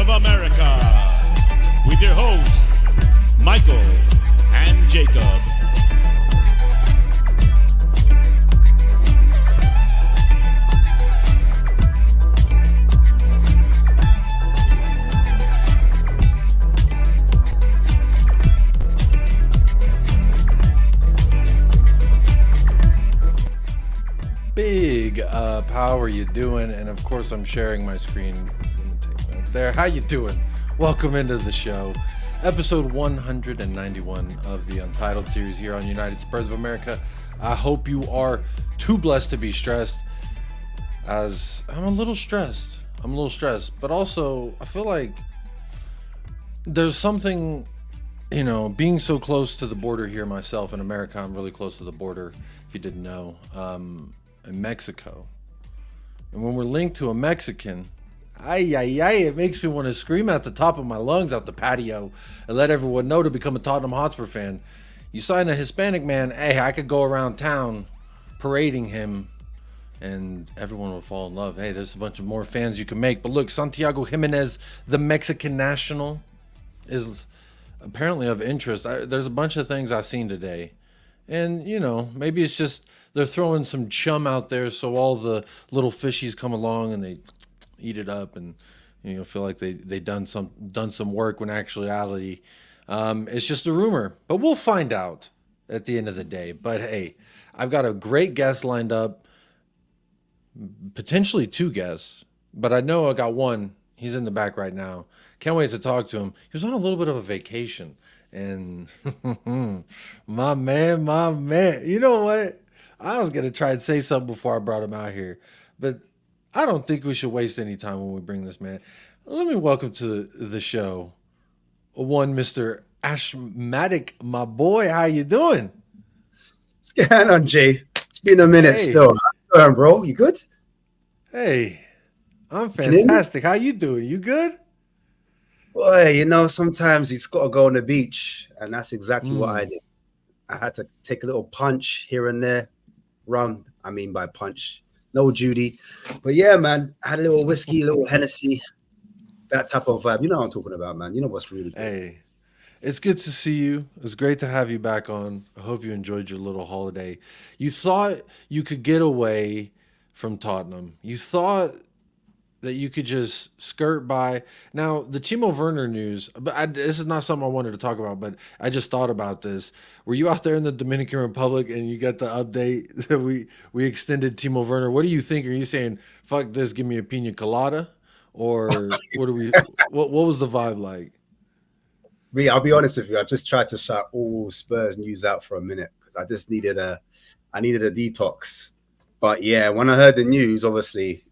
of America, with your hosts, Michael and Jacob. Big how are you doing? And of course I'm sharing my screen. Let me take that there. How you doing? Welcome into the show. Episode 191 of the Untitled series here on United Spurs of America. I hope you are too blessed to be stressed, as I'm a little stressed. But also I feel like there's something, you know, being so close to the border here myself in America. I'm really close to the border, if you didn't know, in Mexico. And when we're linked to a Mexican, it makes me want to scream at the top of my lungs out the patio and let everyone know to become a Tottenham Hotspur fan. You sign a Hispanic man, hey, I could go around town parading him and everyone would fall in love. Hey, there's a bunch of more fans you can make. But look, Santiago Gimenez, the Mexican national, is apparently of interest. There's a bunch of things I've seen today. And, you know, maybe it's just they're throwing some chum out there so all the little fishies come along and they eat it up and, you know, feel like they done some work when actuality it's just a rumor. But we'll find out at the end of the day. But hey, I've got a great guest lined up, potentially two guests, but I know I got one. He's in the back right now. Can't wait to talk to him. He was on a little bit of a vacation. And my man, you know what? I was going to try and say something before I brought him out here, but I don't think we should waste any time when we bring this man. Let me welcome to the show one Mr. Ashmatic, my boy. How you doing? What's going on, Jay? It's been a minute still. How you doing, bro? You good? Hey, I'm fantastic. How you doing? You good? Boy, you know, sometimes you just got to go on the beach, and that's exactly what I did. I had to take a little punch here and there. Rum, I mean by punch. No Judy. But yeah, man, I had a little whiskey, a little Hennessy, that type of vibe. You know what I'm talking about, man. You know what's really good. Hey, it's good to see you. It's great to have you back on. I hope you enjoyed your little holiday. You thought you could get away from Tottenham. You thought that you could just skirt by. Now, the Timo Werner news, but this is not something I wanted to talk about, but I just thought about this. Were you out there in the Dominican Republic and you got the update that we extended Timo Werner? What do you think? Are you saying, fuck this, give me a pina colada? Or what was the vibe like? Me, I'll be honest with you. I just tried to shut all Spurs news out for a minute because I just needed a detox. But yeah, when I heard the news, obviously,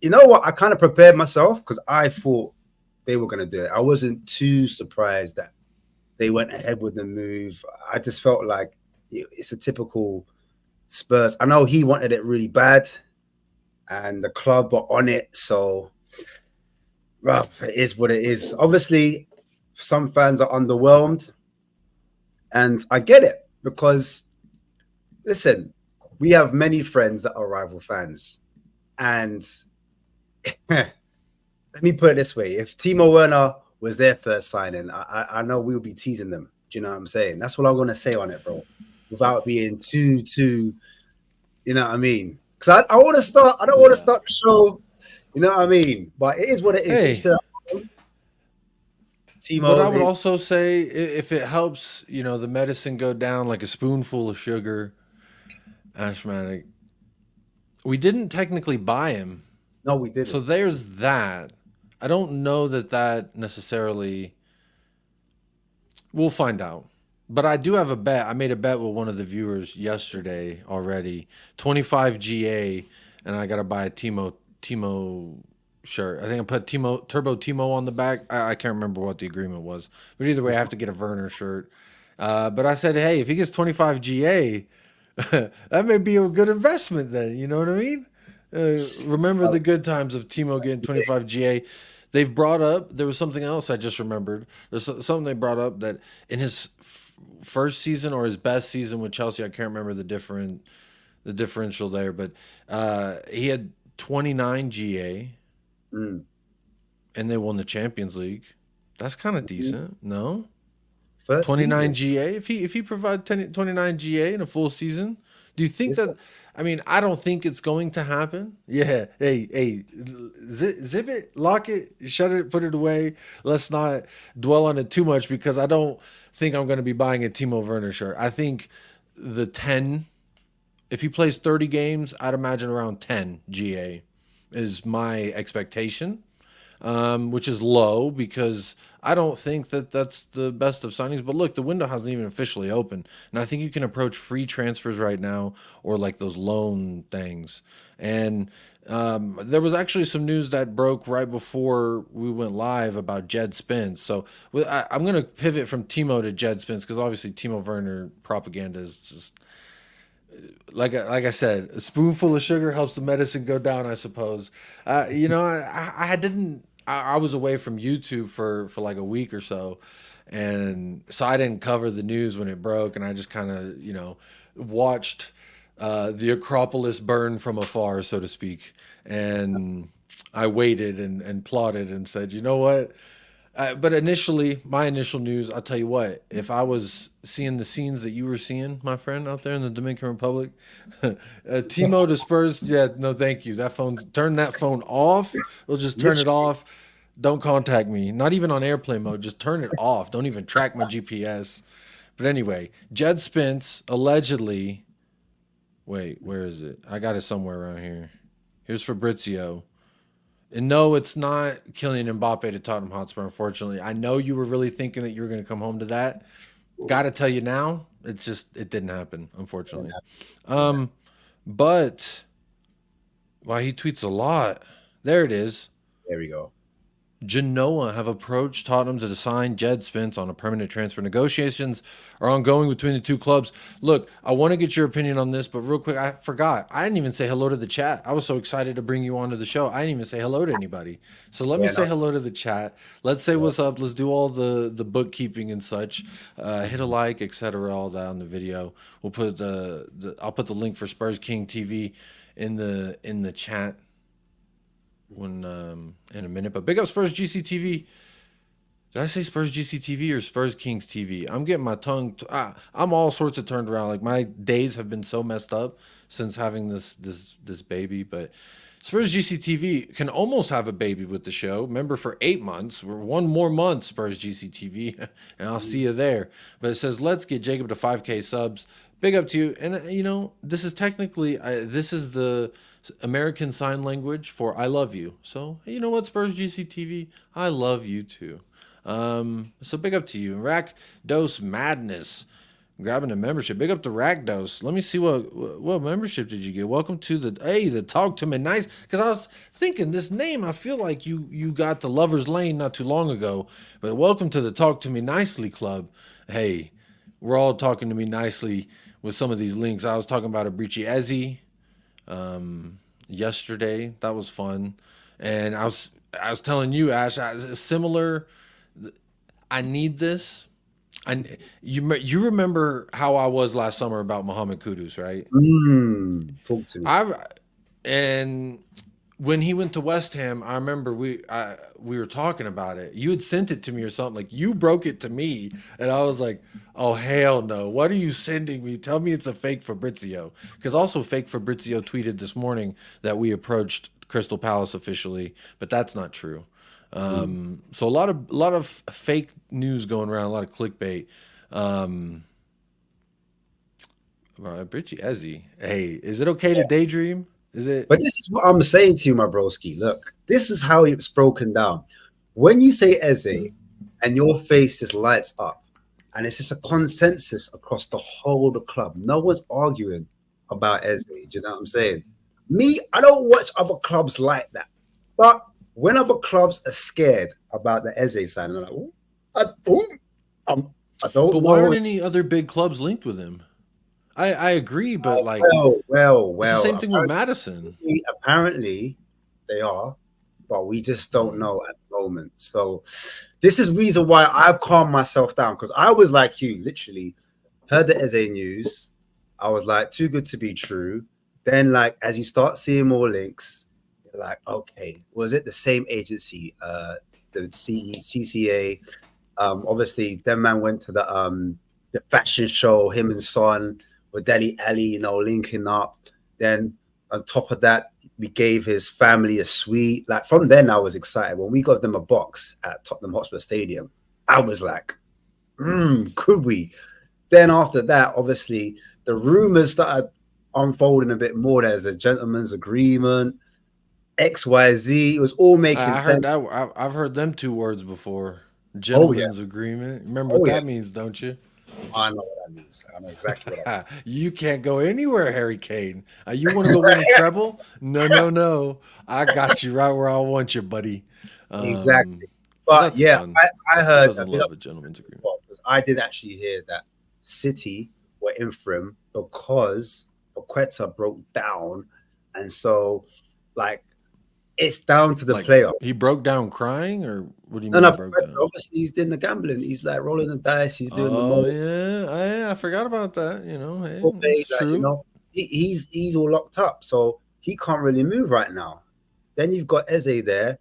you know what? I kind of prepared myself because I thought they were going to do it. I wasn't too surprised that they went ahead with the move. I just felt like it's a typical Spurs. I know he wanted it really bad and the club were on it. So, rough, it is what it is. Obviously, some fans are underwhelmed. And I get it because, listen, we have many friends that are rival fans. And let me put it this way. If Timo Werner was their first signing, I know we'll be teasing them. Do you know what I'm saying? That's what I'm going to say on it, bro. Without being too, you know what I mean? Because I want to start, I don't want to start the show, you know what I mean? But it is what it is. Hey. Timo, but I would also say if it helps, you know, the medicine go down like a spoonful of sugar, Ashmatic, we didn't technically buy him. No, we didn't. So there's that. I don't know that necessarily. We'll find out. But I do have a bet. I made a bet with one of the viewers yesterday already. 25 GA, and I got to buy a Timo shirt. I think I put Turbo Timo on the back. I can't remember what the agreement was. But either way, I have to get a Werner shirt. But I said, hey, if he gets 25 GA, that may be a good investment then. You know what I mean? Remember the good times of Timo getting 25 GA. They've brought up, there was something else I just remembered. There's something they brought up that in his first season or his best season with Chelsea, I can't remember the differential there, but he had 29 GA and they won the Champions League. That's kind of decent, no? First 29 season. GA. If he provides 29 GA in a full season, do you think Listen. that? I mean, I don't think it's going to happen. Yeah. Hey, zip it, lock it, shut it, put it away. Let's not dwell on it too much because I don't think I'm going to be buying a Timo Werner shirt. I think the 10, if he plays 30 games, I'd imagine around 10 GA is my expectation, which is low because I don't think that that's the best of signings. But look, the window hasn't even officially opened, and I think you can approach free transfers right now or like those loan things. And there was actually some news that broke right before we went live about Jed Spence. So I'm going to pivot from Timo to Jed Spence because obviously Timo Werner propaganda is just like I said, a spoonful of sugar helps the medicine go down, I suppose. I was away from YouTube for like a week or so, and so I didn't cover the news when it broke, and I just kind of watched the Acropolis burn from afar, so to speak, and I waited and plotted and said, you know what? But initially, my initial news, I'll tell you what, if I was seeing the scenes that you were seeing, my friend, out there in the Dominican Republic, Timo to Spurs, yeah, no, thank you. Turn that phone off. We'll just turn it off. Don't contact me. Not even on airplane mode. Just turn it off. Don't even track my GPS. But anyway, Jed Spence allegedly, wait, where is it? I got it somewhere around here. Here's Fabrizio. And no, it's not Kylian Mbappe to Tottenham Hotspur, unfortunately. I know you were really thinking that you were going to come home to that. Got to tell you now, it didn't happen, unfortunately. But, wow, he tweets a lot. There it is. There we go. Genoa have approached Tottenham to sign Jed Spence on a permanent transfer. Negotiations are ongoing between the two clubs. Look, I want to get your opinion on this, but real quick, I forgot. I didn't even say hello to the chat. I was so excited to bring you onto the show. I didn't even say hello to anybody. So let me say hello to the chat. Let's say what's up. Let's do all the bookkeeping and such. Hit a like, etc. All that on the video. We'll put I'll put the link for Spurs King TV in the chat when in a minute. But big up Spurs GCTV. Did I say Spurs GCTV or Spurs Kings TV? I'm getting my tongue I'm all sorts of turned around. Like my days have been so messed up since having this baby. But Spurs GCTV can almost have a baby with the show. Remember, for 8 months, we're one more month, Spurs GCTV, and I'll see you there. But it says, let's get Jacob to 5K subs. Big up to you. And this is technically this is the American Sign Language for I love you. So you know what, Spurs GCTV, I love you too. So big up to you. Rack Dose Madness, grabbing a membership. Big up to Rack Dose. Let me see what membership did you get. Welcome to the Talk to Me Nice. Because I was thinking this name, I feel like you got the Lover's Lane not too long ago. But welcome to the Talk to Me Nicely Club. Hey, we're all talking to me nicely with some of these links. I was talking about Abrici Eze yesterday. That was fun. And I was telling you, Ash, similar. I need this. You remember how I was last summer about Mohamed Kudus, right? Talk to me. And when he went to West Ham, I remember we were talking about it. You had sent it to me or something. Like, you broke it to me, and I was like, "Oh hell no! What are you sending me? Tell me it's a fake Fabrizio." Because also fake Fabrizio tweeted this morning that we approached Crystal Palace officially, but that's not true. So a lot of fake news going around, a lot of clickbait. Abrici Eze. Hey, is it okay to daydream? Is it? But this is what I'm saying to you, my broski. Look, this is how it's broken down. When you say Eze and your face just lights up, and it's just a consensus across the whole of the club. No one's arguing about Eze. Do you know what I'm saying? Me, I don't watch other clubs like that. But when other clubs are scared about the Eze sign, I'm like, I don't know. But why aren't any other big clubs linked with him? I agree, but like, well, it's the same thing with Madison. Apparently, they are, but we just don't know at the moment. So this is the reason why I've calmed myself down, because I was like you, literally heard the Eze news. I was like, too good to be true. Then, like, as you start seeing more links, like, okay, was it the same agency, the CCA? Obviously, them man went to the fashion show. Him and Son with Deli Ali, you know, linking up. Then on top of that, we gave his family a suite. Like from then, I was excited when we got them a box at Tottenham Hotspur Stadium. I was like, could we? Then after that, obviously, the rumors started unfolding a bit more. There's a gentleman's agreement, XYZ. It was all making I sense. heard that. I've heard them two words before. Oh, yeah. Gentleman's agreement. Remember what Oh, yeah. that means, don't you? I know what that means. I know exactly what that means. You can't go anywhere, Harry Kane. You want to go win a treble? No. I got you right where I want you, buddy. Exactly. But that's yeah, fun. I Who heard doesn't love a gentleman's agreement? because I did actually hear that City were in for him because Paqueta broke down, and so like it's down to the Like, playoff. he broke down crying, or what do you No, mean no, he broke Paqueta, down? obviously he's doing the gambling. He's like rolling the dice. He's doing the Oh money. yeah, I forgot about that. You know, hey, Like, it's true. you know, he's all locked up, so he can't really move right now. Then you've got Eze there,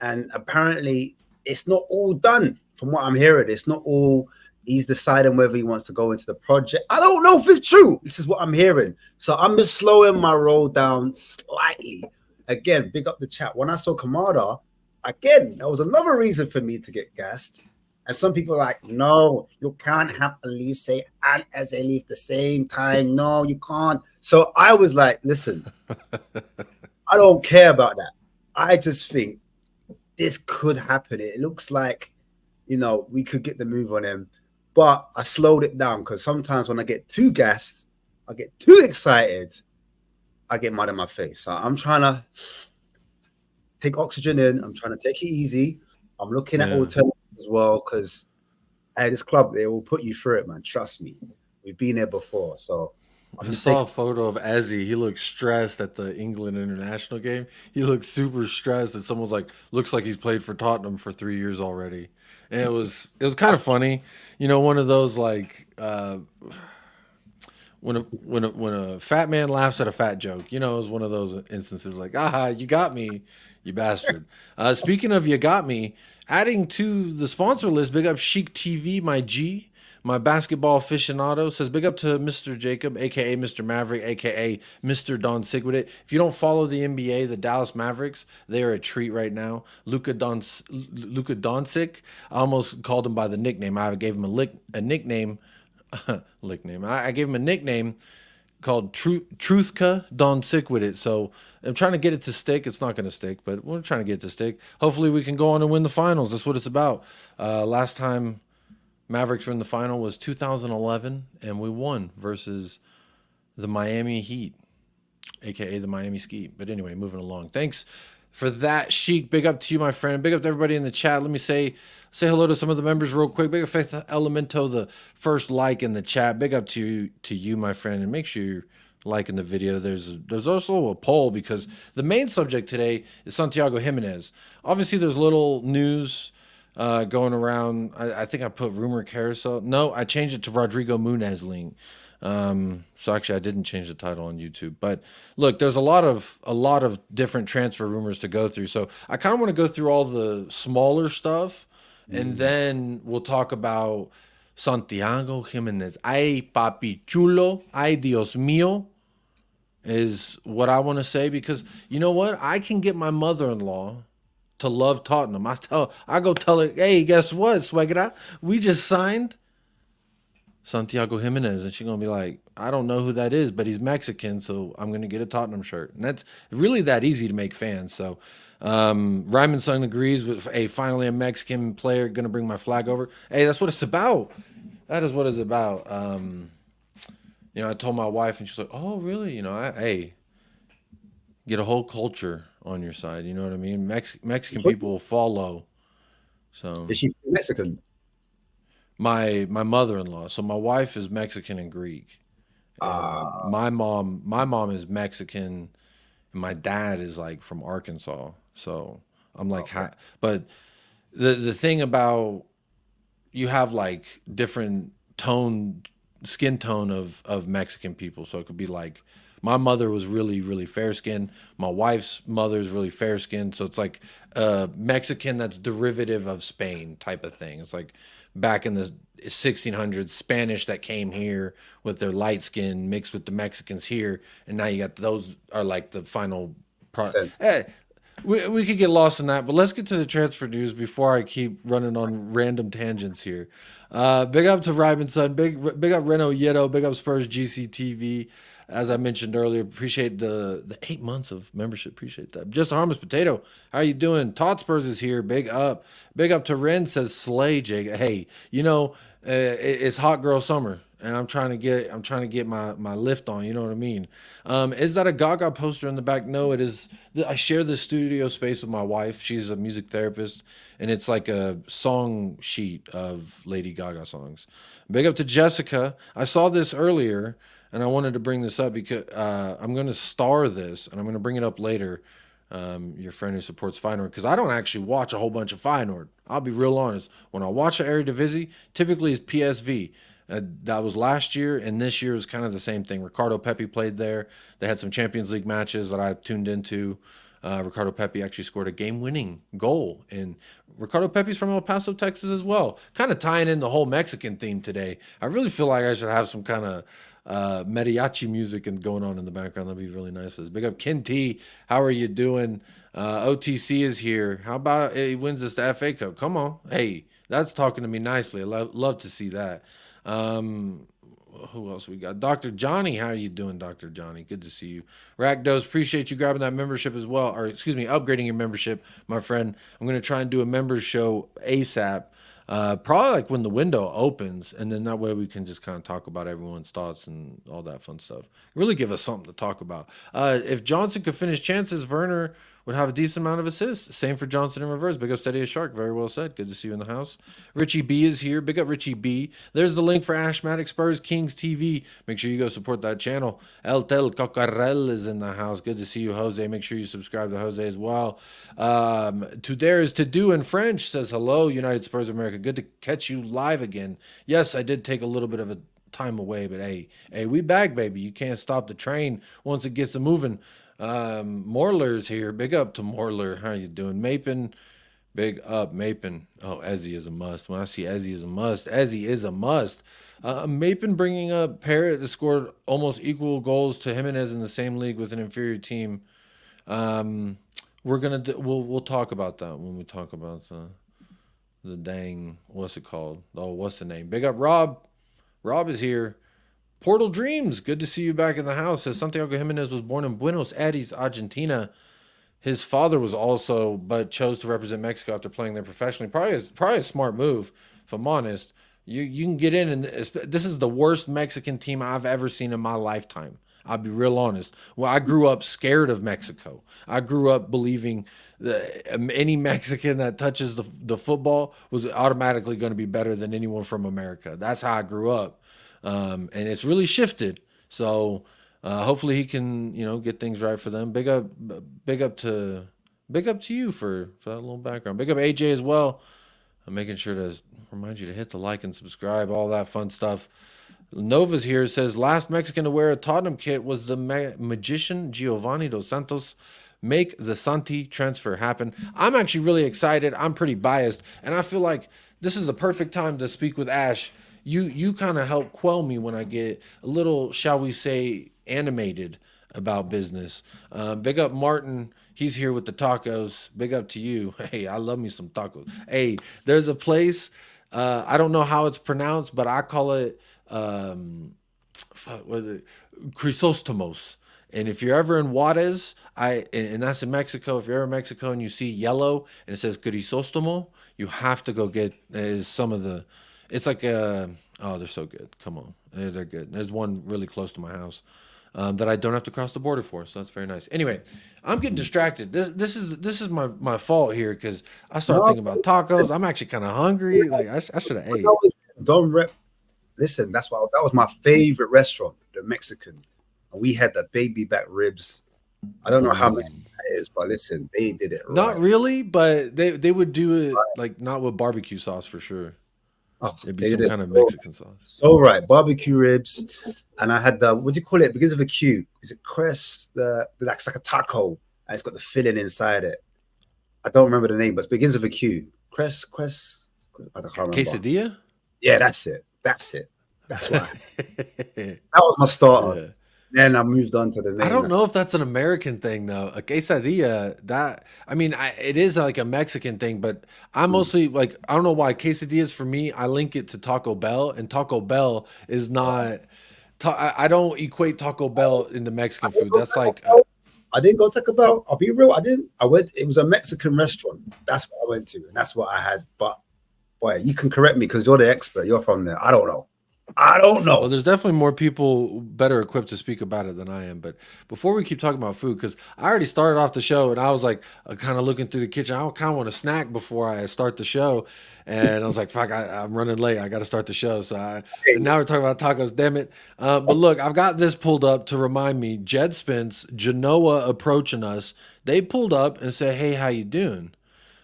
and apparently it's not all done. From what I'm hearing, it's not all. He's deciding whether he wants to go into the project. I don't know if it's true. This is what I'm hearing. So I'm just slowing my roll down slightly. Again, big up the chat. When I saw Kamada, again, that was another reason for me to get gassed. And some people are like, no, you can't have Elise and Eze leave the same time. No, you can't. So I was like, listen, I don't care about that. I just think this could happen. It looks like, you know, we could get the move on him. But I slowed it down because sometimes when I get too gassed, I get too excited, I get mud in my face. So I'm trying to take oxygen in. I'm trying to take it easy. I'm looking at alternatives as well because at this club, they will put you through it, man. Trust me. We've been there before. So I saw a photo of Eze. He looked stressed at the England international game. He looked super stressed, and someone's like, looks like he's played for Tottenham for 3 years already. And it was kind of funny, you know, one of those like when a fat man laughs at a fat joke, you know, it was one of those instances like, aha, you got me, you bastard. Speaking of you got me, adding to the sponsor list, big up Chic TV, my G. My basketball aficionado says, big up to Mr. Jacob, a.k.a. Mr. Maverick, a.k.a. Mr. Don Sigwit. If you don't follow the NBA, the Dallas Mavericks, they are a treat right now. Luka Doncic, I almost called him by the nickname. I gave him a nickname. I gave him a nickname called Truthka Don Sigwit. So I'm trying to get it to stick. It's not going to stick, but we're trying to get it to stick. Hopefully we can go on and win the finals. That's what it's about. Last time Mavericks were in the final was 2011, and we won versus the Miami Heat, a.k.a. the Miami Ski. But anyway, moving along. Thanks for that, Sheik. Big up to you, my friend. Big up to everybody in the chat. Let me say hello to some of the members real quick. Big up Faith Elemento, the first like in the chat. Big up to you, my friend. And make sure you're liking the video. There's also a poll because the main subject today is Santiago Gimenez. Obviously, there's little news going around. I think I put Rumour Carousel. No, I changed it to Rodrigo Munez link. So actually I didn't change the title on YouTube. But look, there's a lot of different transfer rumors to go through. So I kind of want to go through all the smaller stuff, and then we'll talk about Santiago Gimenez. Ay, papi chulo. Ay, Dios mío, is what I want to say, because you know what? I can get my mother-in-law to love Tottenham. I go tell her, hey, guess what, Suegra? We just signed Santiago Gimenez. And she's going to be like, I don't know who that is, but he's Mexican, so I'm going to get a Tottenham shirt. And that's really that easy to make fans. So Ryman Sung agrees with, hey, finally a Mexican player going to bring my flag over. Hey, that's what it's about. That is what it's about. You know, I told my wife, and she's like, oh, really? You know, hey, get a whole culture on your side. You know what I mean? Mexican people will follow. So is she Mexican? My mother-in-law. So my wife is Mexican and Greek. My mom is Mexican, and my dad is like from Arkansas. So I'm like, but the thing about, you have like different skin tone of Mexican people. So it could be like my mother was really, really fair skinned. My wife's mother is really fair skinned. So it's like Mexican that's derivative of Spain type of thing. It's like back in the 1600s, Spanish that came here with their light skin mixed with the Mexicans here. And now you got those are like the final product. We could get lost in that, but let's get to the transfer news before I keep running on random tangents here. Big up to Ryman Son, big up Reno Yeto, big up Spurs GCTV. As I mentioned earlier, appreciate the 8 months of membership. Appreciate that. Just a harmless potato. How you doing? Todd Spurs is here. Big up to Ren says slay Jake. Hey, it's hot girl summer. And I'm trying to get my lift on. You know what I mean? Is that a Gaga poster in the back? No, it is. I share the studio space with my wife. She's a music therapist, and it's like a song sheet of Lady Gaga songs. Big up to Jessica. I saw this earlier, and I wanted to bring this up because I'm going to star this, and I'm going to bring it up later. Your friend who supports Feyenoord, because I don't actually watch a whole bunch of Feyenoord. I'll be real honest. When I watch the Eredivisie, typically it's PSV. That was last year, and this year is kind of the same thing. Ricardo Pepi played there. They had some Champions League matches that I tuned into. Ricardo Pepi actually scored a game-winning goal, and Ricardo Pepi's from El Paso, Texas as well. Kind of tying in the whole Mexican theme today. I really feel like I should have some kind of mariachi music and going on in the background. That'd be really nice for this. Big up Ken T. How are you doing? OTC is here. How about he wins us the FA Cup? Come on. Hey, that's talking to me nicely. I love to see that. Who else we got? Dr. Johnny, how are you doing, Dr. Johnny? Good to see you. Rakdos, appreciate you grabbing that membership as well, or excuse me, upgrading your membership, my friend. I'm going to try and do a members show ASAP, probably like when the window opens, and then that way we can just kind of talk about everyone's thoughts and all that fun stuff. Really give us something to talk about. If Johnson could finish chances, Werner would have a decent amount of assists. Same for Johnson in reverse. Big up Steady as Shark. Very well said. Good to see you in the house. Richie B is here. Big up Richie B. There's the link for Ashmatic Spurs Kings TV. Make sure you go support that channel. El Tel Cocarel is in the house. Good to see you, Jose. Make sure you subscribe to Jose as well. To Dare is to do in French says hello, United Spurs of America. Good to catch you live again. Yes, I did take a little bit of a time away, but hey, we back, baby. You can't stop the train once it gets moving. Morler's here. Big up to Morler. How you doing? Mapin, big up Mapin. Oh, Ezzy is a must. When I see Ezzy is a must, Ezzy is a must. Mapin bringing up Parrott that scored almost equal goals to Gimenez in the same league with an inferior team. We're gonna we'll talk about that when we talk about the dang, what's it called? Oh, what's the name? Big up Rob. Rob is here. Portal Dreams, good to see you back in the house. Says Santiago Gimenez was born in Buenos Aires, Argentina. His father was also, but chose to represent Mexico after playing there professionally. Probably a smart move, if I'm honest. You can get in, and this is the worst Mexican team I've ever seen in my lifetime. I'll be real honest. Well, I grew up scared of Mexico. I grew up believing that any Mexican that touches the football was automatically going to be better than anyone from America. That's how I grew up. And it's really shifted. So hopefully he can, get things right for them. Big up to you for that little background. Big up AJ as well. I'm making sure to remind you to hit the like and subscribe, all that fun stuff. Nova's here, says last Mexican to wear a Tottenham kit was the magician Giovanni Dos Santos. Make the Santi transfer happen. I'm actually really excited. I'm pretty biased, and I feel like this is the perfect time to speak with Ash. You kind of help quell me when I get a little, shall we say, animated about business. Big up Martin. He's here with the tacos. Big up to you. Hey, I love me some tacos. Hey, there's a place. I don't know how it's pronounced, but I call it Crisostomos. And if you're ever in Juarez, and that's in Mexico, if you're ever in Mexico and you see yellow and it says Crisostomo, you have to go get some of the. It's like they're so good. Come on, they're good. There's one really close to my house that I don't have to cross the border for, so that's very nice. Anyway, I'm getting distracted. This is my fault here because I started thinking about tacos. I'm actually kind of hungry. Like I should have ate. Listen, that was my favorite restaurant, the Mexican. And we had the baby back ribs. I don't know how Mexican that is, but listen, they did it right. Not really, but they would do it like not with barbecue sauce for sure. Oh, It'd they be some did it kind of so, Mexican sauce. so right. Barbecue ribs, and I had the, what do you call it? It begins with a Q. Is it crest? It's like a taco, and it's got the filling inside it. I don't remember the name, but it begins with a Q. Crest. I can't remember. Quesadilla? Yeah, that's it. That's why. That was my starter. Yeah. Then I moved on to the name. I don't know if that's an American thing though. A quesadilla, that I mean, it is like a Mexican thing, but I mostly like, I don't know why quesadillas for me, I link it to Taco Bell, and Taco Bell is not. I don't equate Taco Bell into Mexican food. That's like. I didn't go Taco Bell. I'll be real. I didn't. I went. It was a Mexican restaurant. That's what I went to, and that's what I had. But boy, you can correct me because you're the expert. You're from there. I don't know. Well, there's definitely more people better equipped to speak about it than I am. But before we keep talking about food, because I already started off the show and I was like kind of looking through the kitchen. I kind of want a snack before I start the show. And I was like, fuck, I'm running late. I got to start the show. So and now we're talking about tacos. Damn it. But look, I've got this pulled up to remind me. Jed Spence, Genoa approaching us. They pulled up and said, hey, how you doing?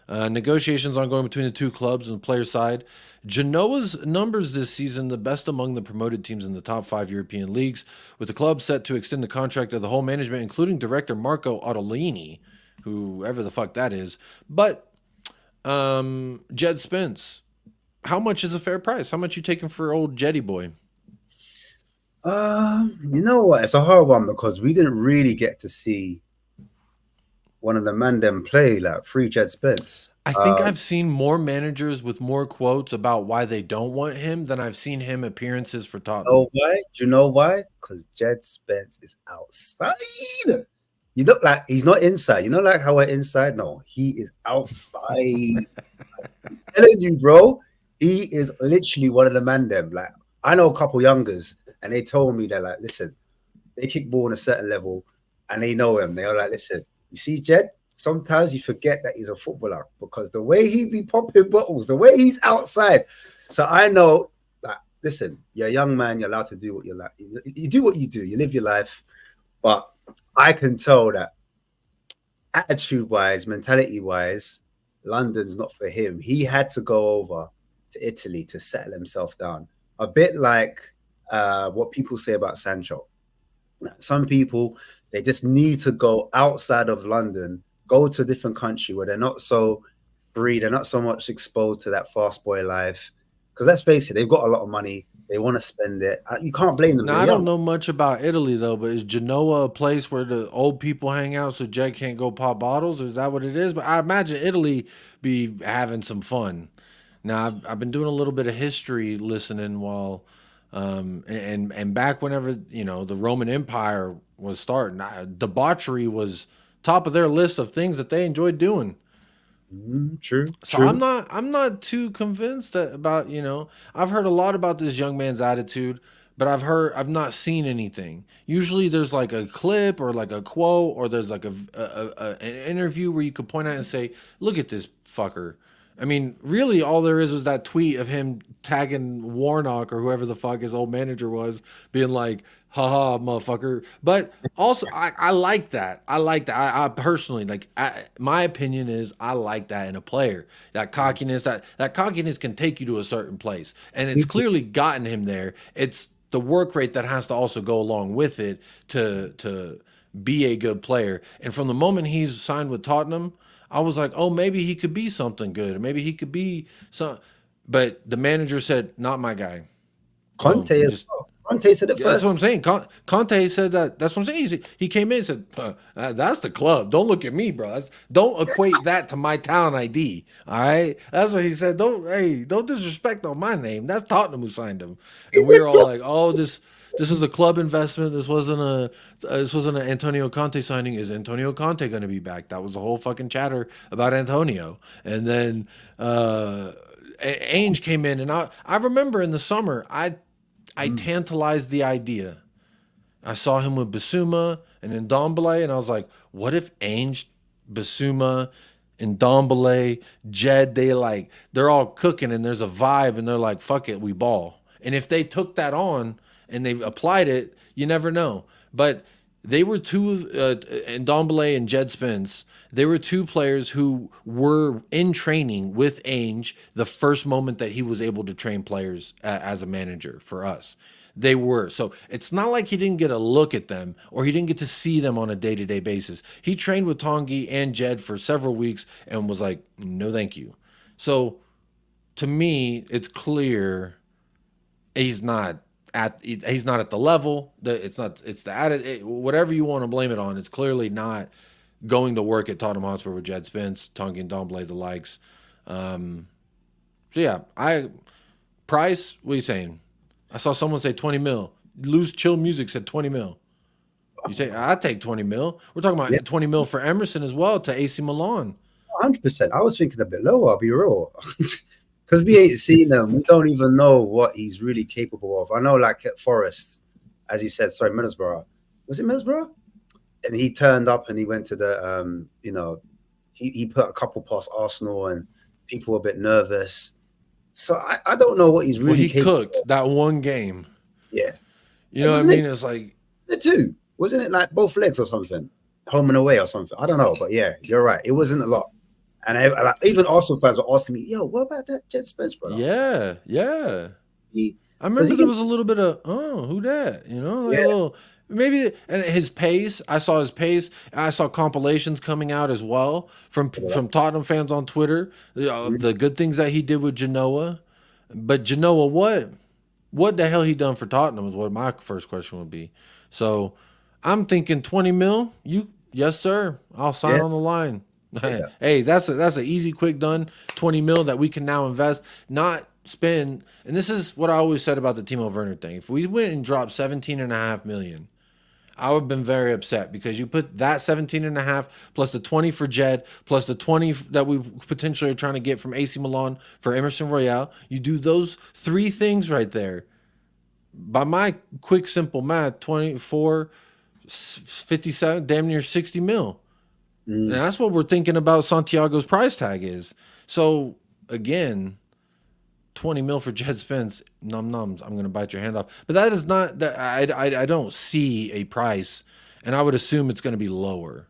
Negotiations ongoing between the two clubs and the player side. Genoa's numbers this season, the best among the promoted teams in the top 5 European leagues, with the club set to extend the contract of the whole management, including director Marco Ottolini, whoever the fuck that is. But Jed Spence, how much is a fair price? How much you taking for old Jetty boy? You know what? It's a hard one because we didn't really get to see one of the man them play like free Jed Spence. I think I've seen more managers with more quotes about why they don't want him than I've seen him appearances for Tottenham. Oh, why? Do you know why? Because Jed Spence is outside. You look like he's not inside. You know, like how we're inside? No, he is outside. I'm telling you, bro, he is literally one of the man them. Like, I know a couple youngers, and they told me they're like, listen, they kick ball on a certain level, and they know him. They're like, listen, you see, Jed, sometimes you forget that he's a footballer because the way he be popping bottles, the way he's outside. So I know that, listen, you're a young man, you're allowed to do what you like. You do what you do, you live your life. But I can tell that attitude-wise, mentality-wise, London's not for him. He had to go over to Italy to settle himself down. A bit like what people say about Sancho. Some people, they just need to go outside of London, go to a different country where they're not so free, they're not so much exposed to that fast boy life. Because let's face it, they've got a lot of money, they want to spend it. You can't blame them. Now, I don't know much about Italy, though, but is Genoa a place where the old people hang out so Jed can't go pop bottles? Or is that what it is? But I imagine Italy be having some fun. Now, I've been doing a little bit of history listening while... and back whenever, you know, the Roman Empire was starting, debauchery was top of their list of things that they enjoyed doing. True. So true. I'm not too convinced about, you know, I've heard a lot about this young man's attitude, but I've not seen anything. Usually there's like a clip or like a quote, or there's like an interview where you could point out and say, look at this fucker. I mean, really, all there is was that tweet of him tagging Warnock or whoever the fuck his old manager was, being like, haha, motherfucker. But also, I like that. I like that. I personally, like, my opinion is I like that in a player. That cockiness, that cockiness can take you to a certain place. And it's clearly gotten him there. It's the work rate that has to also go along with it to be a good player. And from the moment he's signed with Tottenham, I was like, oh, maybe he could be something good. Or maybe he could be some. But the manager said, not my guy. Conte said it first. That's what I'm saying. Conte said that. That's what I'm saying. He came in and said, that's the club. Don't look at me, bro. Don't equate that to my talent ID. All right? That's what he said. Don't disrespect on my name. That's Tottenham who signed him. And we were all like, oh, this is a club investment. This wasn't an Antonio Conte signing. Is Antonio Conte going to be back? That was the whole fucking chatter about Antonio. And then Ainge came in, and I remember in the summer I tantalized the idea. I saw him with Basuma and Ndombele, and I was like, what if Ainge, Basuma, and Ndombele, Jed, they're all cooking and there's a vibe and they're like, fuck it, we ball. And if they took that on and they applied it, you never know. But They were two, and Ndombele and Jed Spence, they were two players who were in training with Ainge the first moment that he was able to train players as a manager for us. They were. So it's not like he didn't get a look at them or he didn't get to see them on a day-to-day basis. He trained with Tanguy and Jed for several weeks and was like, no, thank you. So to me, it's clear he's not at the level that it's the added, whatever you want to blame it on. It's clearly not going to work at Tottenham Hotspur with Jed Spence, Tanguy and Ndombele, the likes. So yeah, price. What are you saying? I saw someone say 20 mil. Loose Chill Music said 20 mil. You say I'd take 20 mil. We're talking about 20 mil for Emerson as well to AC Milan. 100%. I was thinking a bit lower. I'll be real. Because we ain't seen him. We don't even know what he's really capable of. I know, like at Forest, as you said, sorry, Middlesbrough. Was it Middlesbrough? And he turned up and he went to the, he put a couple past Arsenal and people were a bit nervous. So I don't know what he's really capable cooked of. That one game. Yeah. You know what I mean? It's like... The two. Wasn't it like both legs or something? Home and away or something? I don't know. But yeah, you're right. It wasn't a lot. And even Arsenal fans were asking me, yo, what about that Jed Spence, brother? Yeah, yeah. I remember there was a little bit of, who that? You know, like a little, maybe, and his pace, I saw his pace. I saw compilations coming out as well from Tottenham fans on Twitter, the good things that he did with Genoa. But Genoa, what the hell he done for Tottenham is what my first question would be. So I'm thinking 20 mil, yes, sir. I'll sign on the line. Yeah. Hey, that's an easy, quick done 20 mil that we can now invest, not spend. And this is what I always said about the Timo Werner thing. If we went and dropped 17.5 million, I would have been very upset because you put that 17.5 plus the 20 for Jed plus the 20 that we potentially are trying to get from AC Milan for Emerson Royale. You do those three things right there. By my quick, simple math, 24, 57, damn near 60 mil. And that's what we're thinking about Santiago's price tag is. So, again, 20 mil for Jed Spence, nums, I'm going to bite your hand off. But that is not, that I don't see a price, and I would assume it's going to be lower.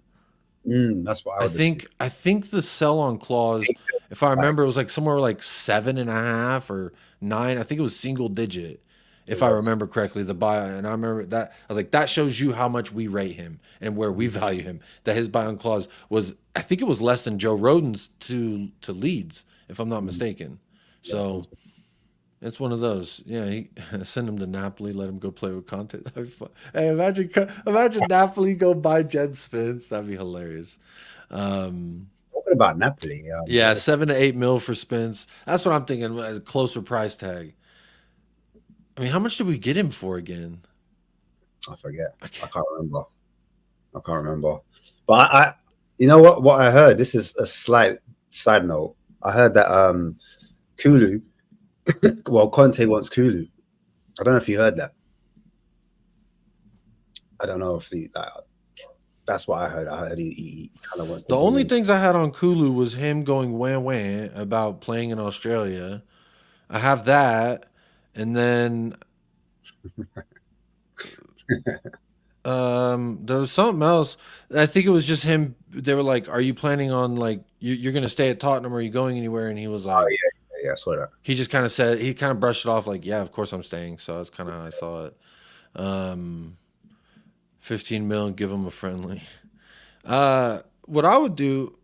That's what I think the sell-on clause, if I remember, it was like somewhere like 7.5 or 9. I think it was single digit. If I remember correctly, the buy, and I remember that, I was like, that shows you how much we rate him and where we value him. That his buy-on clause was, I think it was less than Joe Rodon's to Leeds, if I'm not mistaken. So it's one of those. Yeah, send him to Napoli, let him go play with Conte. That'd be fun. Hey, imagine Napoli go buy Jed Spence. That'd be hilarious. Talking about Napoli, yeah, 7 to 8 mil for Spence. That's what I'm thinking. A closer price tag. I mean, how much did we get him for again? I forget. I can't remember. But I you know what I heard? This is a slight side note. I heard that Kulu, well, Conte wants Kulu. I don't know if you heard that. I don't know if that's what I heard. I heard he kind of wants to. The only things I had on Kulu was him going wham about playing in Australia. I have that. And then there was something else. I think it was just him. They were like, "Are you planning on like you're going to stay at Tottenham? Or are you going anywhere?" And he was like, "Oh yeah, I saw that." He just kind of said, he kind of brushed it off like, "Yeah, of course I'm staying." So that's kind of how I saw it. 15 million, give him a friendly. What I would do,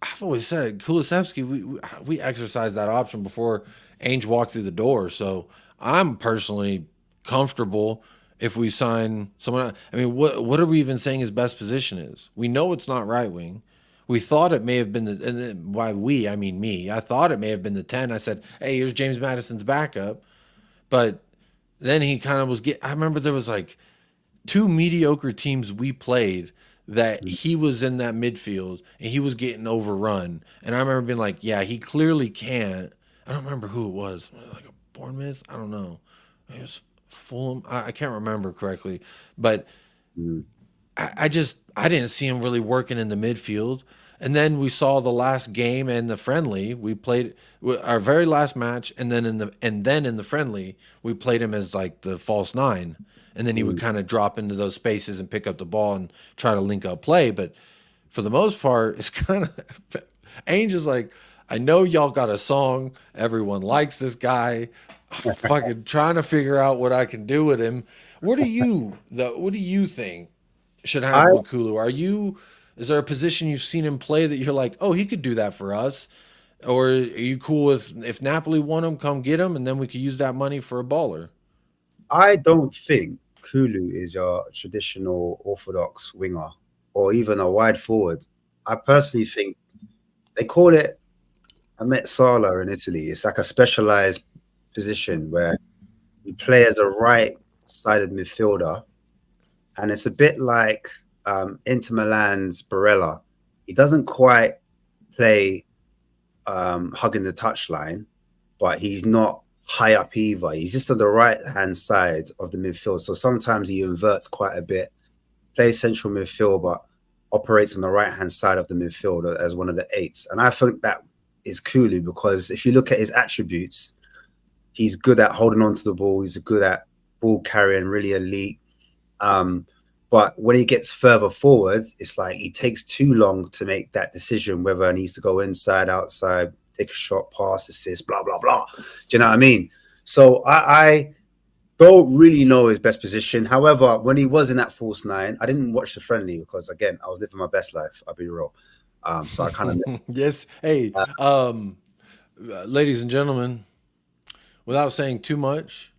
I've always said, Kulusevski, we exercised that option before Ainge walked through the door. So I'm personally comfortable if we sign someone. I mean, what are we even saying his best position is? We know it's not right wing. We thought it may have been and by we, I mean me. I thought it may have been the 10. I said, hey, here's James Madison's backup. But then he kind of was I remember there was like 2 mediocre teams we played that he was in that midfield and he was getting overrun. And I remember being like, yeah, he clearly can't. I don't remember who it was. Like a Bournemouth? I don't know. It was Fulham. I can't remember correctly. But I didn't see him really working in the midfield. And then we saw the last game and the friendly. We played our very last match, and then in the friendly, we played him as like the false nine, and then he would kind of drop into those spaces and pick up the ball and try to link up play. But for the most part, it's kind of Ainge is like, I know y'all got a song. Everyone likes this guy. I'm fucking trying to figure out what I can do with him. What do you think should happen with Kulu? Is there a position you've seen him play that you're like, oh, he could do that for us? Or are you cool with if Napoli want him, come get him, and then we could use that money for a baller? I don't think Kulu is your traditional orthodox winger or even a wide forward. I personally think they call it a mezzala in Italy. It's like a specialized position where you play as a right-sided midfielder, and it's a bit like Inter Milan's Barella. He doesn't quite play hugging the touchline, but he's not high up either. He's just on the right-hand side of the midfield. So sometimes he inverts quite a bit, plays central midfield, but operates on the right-hand side of the midfield as one of the eights. And I think that is Kulu, because if you look at his attributes, he's good at holding on to the ball. He's good at ball carrying, really elite. But when he gets further forward, it's like he takes too long to make that decision, whether he needs to go inside, outside, take a shot, pass, assist, blah, blah, blah. Do you know what I mean? So I don't really know his best position. However, when he was in that false nine, I didn't watch the friendly because, again, I was living my best life. I'll be real. So I kind of... Yes. Hey, ladies and gentlemen, without saying too much,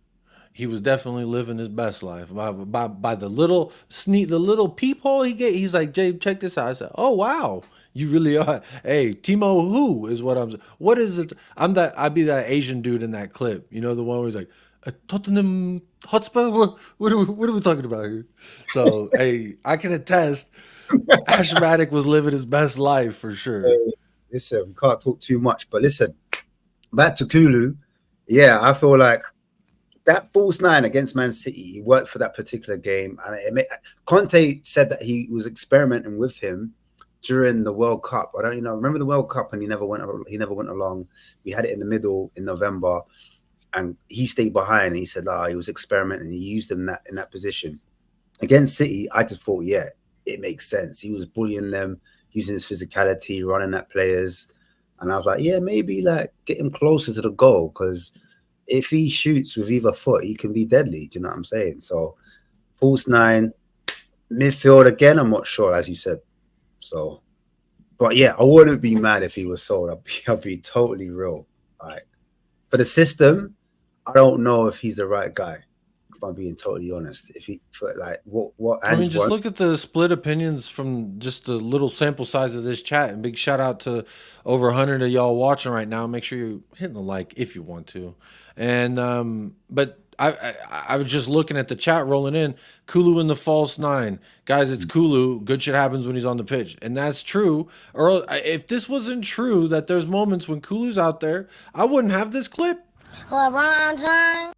he was definitely living his best life by the little peephole he gave. He's like, Jay, check this out. I said, oh wow, you really are. Hey, Timo, who is what I'm? What is it? I'd be that Asian dude in that clip. You know, the one where he's like, Tottenham Hotspur. What are we talking about here? So hey, I can attest, Ashmatic was living his best life for sure. Listen, we can't talk too much, but listen, back to Kulu. Yeah, I feel like that false nine against Man City, he worked for that particular game. And Conte said that he was experimenting with him during the World Cup. I don't remember the World Cup, and he never went along. We had it in the middle in November, and he stayed behind. And he said, he was experimenting. He used him in that position. Against City, I just thought, yeah, it makes sense. He was bullying them, using his physicality, running at players. And I was like, yeah, maybe like get him closer to the goal, because if he shoots with either foot, he can be deadly. Do you know what I'm saying? So, false nine, midfield again, I'm not sure, as you said. So, but yeah, I wouldn't be mad if he was sold. I'll be totally real. Like, for the system, I don't know if he's the right guy. If I'm being totally honest, I mean, just look at the split opinions from just the little sample size of this chat. And big shout out to over 100 of y'all watching right now. Make sure you're hitting the like if you want to. And but I was just looking at the chat rolling in. Kulu in the false nine, guys. It's Kulu. Good shit happens when he's on the pitch, and that's true. Or if this wasn't true, that there's moments when Kulu's out there, I wouldn't have this clip. LeBron James.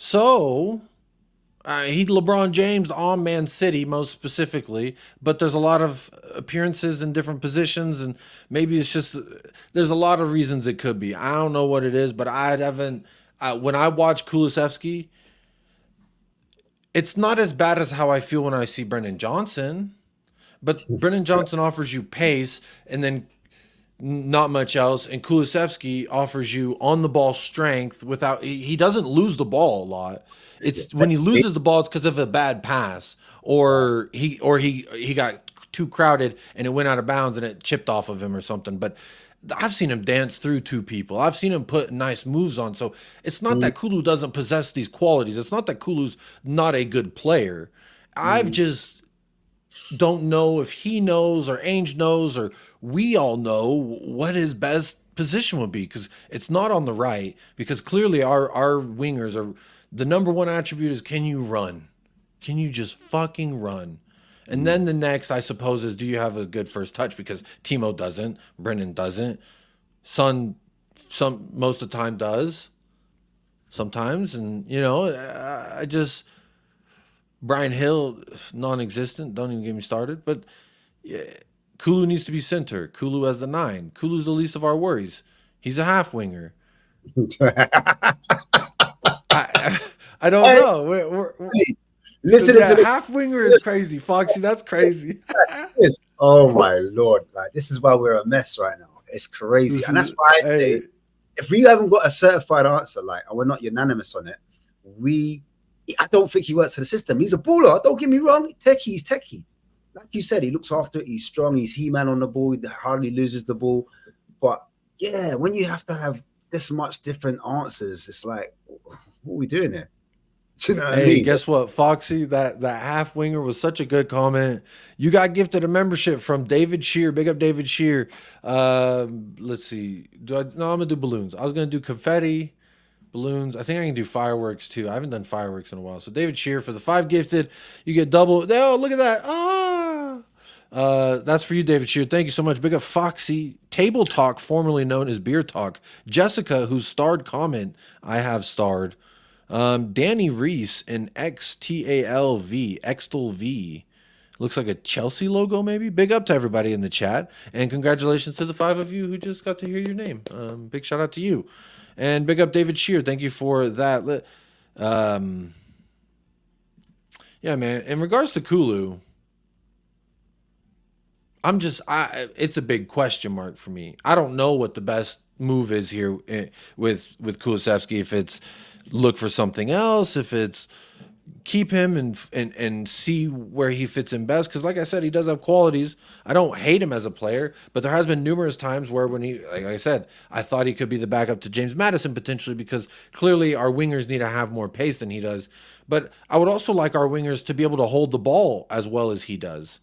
So, he LeBron James on Man City most specifically, but there's a lot of appearances in different positions, and maybe it's just there's a lot of reasons it could be. I don't know what it is, but when I watch Kulusevski, it's not as bad as how I feel when I see Brennan Johnson, but Brennan Johnson offers you pace and then not much else, and Kulusevski offers you on the ball strength without he doesn't lose the ball a lot. It's when he loses the ball, it's because of a bad pass, or he got too crowded and it went out of bounds and it chipped off of him or something. But I've seen him dance through two people. I've seen him put nice moves on. So it's not that Kulu doesn't possess these qualities. It's not that Kulu's not a good player. I've just don't know if he knows or Ainge knows or we all know what his best position would be, because it's not on the right, because clearly our wingers are the number one attribute is, can you run? Can you just fucking run? And then the next, I suppose, is do you have a good first touch? Because Timo doesn't, Brennan doesn't, Son most of the time does, sometimes, and I just Brian Hill non-existent. Don't even get me started. But yeah, Kulu needs to be center. Kulu as the 9. Kulu's the least of our worries. He's a half winger. I don't know. Listen to the half winger is crazy, Foxy. That's crazy. Oh my Lord! Like, this is why we're a mess right now. It's crazy, and that's why I say, if we haven't got a certified answer, like, and we're not unanimous on it, I don't think he works for the system. He's a baller. Don't get me wrong. He's techie. Like you said, he looks after it. He's strong. He's He-Man on the ball. He hardly loses the ball. But yeah, when you have to have this much different answers, it's like, what are we doing here? You know what I mean? Guess what, Foxy? That half winger was such a good comment. You got gifted a membership from David Shear. Big up David Shear. Let's see. I'm gonna do balloons. I was gonna do confetti, balloons. I think I can do fireworks too. I haven't done fireworks in a while. So David Shear for the 5 gifted. You get double. Oh, look at that. That's for you, David Shear. Thank you so much. Big up Foxy. Table Talk, formerly known as Beer Talk. Jessica, who's starred comment, I have starred. Danny Reese and XTALV, Xtal V. Looks like a Chelsea logo, maybe. Big up to everybody in the chat. And congratulations to the 5 of you who just got to hear your name. Big shout out to you. And big up David Shear. Thank you for that. Yeah, man. In regards to Kulu, it's a big question mark for me. I don't know what the best move is here with Kulusevski. If it's look for something else, if it's keep him and see where he fits in best. Because like I said, he does have qualities. I don't hate him as a player, but there has been numerous times where when like I said, I thought he could be the backup to James Maddison potentially, because clearly our wingers need to have more pace than he does. But I would also like our wingers to be able to hold the ball as well as he does.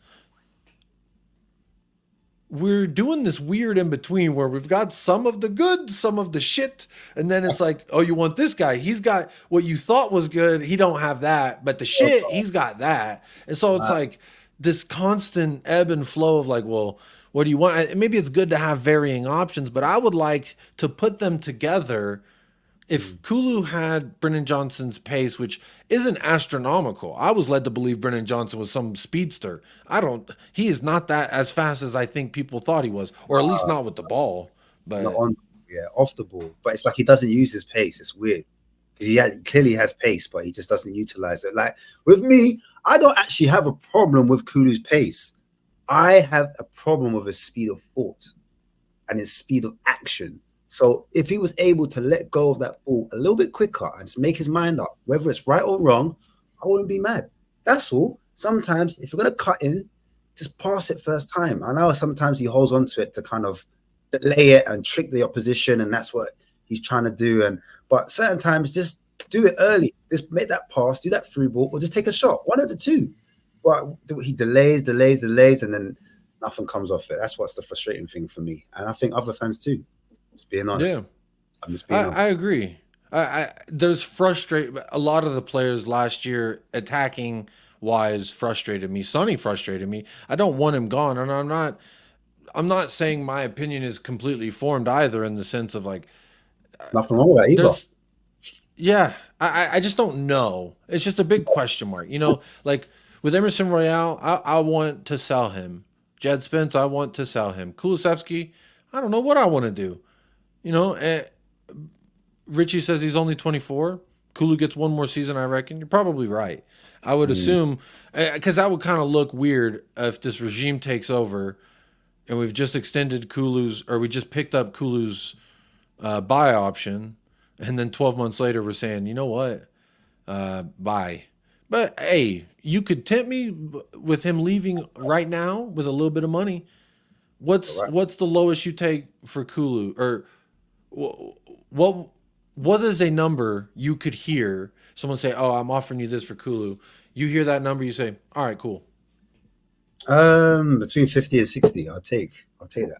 We're doing this weird in between where we've got some of the good, some of the shit, and then it's like, oh, you want this guy? He's got what you thought was good. He don't have that, but the shit, he's got that. And so it's like this constant ebb and flow of like, well, what do you want? Maybe it's good to have varying options, but I would like to put them together. If Kulu had Brennan Johnson's pace, which isn't astronomical, I was led to believe Brennan Johnson was some speedster. He is not that as fast as I think people thought he was, or at least not with the ball. But off the ball. But it's like he doesn't use his pace. It's weird. He clearly has pace, but he just doesn't utilize it. Like with me, I don't actually have a problem with Kulu's pace. I have a problem with his speed of thought and his speed of action. So if he was able to let go of that ball a little bit quicker and just make his mind up, whether it's right or wrong, I wouldn't be mad. That's all. Sometimes if you're going to cut in, just pass it first time. I know sometimes he holds on to it to kind of delay it and trick the opposition, and that's what he's trying to do. But certain times, just do it early. Just make that pass, do that through ball, or just take a shot. One of the two. But he delays, and then nothing comes off it. That's what's the frustrating thing for me. And I think other fans too. Just being honest. Yeah, I'm just being honest. I agree. There's a lot of the players last year attacking wise frustrated me. Sonny frustrated me. I don't want him gone, and I'm not saying my opinion is completely formed either, in the sense of like there's nothing wrong with that either. Yeah, I just don't know. It's just a big question mark. You know, like with Emerson Royale, I want to sell him. Jed Spence, I want to sell him. Kulusevski, I don't know what I want to do. You know, Richie says he's only 24. Kulu gets one more season, I reckon. You're probably right. I would assume, because that would kind of look weird if this regime takes over and we've just extended Kulu's, or we just picked up Kulu's buy option, and then 12 months later we're saying, you know what, buy. But hey, you could tempt me with him leaving right now with a little bit of money. What's the lowest you take for Kulu? Or what is a number you could hear someone say, oh, I'm offering you this for Kulu? You hear that number, you say, all right, cool. Between 50 and 60, I'll take that.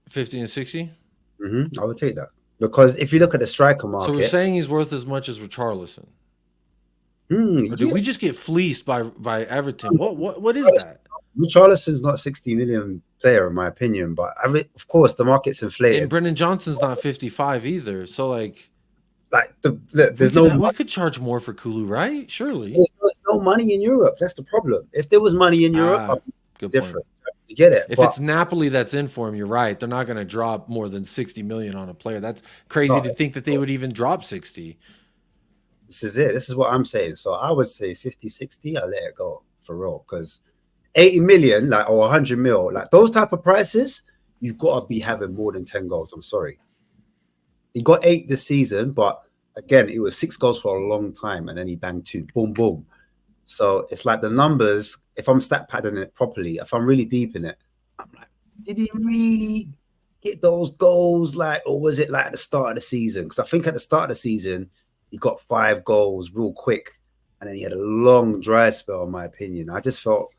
50 and 60? I would take that. Because if you look at the striker market. So we're saying he's worth as much as Richarlison. Or did we just get fleeced by Everton? What is that? Richarlison's not 60 million player, in my opinion, but of course the market's inflated. And Brendan Johnson's not 55 either. So like there's we could charge more for Kulu, right? Surely. There's no money in Europe. That's the problem. If there was money in Europe, Good different. point. You get it? If But it's Napoli that's in for him, you're right. They're not going to drop more than 60 million on a player. That's crazy no, to think that they would even drop 60. this is it. This is what I'm saying. So I would say 50, 60, I let it go for real. Because 80 million, like, or 100 mil, like those type of prices, you've got to be having more than 10 goals. I'm sorry. He got 8 this season, but again, it was 6 goals for a long time, and then he banged 2. Boom, boom. So it's like the numbers, if I'm stat padding it properly, if I'm really deep in it, I'm like, did he really get those goals? Like, or was it like at the start of the season? Because I think at the start of the season, he got 5 goals real quick, and then he had a long dry spell, in my opinion. I just felt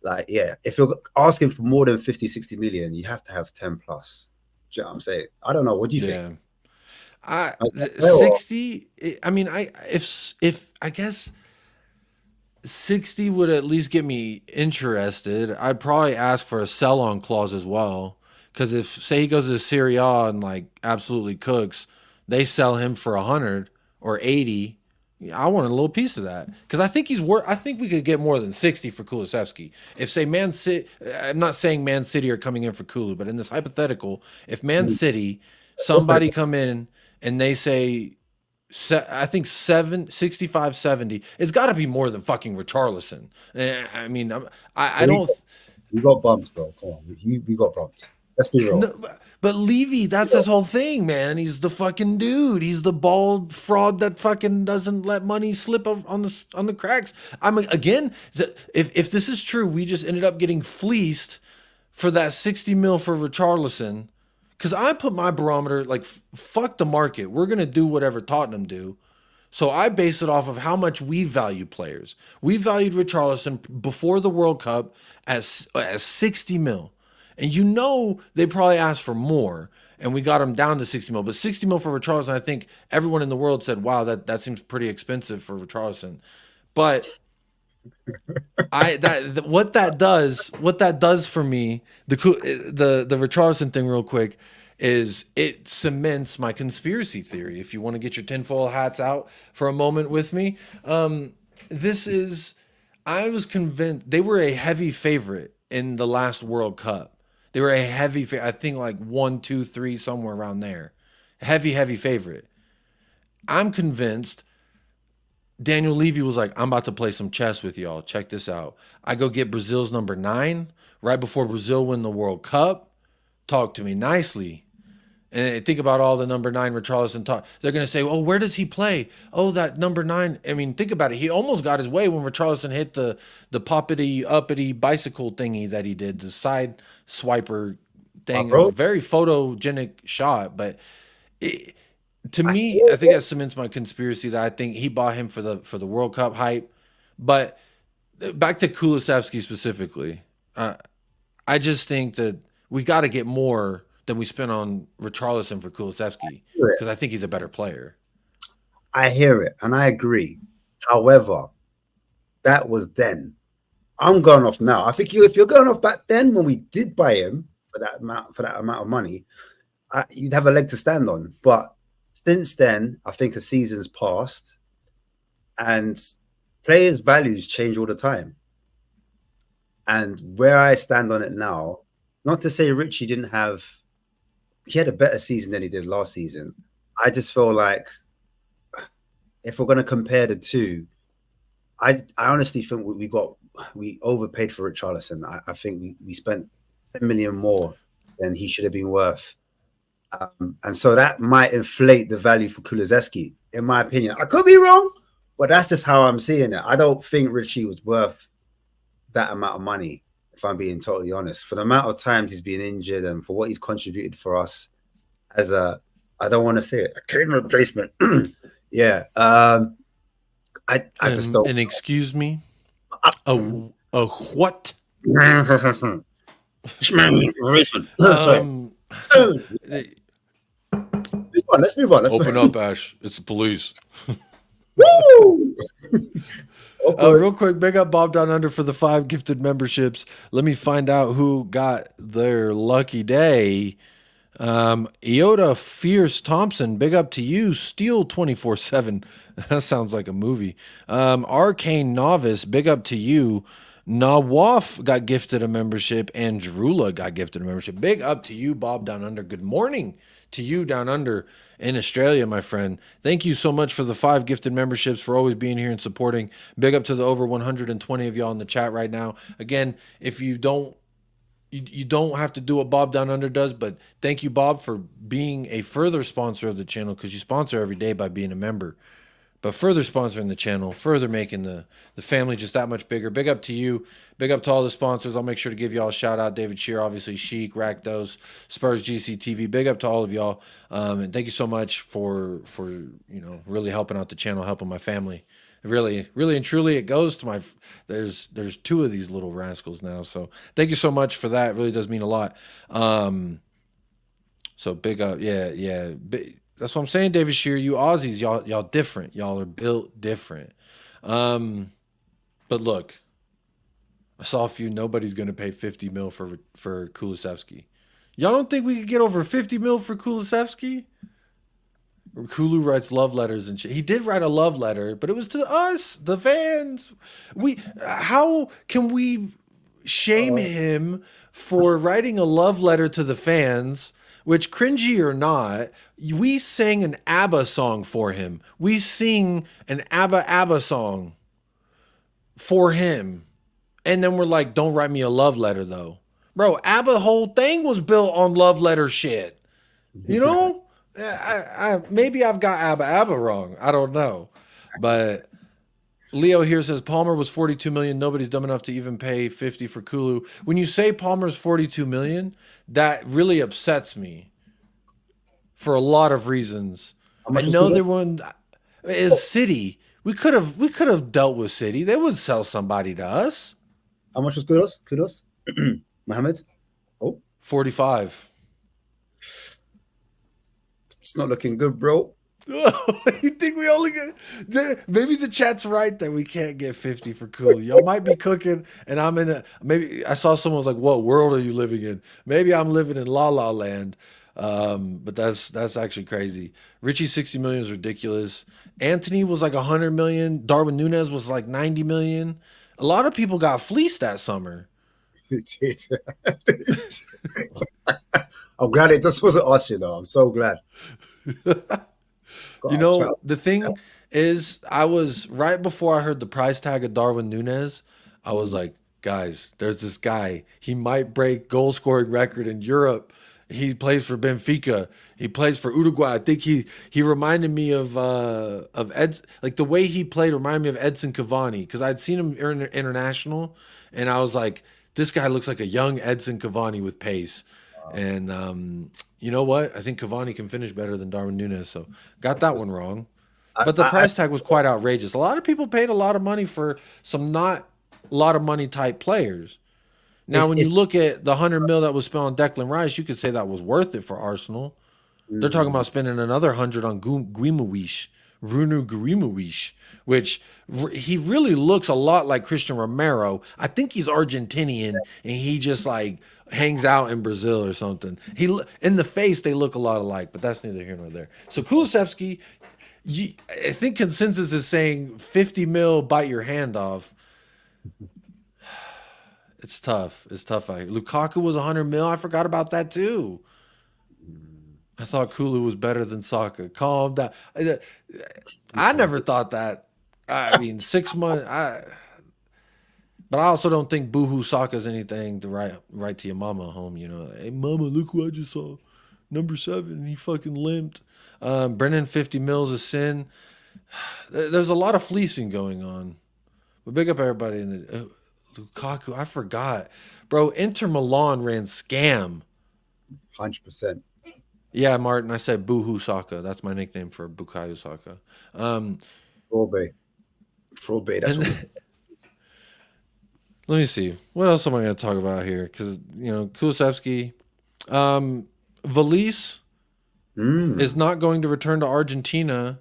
like, yeah, if you're asking for more than 50, 60 million, you have to have 10 plus. Do you know what I'm saying? I don't know. What do you think? 60. I mean, if I guess 60 would at least get me interested. I'd probably ask for a sell-on clause as well, because if say he goes to Serie A and like absolutely cooks, they sell him for 100 or 80. I want a little piece of that because I think he's worth. I think we could get more than 60 for Kulusevski. If say Man City, I'm not saying Man City are coming in for Kulu, but in this hypothetical, if Man City, somebody come in and they say, I think 65, 70. It's got to be more than fucking Richarlison. I mean, I don't. We got bumped, bro. Come on, we got bumped. Let's be real. No, but Levy, that's his whole thing, man. He's the fucking dude. He's the bald fraud that fucking doesn't let money slip on the cracks. I mean, again, if this is true, we just ended up getting fleeced for that 60 mil for Richarlison. Because I put my barometer, like, fuck the market. We're going to do whatever Tottenham do. So I base it off of how much we value players. We valued Richarlison before the World Cup as 60 mil. And you know they probably asked for more, and we got him down to 60 mil. But 60 mil for Richarlison, I think everyone in the world said, wow, that seems pretty expensive for Richarlison. But what that does for me, the Richarlison thing real quick, is it cements my conspiracy theory. If you want to get your tinfoil hats out for a moment with me, I was convinced they were a heavy favorite in the last World Cup. They were a heavy favorite, I think like 1, 2, 3, somewhere around there. Heavy favorite. I'm convinced Daniel Levy was like, I'm about to play some chess with y'all. Check this out. I go get Brazil's number 9 right before Brazil win the World Cup. Talk to me nicely. And think about all the number 9 Richarlison talk. They're going to say, oh, where does he play? Oh, that number 9. I mean, think about it. He almost got his way when Richarlison hit the poppity, uppity bicycle thingy that he did, the side swiper thing. A very photogenic shot. But to me, I think that cements my conspiracy that I think he bought him for the World Cup hype. But back to Kulusevski specifically, I just think that we got to get more than we spent on Richarlison for Kulusevski, because I think he's a better player. I hear it and I agree. However, that was then. I'm going off now. I think if you're going off back then when we did buy him for that amount of money, you'd have a leg to stand on. But since then, I think a season's passed, and players' values change all the time. And where I stand on it now, not to say Richie he had a better season than he did last season. I just feel like if we're going to compare the two, I honestly think we overpaid for Richarlison. I think we spent 10 million more than he should have been worth. And so that might inflate the value for Kulusevski, in my opinion. I could be wrong, but that's just how I'm seeing it. I don't think Richie was worth that amount of money, if I'm being totally honest, for the amount of times he's been injured and for what he's contributed for us as I don't want to say it, a clean replacement. Yeah. I just don't. And excuse me, a what? Let's move on. Open up, Ash. It's the police. Woo! Real quick, big up Bob Down Under for the 5 gifted memberships. Let me find out who got their lucky day. Iota Fierce Thompson, big up to you. Steel 24/7. That sounds like a movie. Arcane Novice, big up to you. Nawaf got gifted a membership, and Drula got gifted a membership. Big up to you, Bob Down Under. Good morning to you down under in Australia, my friend. Thank you so much for the 5 gifted memberships, for always being here and supporting. Big up to the over 120 of y'all in the chat right now. Again, if you don't have to do what Bob Down Under does, but thank you, Bob, for being a further sponsor of the channel, because you sponsor every day by being a member. But further sponsoring the channel, further making the family just that much bigger. Big up to you. Big up to all the sponsors. I'll make sure to give y'all a shout out. David Shear, obviously, Sheik, Rakdos, Spurs GCTV. Big up to all of y'all. And thank you so much for really helping out the channel, helping my family. Really, really and truly, it goes to my. There's 2 of these little rascals now, so thank you so much for that. It really does mean a lot. So big up, yeah. That's what I'm saying, David Shear. You Aussies, y'all different. Y'all are built different. But look, I saw a few. Nobody's gonna pay 50 mil for Kulusevski. Y'all don't think we could get over 50 mil for Kulusevski? Kulu writes love letters and shit. He did write a love letter, but it was to us, the fans. How can we shame him for writing a love letter to the fans? Which, cringy or not, we sang an ABBA song for him. We sing an ABBA song for him. And then we're like, don't write me a love letter, though. Bro, ABBA whole thing was built on love letter shit. You know? Maybe I've got ABBA wrong. I don't know. But Leo here says Palmer was 42 million. Nobody's dumb enough to even pay 50 for Kulu. When you say Palmer's 42 million, that really upsets me for a lot of reasons. I know there one is City. We could have dealt with City. They would sell somebody to us. How much was Kudos? Mohammed? 45. It's not looking good, bro. You think we only get? Maybe the chat's right that we can't get 50 for Kulu. Y'all might be cooking, and I'm in maybe I saw someone was like, "What world are you living in?" Maybe I'm living in La La Land. But that's actually crazy. Richie 60 million is ridiculous. Anthony was like 100 million. Darwin Núñez was like 90 million. A lot of people got fleeced that summer. I'm glad it just wasn't us, I'm so glad. The thing is, I was right before I heard the price tag of Darwin Núñez. I was like, guys, there's this guy. He might break goal scoring record in Europe. He plays for Benfica. He plays for Uruguay. I think he reminded me of Eds, like the way he played reminded me of Edson Cavani, because I'd seen him international, and I was like, this guy looks like a young Edson Cavani with pace. Wow. And you know what? I think Cavani can finish better than Darwin Núñez, so got that one wrong. But the price tag was quite outrageous. A lot of people paid a lot of money for some not a lot of money type players. Now, when you look at the 100 mil that was spent on Declan Rice, you could say that was worth it for Arsenal. They're talking about spending another 100 on Gimenez, Rumour Gimenez, which he really looks a lot like Christian Romero. I think he's Argentinian, and he just like hangs out in Brazil or something. In the face, they look a lot alike, but that's neither here nor there. So Kulusevski, I think consensus is saying 50 mil, bite your hand off. It's tough. It's tough. Lukaku was 100 mil. I forgot about that too. I thought Kulu was better than Saka. Calm down. I never thought that. I mean, 6 months. But I also don't think Boohoo Saka's anything to write to your mama home. Hey mama, look who I just saw. Number 7. He fucking limped. Brennan 50 mils a sin. There's a lot of fleecing going on. But big up everybody in the. Lukaku, I forgot. Bro, Inter Milan ran scam. 100%. Yeah, Martin, I said Boohoo Saka. That's my nickname for Bukayo Saka. Frobe, that's what. Let me see. What else am I going to talk about here? Because, Kulusevski. Valise is not going to return to Argentina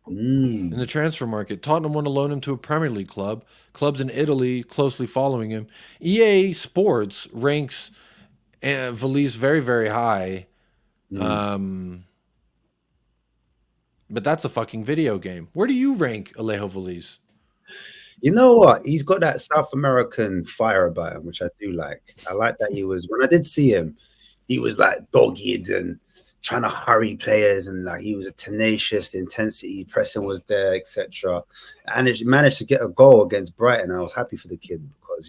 in the transfer market. Tottenham want to loan him to a Premier League club. Clubs in Italy closely following him. EA Sports ranks Valise very, very high. But that's a fucking video game. Where do you rank Alejo Valise? You know what? He's got that South American fire about him, which I do like. I like that when I did see him, he was like dogged and trying to hurry players, and like he was a tenacious, the intensity, pressing was there, etc. And he managed to get a goal against Brighton. I was happy for the kid because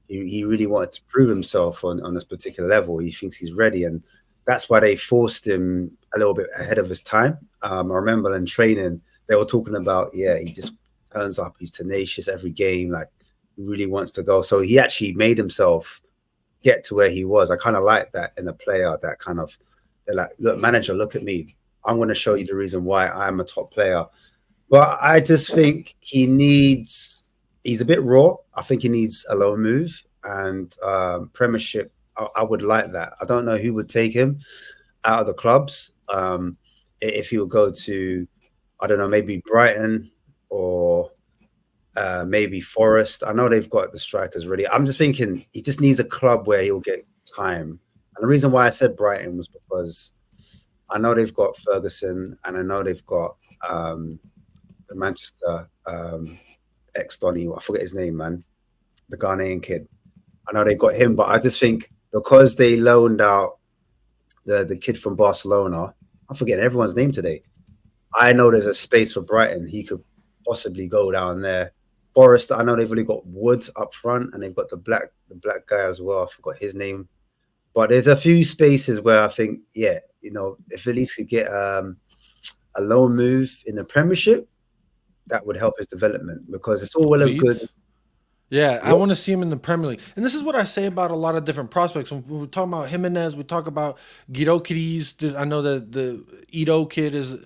he really wanted to prove himself on this particular level. He thinks he's ready, and that's why they forced him a little bit ahead of his time. I remember in training they were talking about, he just turns up, he's tenacious every game, like he really wants to go. So he actually made himself get to where he was. I kind of like that in a player, that kind of, they're like, look, manager, look at me. I'm going to show you the reason why I'm a top player. But I just think he's a bit raw. I think he needs a low move, and Premiership, I would like that. I don't know who would take him out of the clubs. If he would go to, I don't know, maybe Brighton or maybe Forest. I know they've got the strikers ready. I'm just thinking he just needs a club where he'll get time. And the reason why I said Brighton was because I know they've got Ferguson, and I know they've got the Manchester ex-Donny. I forget his name, man. The Ghanaian kid. I know they got him, but I just think because they loaned out the kid from Barcelona, I'm forgetting everyone's name today. I know there's a space for Brighton. He could possibly go down there. Forest, I know they've really got Wood up front, and they've got the black guy as well. I forgot his name. But there's a few spaces where I think, if at least could get a loan move in the Premiership, that would help his development, because it's all well and good. Yeah, I want to see him in the Premier League. And this is what I say about a lot of different prospects. When we're talking about Gimenez, we talk about Girokides. I know that the Ito kid is,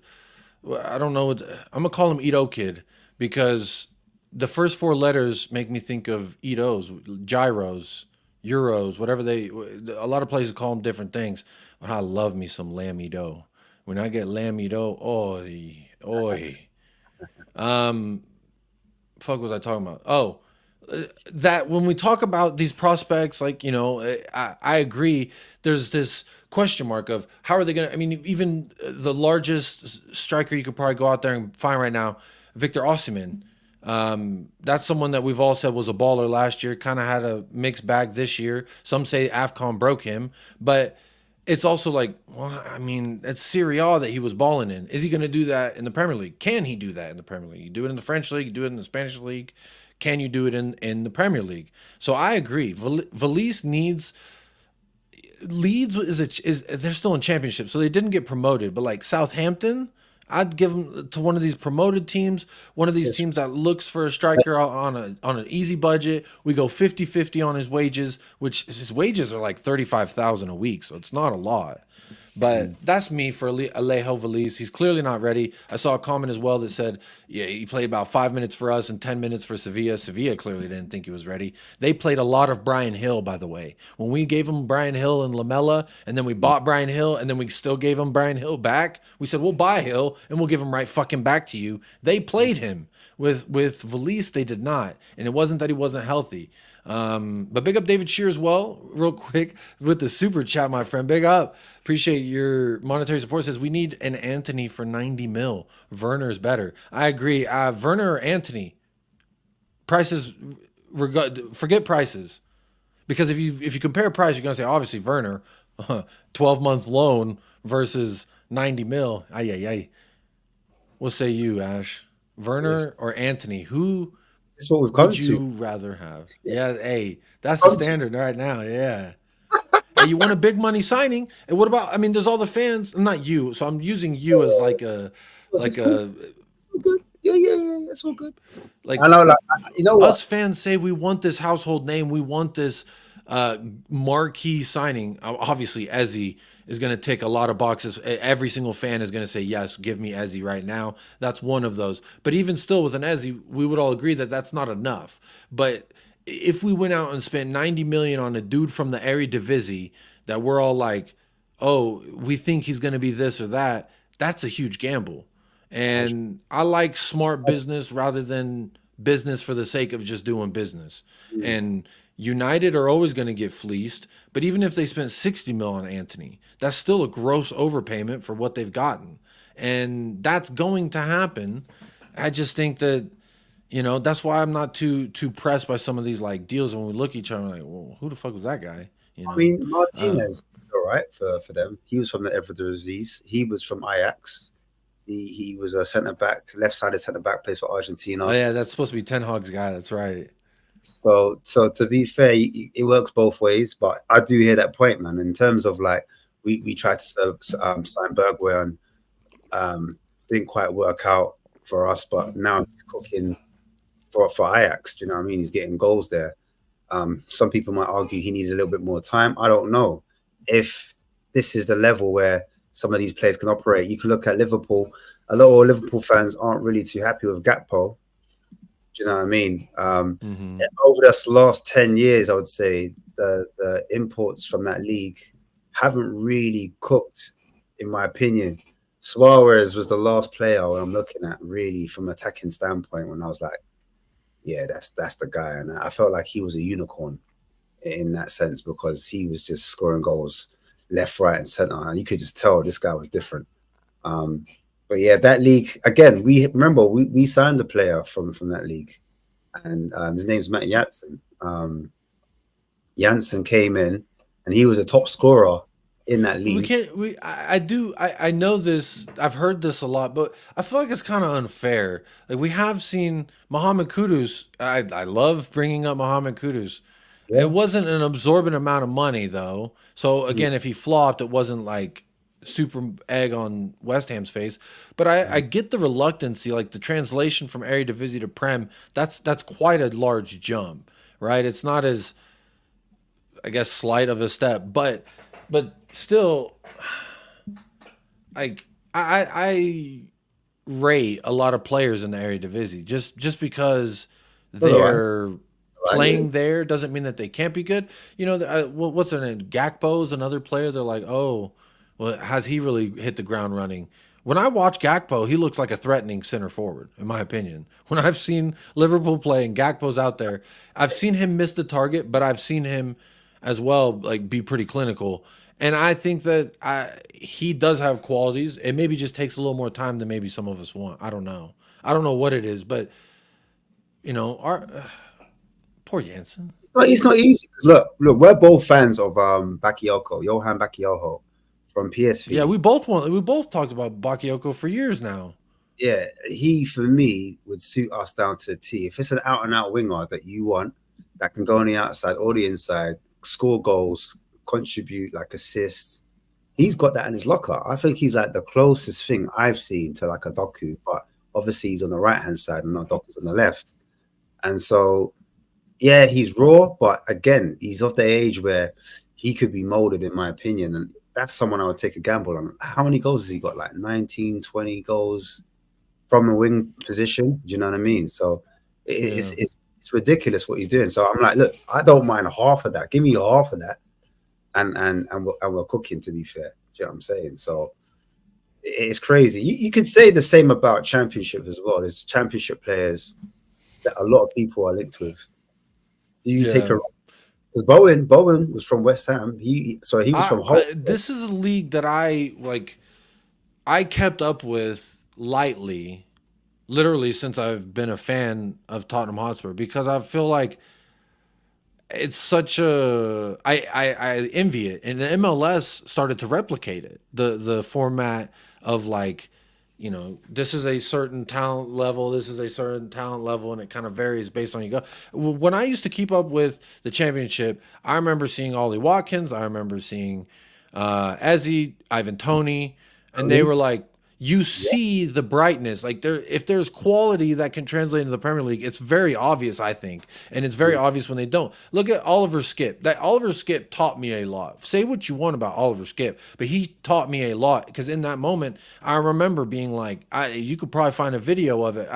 I don't know, I'm going to call him Ito kid because the first four letters make me think of Itos, gyros, euros, whatever a lot of places call them different things. But I love me some lamb Ito. When I get lamb Ito, oi. Fuck was I talking about? Oh, that when we talk about these prospects, like, I agree. There's this question mark of how are they going to, I mean, even the largest striker you could probably go out there and find right now, Victor Osimhen. That's someone that we've all said was a baller last year, kind of had a mixed bag this year. Some say AFCON broke him, but it's also like, well, I mean, it's Serie A that he was balling in. Is he going to do that in the Premier League? Can he do that in the Premier League? You do it in the French league, you do it in the Spanish league. Can you do it in the Premier League? So I agree. Valise needs Leeds is they're still in championship, so they didn't get promoted. But like Southampton, I'd give them to one of these promoted teams, one of these teams that looks for a striker on an easy budget. We go 50-50 on his wages, which his wages are like 35,000 a week, so it's not a lot. But that's me for Alejo Valise. He's clearly not ready. I saw a comment as well that said, yeah, he played about 5 minutes for us and 10 minutes for Sevilla. Sevilla clearly didn't think he was ready. They played a lot of Brian Hill, by the way. When we gave him Brian Hill and Lamella, and then we bought Brian Hill, and then we still gave him Brian Hill back, we said, we'll buy Hill, and we'll give him right fucking back to you. They played him. With Valise, they did not. And it wasn't that he wasn't healthy. But big up David Shear as well, real quick, with the super chat, my friend. Big up. Appreciate your monetary support. Says we need an Anthony for 90 mil. Werner's better. I agree. Werner or Anthony? Prices, forget prices. Because if you compare price, you're gonna say obviously Werner, 12-month loan versus 90 mil. Ay. What say you, Ash? Werner or Anthony? Who That's what we've come would you rather have? Yeah, hey, that's the standard right now. Yeah. Hey, you want a big money signing? And what about? I mean, there's all the fans. Not you, so I'm using you as like a. It's all good. Yeah. It's all good. Like I know, you know what? Us fans say we want this household name. We want this marquee signing. Obviously, Ezzy is going to tick a lot of boxes. Every single fan is going to say, yes, give me Ezzy right now. That's one of those. But even still with an Ezzy, we would all agree that that's not enough. But if we went out and spent 90 million on a dude from the Eredivisie that we're all like, oh, we think he's going to be this or that, that's a huge gamble. And I like smart business rather than business for the sake of just doing business. And United are always going to get fleeced, but even if they spent 60 mil on Anthony, that's still a gross overpayment for what they've gotten. And that's going to happen. I just think that, You know, that's why I'm not too pressed by some of these like deals. When we look at each other, we're like, well, who the fuck was that guy? You know, I mean, Martinez, all right for them. He was from the Eredivisie. He was from Ajax. He was a centre back, left-sided centre back, plays for Argentina. oh yeah, that's supposed to be Ten Hag's guy. That's right. So to be fair, it works both ways. But I do hear that point, man. In terms of like, we tried to sign Bergwijn and didn't quite work out for us. But now he's cooking for Ajax. Do you know what I mean? He's getting goals there. Some people might argue he needed a little bit more time. I don't know if this is the level where some of these players can operate. You can look at Liverpool. A lot of Liverpool fans aren't really too happy with Gakpo. Do you know what I mean? Over this last 10 years, I would say the imports from that league haven't really cooked, in my opinion. Suarez was the last player I'm looking at really from an attacking standpoint when I was like, yeah, that's the guy. And I felt like he was a unicorn in that sense because he was just scoring goals left, right, and center. And you could just tell this guy was different. But yeah, that league, again, we signed a player from that league. And his name's Matt Jansen. Jansen came in and he was a top scorer in that league. I know this, I've heard this a lot, but I feel like it's kind of unfair. Like we have seen Mohamed Kudus. I love bringing up Mohamed Kudus. Yeah. It wasn't an absorbent amount of money though. So again, if he flopped, it wasn't like super egg on West Ham's face. But I get the reluctancy, like the translation from Eredivisie to Prem. That's quite a large jump, right? It's not as, I guess, slight of a step, but still, like I rate a lot of players in the Eredivisie just because they're playing there doesn't mean that they can't be good. You know, what's their name? Gakpo's another player. They're like, oh, well, has he really hit the ground running? When I watch Gakpo, he looks like a threatening center forward, in my opinion. When I've seen Liverpool play and Gakpo's out there, I've seen him miss the target, but I've seen him as well like be pretty clinical. And I think that he does have qualities. It maybe just takes a little more time than maybe some of us want. I don't know. I don't know what it is, but you know, poor Jansen. It's not easy. Look, we're both fans of Bakayoko, Johan Bakayoko from PSV. Yeah, we both talked about Bakayoko for years now. Yeah, he for me would suit us down to a T. If it's an out and out winger that you want, that can go on the outside or the inside, score goals, contribute like assists, he's got that in his locker. I think he's like the closest thing I've seen to like a Doku, but obviously he's on the right hand side and not Doku's on the left. And so, yeah, he's raw, but again, he's of the age where he could be molded, in my opinion. And that's someone I would take a gamble on. How many goals has he got? Like 19, 20 goals from a wing position. Do you know what I mean? So it's ridiculous what he's doing. So I'm like, look, I don't mind half of that. Give me half of that. And we're cooking, to be fair. Do you know what I'm saying? So it's crazy. You could say the same about Championship as well. There's Championship players that a lot of people are linked with. Do you take a... Because Bowen was from West Ham. He was from Hull. This is a league that I kept up with lightly, literally since I've been a fan of Tottenham Hotspur, because I feel like it's such a I envy it, and the MLS started to replicate it. The format of like, you know, this is a certain talent level, this is a certain talent level, and it kind of varies based on you go. When I used to keep up with the Championship, I remember seeing Ollie Watkins, I remember seeing Eze, Ivan Toney, and they were like, you see the brightness. Like if there's quality that can translate into the Premier League, it's very obvious, I think. And it's very obvious when they don't. Look at Oliver Skipp. That Oliver Skipp taught me a lot. Say what you want about Oliver Skipp, but he taught me a lot, because in that moment, I remember being like, you could probably find a video of it.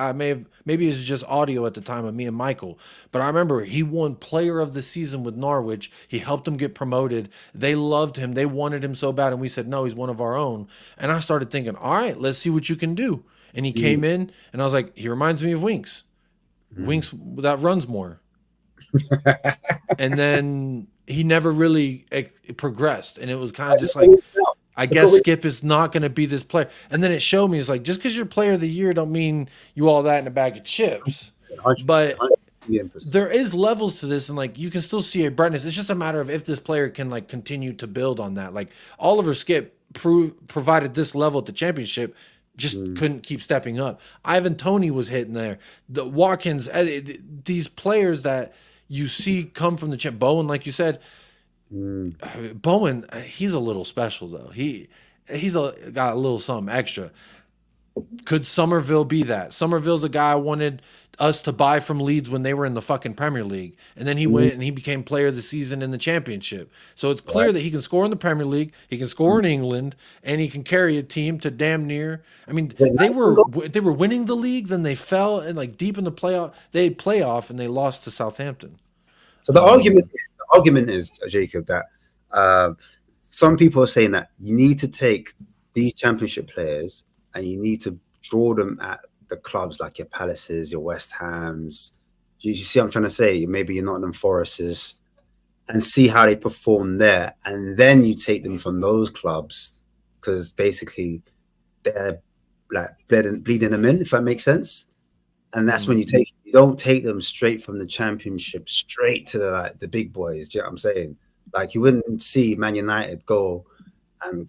Maybe it's just audio at the time of me and Michael, but I remember he won Player of the Season with Norwich. He helped them get promoted. They loved him. They wanted him so bad, and we said, no, he's one of our own. And I started thinking, all right, let's see what you can do. And he came in, and I was like, he reminds me of Winks. Winks that runs more. And then he never really progressed, and it was kind of just like, I guess Skipp is not going to be this player. And then it showed me, it's like, just because you're player of the year don't mean you all that in a bag of chips. 100%, but 100%. there is levels to this, and like you can still see a brightness. It's just a matter of if this player can like continue to build on that. Like Oliver Skip provided this level at the championship, just couldn't keep stepping up. Ivan Toney was hitting there. The Watkins, these players that you see come from the champ. Bowen, like you said, Bowen, he's a little special though. He's got a little something extra. Could Somerville be that? Somerville's a guy I wanted us to buy from Leeds when they were in the fucking Premier League. And then he went and he became player of the season in the championship. So it's clear that he can score in the Premier League, he can score in England, and he can carry a team to damn near. I mean, they were winning the league, then they fell and like deep in the playoff. They had playoff and they lost to Southampton. So the argument is, Jacob, that some people are saying that you need to take these championship players and you need to draw them at the clubs like your Palaces, your West Hams. You see what I'm trying to say? Maybe your Nottingham Forests, and see how they perform there. And then you take them from those clubs because basically they're like bleeding them in, if that makes sense. And that's when you don't take them straight from the championship straight to the big boys. Do you know what I'm saying? Like you wouldn't see Man United go and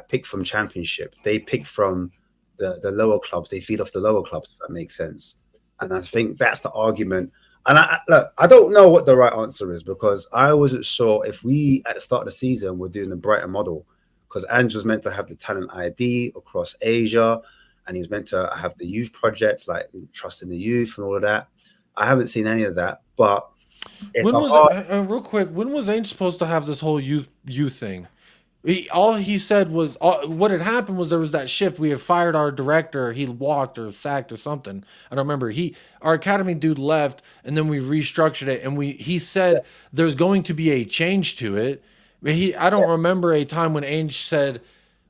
pick from championship. They pick from the lower clubs. They feed off the lower clubs, if that makes sense. And I think that's the argument. And I don't know what the right answer is, because I wasn't sure if we at the start of the season were doing the Brighton model, because Ange was meant to have the talent ID across Asia, and he was meant to have the youth project, like trusting the youth and all of that. I haven't seen any of that, but real quick, when was Ainge supposed to have this whole youth thing? All he said was what had happened was there was that shift. We had fired our director. He walked or sacked or something. I don't remember. Our academy dude left, and then we restructured it. And he said there's going to be a change to it. I don't remember a time when Ainge said,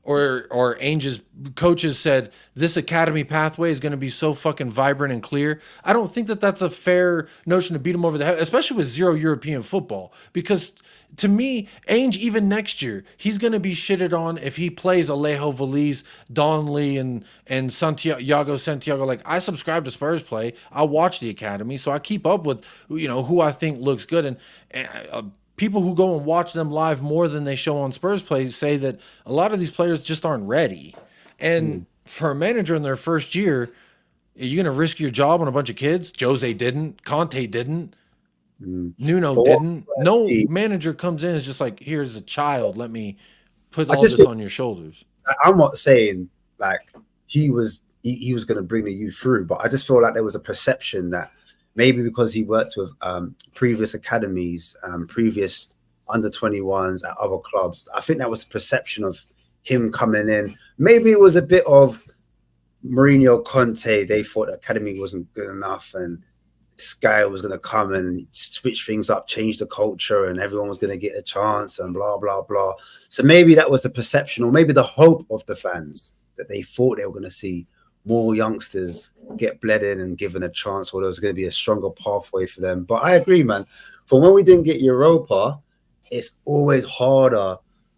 or Ainge's coaches said, this academy pathway is going to be so fucking vibrant and clear. I don't think that that's a fair notion to beat him over the head, especially with zero European football, because to me, Ainge, even next year, he's going to be shitted on if he plays Alejo Veliz, Donley, and Santiago. Like, I subscribe to Spurs play. I watch the academy, so I keep up with, who I think looks good. And people who go and watch them live more than they show on Spurs play say that a lot of these players just aren't ready. And for a manager in their first year, are you going to risk your job on a bunch of kids? Jose didn't. Conte didn't. Nuno didn't. No manager comes in and is just like, here's a child. Let me put all this on your shoulders. I'm not saying like he was going to bring the youth through, but I just feel like there was a perception that maybe because he worked with previous academies, previous under 21s at other clubs, I think that was the perception of him coming in. Maybe it was a bit of Mourinho, Conte. They thought the academy wasn't good enough, and this guy was going to come and switch things up, change the culture, and everyone was going to get a chance and blah, blah, blah. So maybe that was the perception, or maybe the hope of the fans, that they thought they were going to see more youngsters get bled in and given a chance, or there was going to be a stronger pathway for them. But I agree, man. From when we didn't get Europa, it's always harder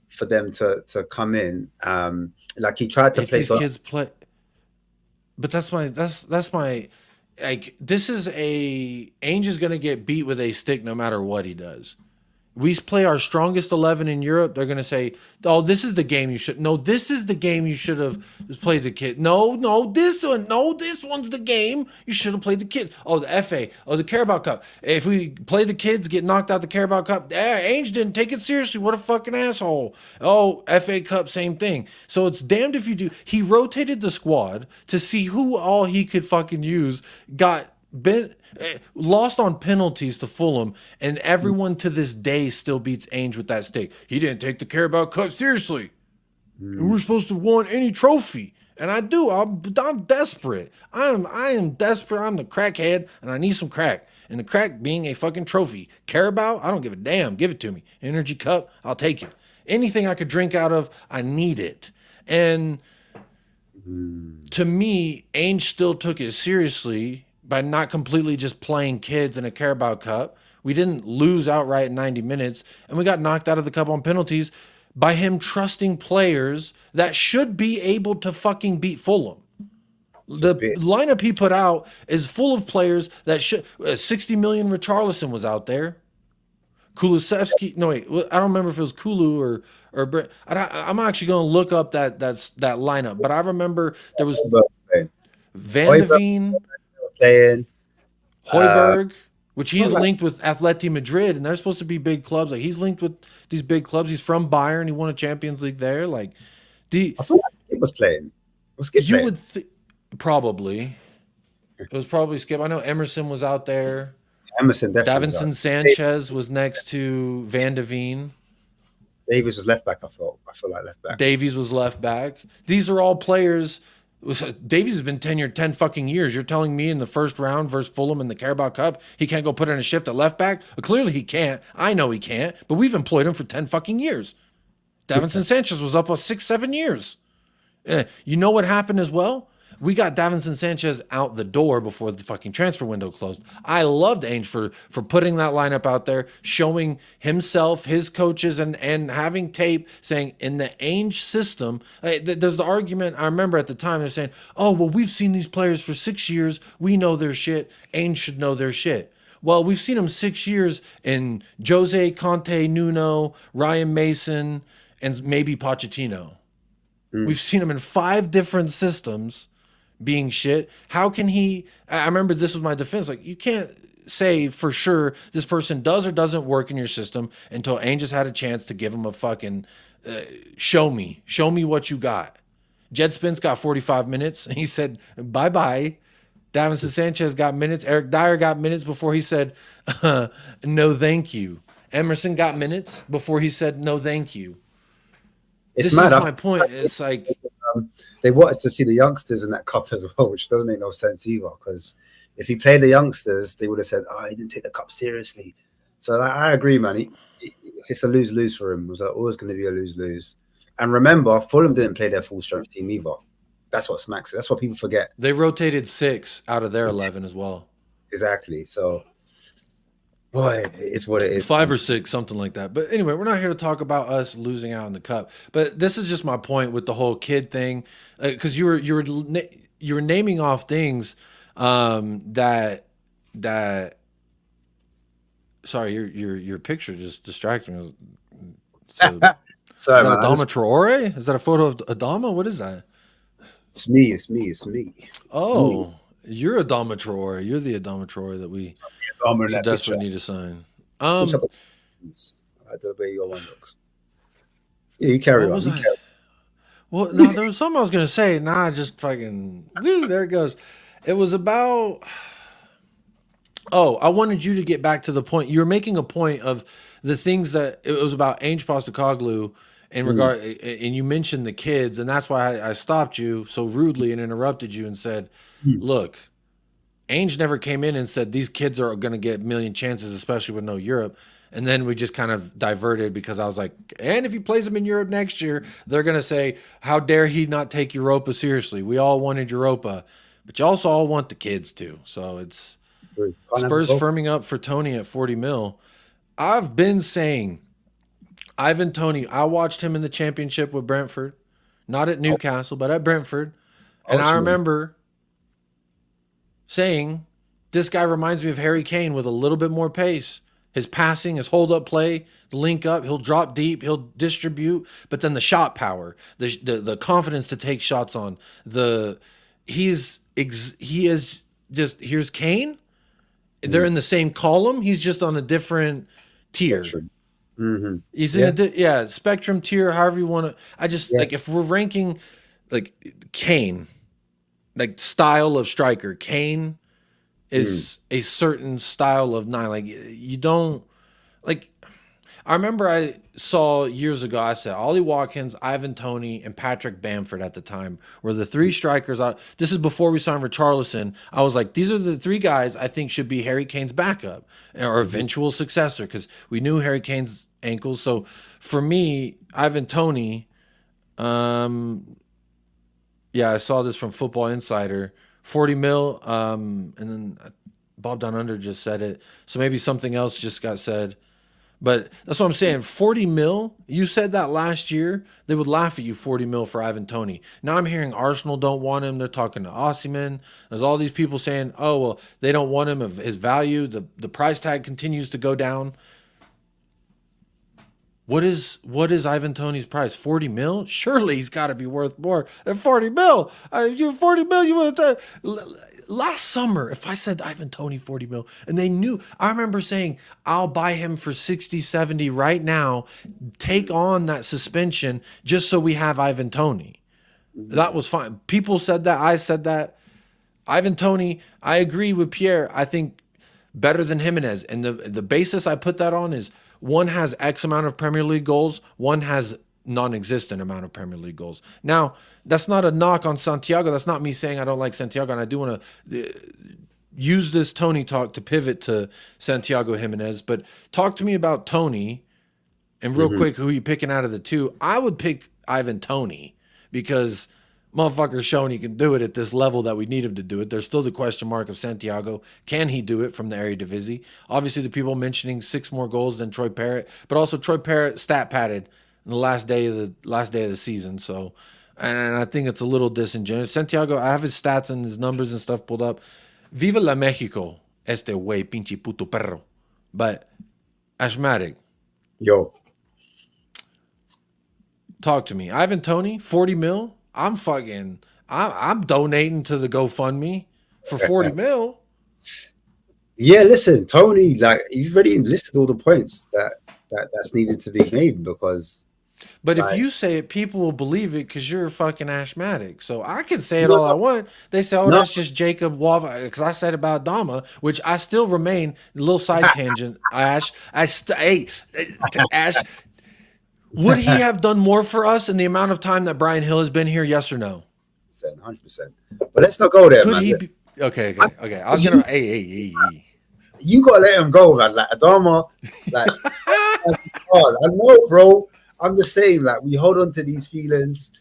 for them to come in. Like he tried to play. These kids play, but that's my. Like, this is Ainge is going to get beat with a stick no matter what he does. We play our strongest 11 in Europe. They're going to say, "Oh, this is the game you should." No, this is the game you should have played the kid. No, this one. No, this one's the game you should have played the kids. Oh, the FA. Oh, the Carabao Cup. If we play the kids, get knocked out the Carabao Cup. Ainge didn't take it seriously. What a fucking asshole. Oh, FA Cup, same thing. So it's damned if you do. He rotated the squad to see who all he could fucking use. Lost on penalties to Fulham, and everyone to this day still beats Ainge with that stick. He didn't take the Carabao Cup seriously. We're supposed to want any trophy, and I do. I'm desperate. I am desperate. I'm the crackhead, and I need some crack. And the crack being a fucking trophy. Carabao, I don't give a damn. Give it to me. Energy Cup, I'll take it. Anything I could drink out of, I need it. And to me, Ainge still took it seriously by not completely just playing kids in a Carabao Cup. We didn't lose outright in 90 minutes, and we got knocked out of the cup on penalties by him trusting players that should be able to fucking beat Fulham. The lineup he put out is full of players that should. 60 million Richarlison was out there. Kulusevski. No, wait. I don't remember if it was Kulu or Brent. I'm actually going to look up that lineup. But I remember there was Van de Veen, playing Højbjerg, which he's linked with Atleti Madrid, and they're supposed to be big clubs. Like he's linked with these big clubs. He's from Bayern. He won a Champions League there. Like, I thought Skip was playing. Was Skip you playing? would probably. It was probably Skip. I know Emerson was out there. Emerson definitely. Davinson Sanchez was next to Van de Veen. Davies was left back. I feel like left back. Davies was left back. These are all players. Davies has been tenured 10 fucking years. You're telling me in the first round versus Fulham in the Carabao Cup, he can't go put in a shift at left back? Well, clearly he can't. I know he can't, but we've employed him for 10 fucking years. Davinson Sanchez was up for 6-7 years. You know what happened as well? We got Davinson Sanchez out the door before the fucking transfer window closed. I loved Ainge for putting that lineup out there, showing himself, his coaches, and having tape saying in the Ainge system, there's the argument, I remember at the time, they're saying, oh, well, we've seen these players for 6 years. We know their shit. Ainge should know their shit. Well, we've seen them 6 years in Jose, Conte, Nuno, Ryan Mason, and maybe Pochettino. We've seen him in 5 different systems being shit. How can he? I remember this was my defense. Like, you can't say for sure this person does or doesn't work in your system until Ainge has had a chance to give him a fucking show me what you got. Jed Spence got 45 minutes and he said bye-bye. Davinson Sanchez got minutes. Eric Dyer got minutes before he said no thank you. Emerson got minutes before he said no thank you. This is my point. It's like they wanted to see the youngsters in that cup as well, which doesn't make no sense either. Because if he played the youngsters, they would have said, "Oh, he didn't take the cup seriously." So I agree, man. It's a lose-lose for him. It was always going to be a lose-lose. And remember, Fulham didn't play their full-strength team either. That's what smacks it. That's what people forget. They rotated 6 out of their 11 as well. Exactly. So, boy, it's what it is. 5 or 6, something like that. But anyway, we're not here to talk about us losing out in the cup. But this is just my point with the whole kid thing, because you were naming off things that. Sorry, your picture just distracted me. So, Sorry, is that man. Adama Traore? Is that a photo of Adama? What is that? It's me. Oh, you're Adama Traore. You're the Adama Traore that we desperately need to sign. I like the way your one looks. Yeah, you carry on. Well, no, there was something I was going to say. Nah, just fucking, woo, there it goes. It was about, I wanted you to get back to the point. You were making a point of the things that, it was about Ainge Postecoglou in regard, and you mentioned the kids, and that's why I stopped you so rudely and interrupted you and said, look, Ainge never came in and said these kids are going to get a million chances, especially with no Europe. And then we just kind of diverted because I was like, and if he plays them in Europe next year, they're going to say, how dare he not take Europa seriously? We all wanted Europa, but you also all want the kids too. So it's Spurs firming up for Tony at 40 mil. I've been saying Ivan Toney, I watched him in the championship with Brentford, not at Newcastle, but at Brentford. And I remember saying, this guy reminds me of Harry Kane with a little bit more pace. His passing, his hold-up play, the link up, he'll drop deep, he'll distribute, but then the shot power, the confidence to take shots on, he is just, here's Kane. They're in the same column. He's just on a different tier. Mm-hmm. He's in a spectrum tier, however you want to. Like, if we're ranking like Kane, like style of striker, Kane is a certain style of 9. Like, you don't, like, I remember I saw years ago, I said Ollie Watkins, Ivan Toney, and Patrick Bamford at the time were the 3 strikers. This is before we signed Richarlison. I was like, these are the 3 guys I think should be Harry Kane's backup or eventual successor, because we knew Harry Kane's ankles. So for me, Ivan Toney, I saw this from Football Insider, 40 mil, and then Bob Down Under just said it. So maybe something else just got said. But that's what I'm saying. 40 mil. You said that last year. They would laugh at you. 40 mil for Ivan Toney. Now I'm hearing Arsenal don't want him. They're talking to Osimhen. There's all these people saying, "Oh well, they don't want him of his value. The price tag continues to go down." What is Ivan Toney's price? 40 mil? Surely he's got to be worth more than 40 mil. You 40 mil. You would last summer, if I said Ivan Toney 40 mil, and they knew, I remember saying, I'll buy him for 60, 70 right now. Take on that suspension just so we have Ivan Toney. That was fine. People said that. I said that. Ivan Toney, I agree with Pierre. I think better than Gimenez. And the basis I put that on is one has X amount of Premier League goals, one has non-existent amount of Premier League goals. Now, that's not a knock on Santiago. That's not me saying I don't like Santiago, and I do want to use this Toney talk to pivot to Santiago Gimenez. But talk to me about Toney, and real quick, who you picking out of the two? I would pick Ivan Toney because motherfucker's shown he can do it at this level that we need him to do it. There's still the question mark of Santiago. Can he do it from the Eredivisie? Obviously, the people mentioning 6 more goals than Troy Parrott, but also Troy Parrott stat padded in the last day of the season. So, and I think it's a little disingenuous. Santiago, I have his stats and his numbers and stuff pulled up. Viva la Mexico, este güey, pinche puto perro. But Ashmatic, Yo, talk to me. Ivan Toney, 40 mil. I'm donating to the GoFundMe for 40 mil. yeah, listen, Toney, like you've already listed all the points that's needed to be made because. But if you say it, people will believe it because you're a fucking asthmatic. So I can say it all I want. They say, "Oh, that's just Jacob Wava," because I said about Dama, which I still remain a little side tangent. Ash, would he have done more for us in the amount of time that Brian Hill has been here? Yes or no? 100%. But let's not go there, Could man. he be, okay. I was gonna. Hey. You gotta let him go, man. Like Adama, like God, I know, bro. I'm the same. Like we hold on to these feelings.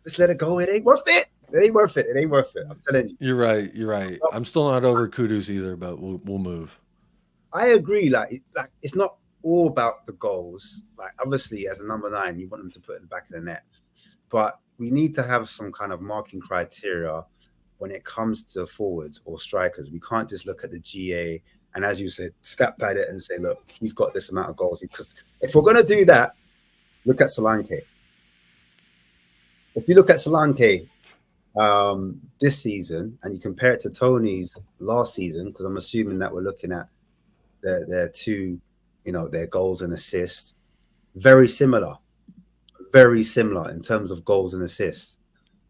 Just let it go. It ain't worth it. It ain't worth it. It ain't worth it. I'm telling you. You're right. I'm still not over Kudus either, but we'll move. I agree. Like it's not all about the goals. Like obviously, as a number 9, you want them to put in the back of the net, but we need to have some kind of marking criteria when it comes to forwards or strikers. We can't just look at the GA and, as you said, step at it and say, look, he's got this amount of goals. Because if we're going to do that, look at Solanke. If you look at Solanke this season and you compare it to Toney's last season, because I'm assuming that we're looking at their two, their goals and assists, very similar in terms of goals and assists.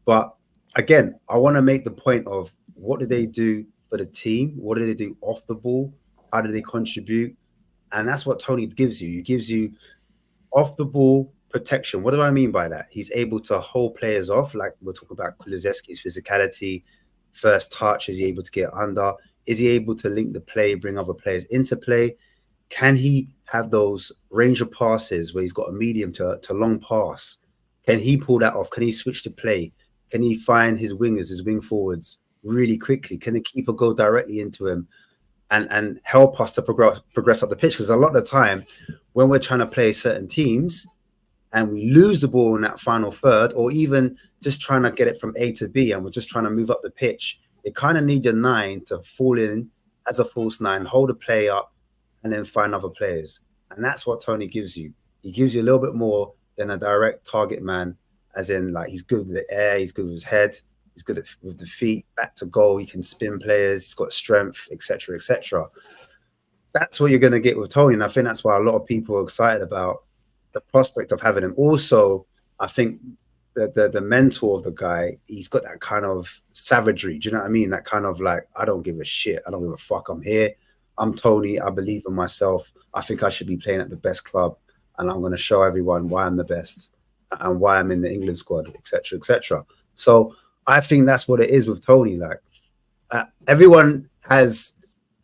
But again, I want to make the point of what do they do for the team? What do they do off the ball? How do they contribute? And that's what Toney gives you. He gives you off the ball protection. What do I mean by that? He's able to hold players off, like we're talking about Kulusevski's physicality, first touch. Is he able to get under? Is he able to link the play, bring other players into play? Can he have those range of passes where he's got a medium to long pass? Can he pull that off? Can he switch to play? Can he find his wingers, his wing forwards really quickly? Can the keeper go directly into him and help us to progress up the pitch? Because a lot of the time when we're trying to play certain teams and we lose the ball in that final third, or even just trying to get it from A to B and we're just trying to move up the pitch, it kind of needs your 9 to fall in as a false 9, hold the play up, and then find other players. And that's what Toney gives you. He gives you a little bit more than a direct target man, as in like he's good with the air, he's good with his head, he's good with the feet, back to goal, he can spin players, he's got strength, etc., etc. That's what you're going to get with Toney, and I think that's why a lot of people are excited about the prospect of having him. Also, I think the mentor of the guy, he's got that kind of savagery. Do you know what I mean? That kind of like, I don't give a shit, I don't give a fuck, I'm here. I'm Toney. I believe in myself. I think I should be playing at the best club, and I'm going to show everyone why I'm the best and why I'm in the England squad, etc., etc. So I think that's what it is with Toney. Like everyone has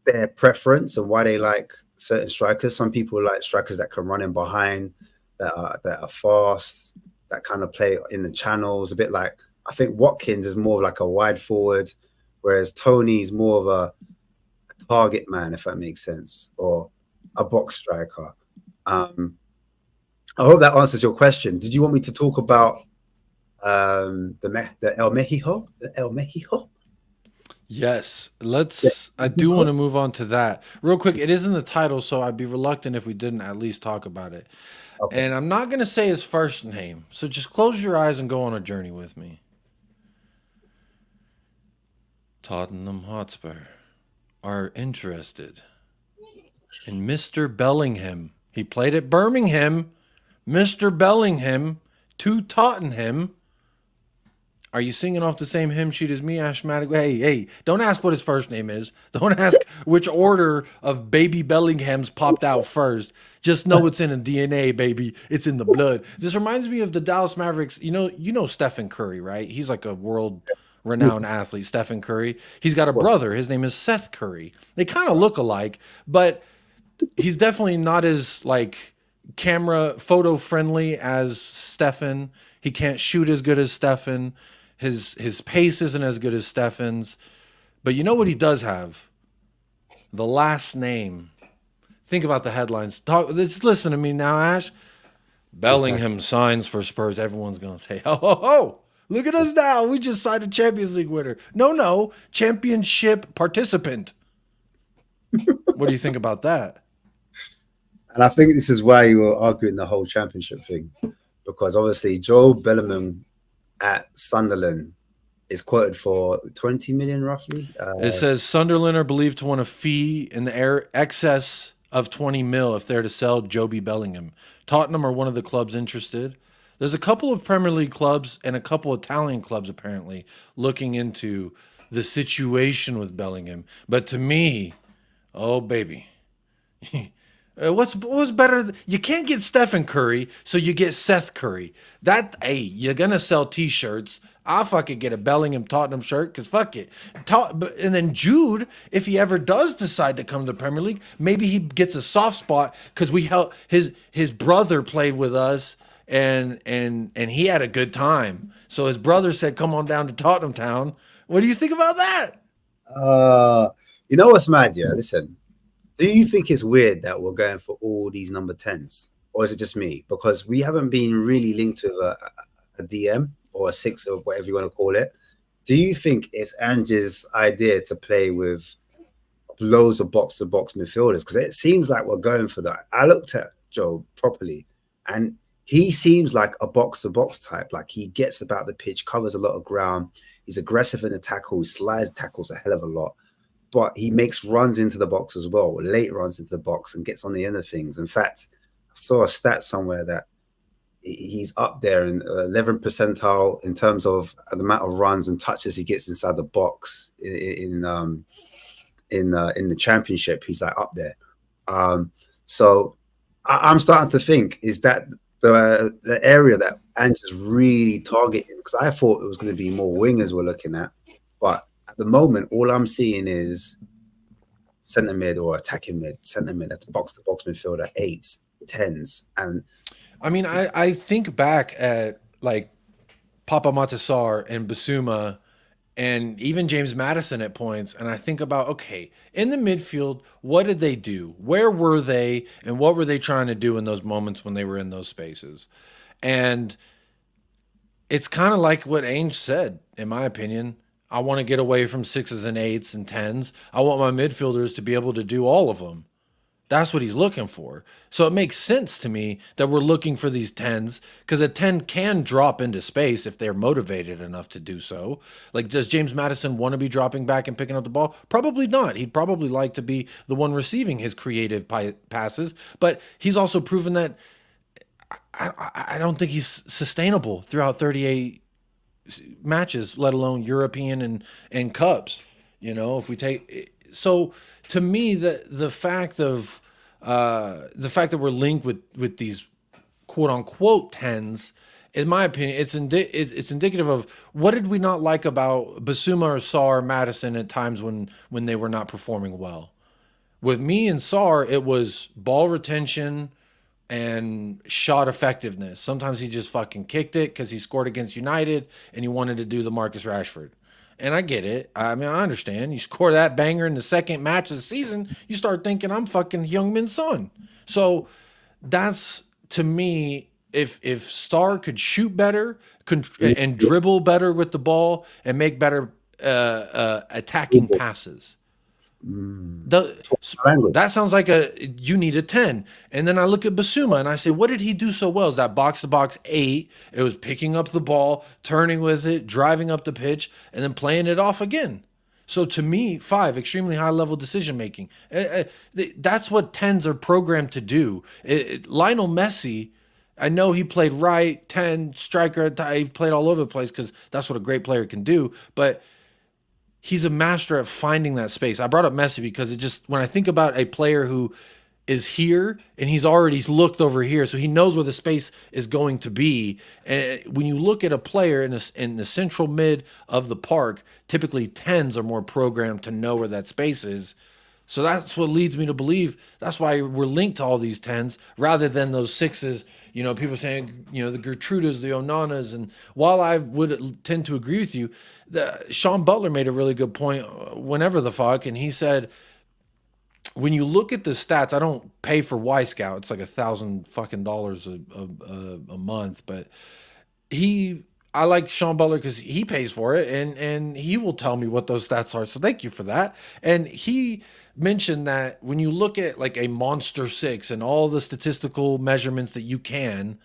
their preference and why they like certain strikers. Some people like strikers that can run in behind, that are fast, that kind of play in the channels. A bit like, I think Watkins is more of like a wide forward, whereas Toney is more of a target man, if that makes sense, or a box striker. I hope that answers your question. Did you want me to talk about the El Mexico? The El Mexico? Yes, let's. I do want to move on to that real quick. It is in the title, so I'd be reluctant if we didn't at least talk about it. Okay. And I'm not going to say his first name, so just close your eyes and go on a journey with me. Tottenham Hotspur are interested in Mr. Bellingham. He played at Birmingham. Mr. Bellingham to Tottenham. Are you singing off the same hymn sheet as me, Ashmatic? Hey, don't ask what his first name is. Don't ask which order of baby Bellinghams popped out first. Just know it's in the DNA, baby. It's in the blood. This reminds me of the Dallas Mavericks. You know Stephen Curry, right? He's like a world-renowned athlete, Stephen Curry. He's got a brother. His name is Seth Curry. They kind of look alike, but he's definitely not as like camera photo friendly as Stephen. He can't shoot as good as Stephen. His pace isn't as good as Stephen's. But you know what he does have? The last name. Think about the headlines. Just listen to me now, Ash. Bellingham signs for Spurs. Everyone's going to say, oh, look at us now. We just signed a Champions League winner. No, championship participant. What do you think about that? And I think this is why you were arguing the whole championship thing. Because obviously Joe Bellingham at Sunderland is quoted for 20 million roughly. It says Sunderland are believed to want a fee in the excess of 20 mil if they're to sell Joby Bellingham. Tottenham are one of the clubs interested. There's a couple of Premier League clubs and a couple of Italian clubs apparently looking into the situation with Bellingham. But to me, oh baby, what's better? You can't get Stephen Curry, so you get Seth Curry. You're gonna sell T-shirts. I'll fucking get a Bellingham Tottenham shirt because fuck it. And then Jude, if he ever does decide to come to the Premier League, maybe he gets a soft spot because we helped his brother played with us and he had a good time. So his brother said, "Come on down to Tottenham Town." What do you think about that? You know what's mad? Yeah, listen. Do you think it's weird that we're going for all these number 10s? Or is it just me? Because we haven't been really linked with a DM or a 6 or whatever you want to call it. Do you think it's Ange's idea to play with loads of box-to-box midfielders? Because it seems like we're going for that. I looked at Joe properly, and he seems like a box-to-box type. Like he gets about the pitch, covers a lot of ground. He's aggressive in the tackle. He slides tackles a hell of a lot. But he makes runs into the box as well, late runs into the box and gets on the end of things. In fact, I saw a stat somewhere that he's up there in 11th percentile in terms of the amount of runs and touches he gets inside the box in the championship. He's like up there. So I'm starting to think, is that the area that Ange's really targeting? Because I thought it was going to be more wingers we're looking at, but at the moment, all I'm seeing is centre mid or attacking mid, centre mid. That's box-to-box midfielder, 8s, 10s. And I mean, I think back at like Papa Matasar and Basuma and even James Madison at points, and I think about, okay, in the midfield, what did they do? Where were they? And what were they trying to do in those moments when they were in those spaces? And it's kind of like what Ainge said, in my opinion. I want to get away from 6s and 8s and 10s. I want my midfielders to be able to do all of them. That's what he's looking for. So it makes sense to me that we're looking for these 10s because a 10 can drop into space if they're motivated enough to do so. Like, does James Madison want to be dropping back and picking up the ball? Probably not. He'd probably like to be the one receiving his creative passes. But he's also proven that I don't think he's sustainable throughout 38 matches, let alone European and cups. You know, if we take so to me the fact that we're linked with these quote unquote 10s, in my opinion, it's indicative of what did we not like about Basuma or Sarr, Madison at times when they were not performing well. With me and Sarr, it was ball retention and shot effectiveness. Sometimes he just fucking kicked it because he scored against United and he wanted to do the Marcus Rashford. And I get it. I mean, I understand. You score that banger in the second match of the season, you start thinking I'm fucking Youngmin's son. So that's to me, if Star could shoot better and dribble better with the ball and make better attacking passes. That sounds like you need a 10. And then I look at Basuma and I say, what did he do so well? Is that box to box 8? It was picking up the ball, turning with it, driving up the pitch, and then playing it off again. So to me, 5, extremely high level decision making. That's what 10s are programmed to do. Lionel Messi, I know he played right, 10, striker, he played all over the place because that's what a great player can do. But he's a master at finding that space. I brought up Messi because it just, when I think about a player who is here and he's already looked over here, so he knows where the space is going to be. And when you look at a player in the central mid of the park, typically 10s are more programmed to know where that space is. So that's what leads me to believe that's why we're linked to all these 10s rather than those 6s. You know, people saying, you know, the Gertrudas, the Onanas. And while I would tend to agree with you, Sean Butler made a really good point whenever the fuck. And he said, when you look at the stats, I don't pay for Y Scout. It's like $1,000 fucking a month. But I like Sean Butler because he pays for it and he will tell me what those stats are. So thank you for that. And he mentioned that when you look at like a monster 6 and all the statistical measurements that you can,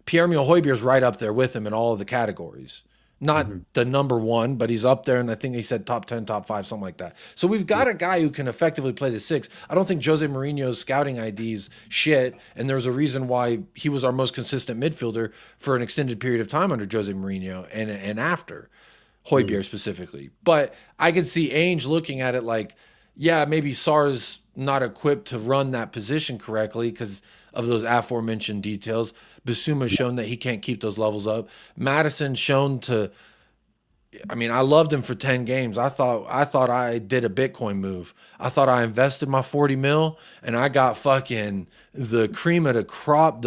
Pierre-Emile Højbjerg is right up there with him in all of the categories. Not the number 1, but he's up there, and I think he said top 10, top 5, something like that. So we've got a guy who can effectively play the 6. I don't think Jose Mourinho's scouting IDs shit, and there's a reason why he was our most consistent midfielder for an extended period of time under Jose Mourinho and after Højbjerg specifically. But I could see Ainge looking at it like, yeah, maybe Sarr's not equipped to run that position correctly because of those aforementioned details. Basuma's shown that he can't keep those levels up. Madison's shown to, I mean, I loved him for 10 games. I thought I did a Bitcoin move. I thought I invested my 40 mil and I got fucking the cream of the crop.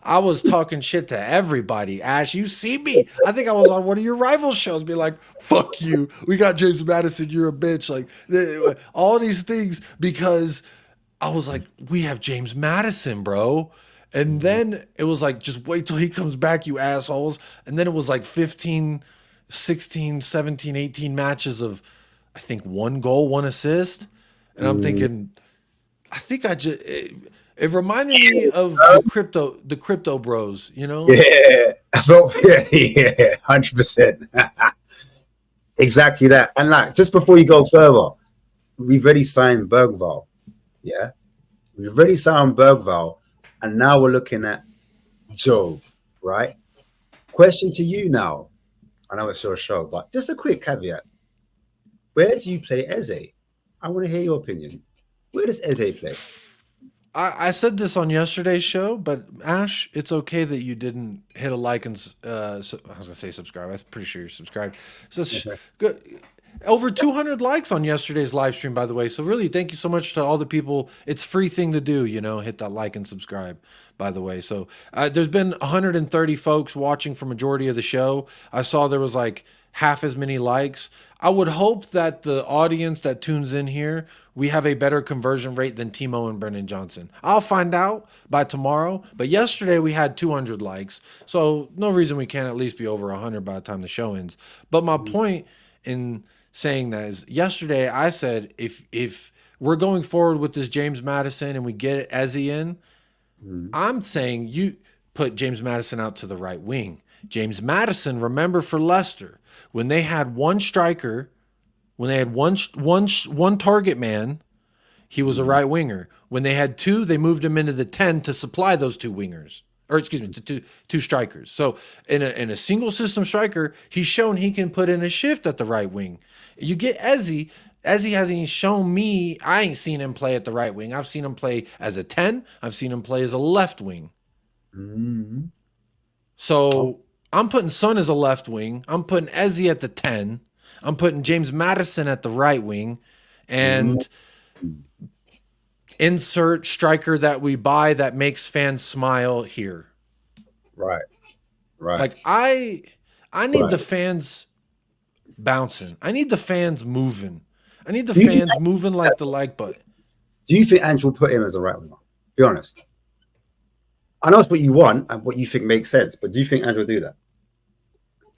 I was talking shit to everybody. Ash, you see me. I think I was on one of your rival shows be like, fuck you. We got James Madison. You're a bitch. Like all these things because I was like, we have James Madison, bro. And then it was like, just wait till he comes back, you assholes. And then it was like 15, 16, 17, 18 matches of, I think, 1 goal, 1 assist. And I'm thinking, I think it reminded me of the crypto bros, you know? Yeah, I felt, yeah, 100%. Exactly that. And like, just before you go further, we've already signed Bergvall. Yeah, we've already signed Bergvall, and now we're looking at Job, right? Question to you now. I know it's your show, but just a quick caveat. Where do you play Eze? I want to hear your opinion. Where does Eze play? I said this on yesterday's show, but Ash, it's okay that you didn't hit a like and I was gonna say subscribe. I'm pretty sure you're subscribed. So good. Over 200 likes on yesterday's live stream, by the way. So really, thank you so much to all the people. It's a free thing to do, you know, hit that like and subscribe, by the way. So there's been 130 folks watching for majority of the show. I saw there was like half as many likes. I would hope that the audience that tunes in here, we have a better conversion rate than Timo and Brennan Johnson. I'll find out by tomorrow. But yesterday we had 200 likes. So no reason we can't at least be over 100 by the time the show ends. But my point in saying that is yesterday I said if we're going forward with this James Madison and we get Eze in, I'm saying you put James Madison out to the right wing. James Madison, remember for Leicester, when they had one striker, when they had one target man, he was a right winger. When they had 2, they moved him into the 10 to supply those 2 wingers. Or excuse me, to two strikers. So in a single system striker, he's shown he can put in a shift at the right wing. You get Eze. Eze hasn't shown me. I ain't seen him play at the right wing. I've seen him play as a 10. I've seen him play as a left wing. So I'm putting Son as a left wing. I'm putting Eze at the 10. I'm putting James Madison at the right wing. And insert striker that we buy that makes fans smile here. Right. Like I need the fans bouncing. I need the fans moving. I need the fans moving like the like button. Do you think Ange will put him as a right winger? Be honest. I know it's what you want and what you think makes sense, but do you think Andrew will do that?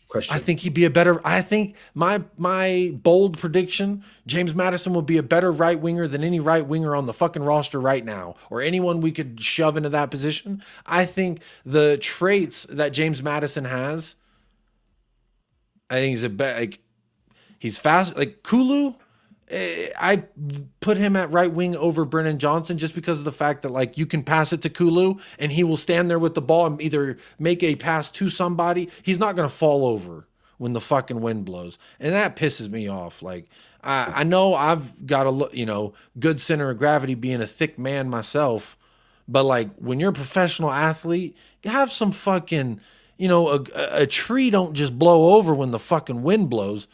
Question. I think he'd be a better. I think my bold prediction: James Maddison will be a better right winger than any right winger on the fucking roster right now, or anyone we could shove into that position. I think the traits that James Maddison has, I think he's fast. Like Kulu, I put him at right wing over Brennan Johnson just because of the fact that like you can pass it to Kulu and he will stand there with the ball and either make a pass to somebody. He's not going to fall over when the fucking wind blows. And that pisses me off. Like I know I've got a, good center of gravity being a thick man myself, but like when you're a professional athlete, you have some fucking, a tree don't just blow over when the fucking wind blows.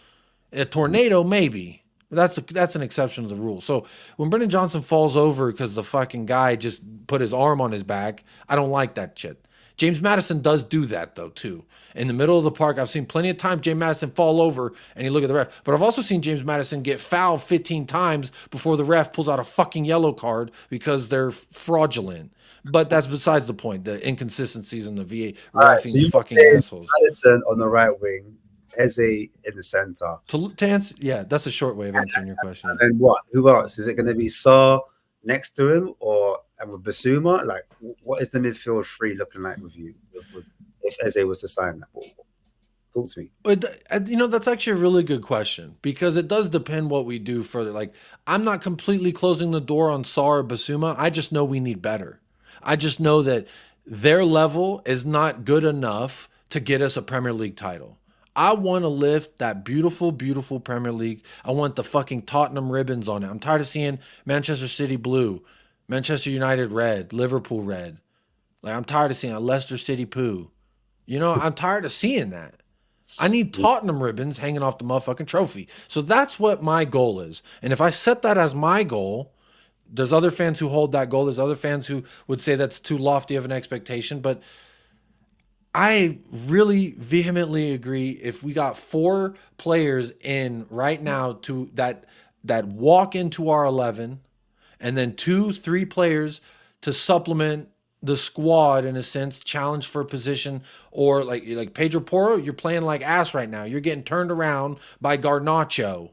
A tornado, maybe. That's an exception to the rule. So when Brennan Johnson falls over because the fucking guy just put his arm on his back, I don't like that shit. James Maddison does do that though too. In the middle of the park, I've seen plenty of times James Maddison fall over and he look at the ref. But I've also seen James Maddison get fouled 15 times before the ref pulls out a fucking yellow card because they're fraudulent. But that's besides the point. The inconsistencies in the VA refing fucking assholes. Maddison on the right wing. Eze in the center. To answer, yeah, that's a short way of answering your question. And what? Who else? Is it going to be Saar next to him or and with Basuma? Like, what is the midfield three looking like with you? If Eze was to sign that ball? Talk to me. That's actually a really good question because it does depend what we do further. Like, I'm not completely closing the door on Saar or Basuma. I just know we need better. I just know that their level is not good enough to get us a Premier League title. I want to lift that beautiful, beautiful Premier League. I want the fucking Tottenham ribbons on it. I'm tired of seeing Manchester City blue, Manchester United red, Liverpool red. Like, I'm tired of seeing a Leicester City poo. I'm tired of seeing that. I need Tottenham ribbons hanging off the motherfucking trophy. So that's what my goal is. And if I set that as my goal, there's other fans who hold that goal. There's other fans who would say that's too lofty of an expectation. But I really vehemently agree. If we got 4 players in right now to that walk into our 11, and then 2-3 players to supplement the squad in a sense, challenge for a position, or like Pedro Porro, you're playing like ass right now. You're getting turned around by Garnacho.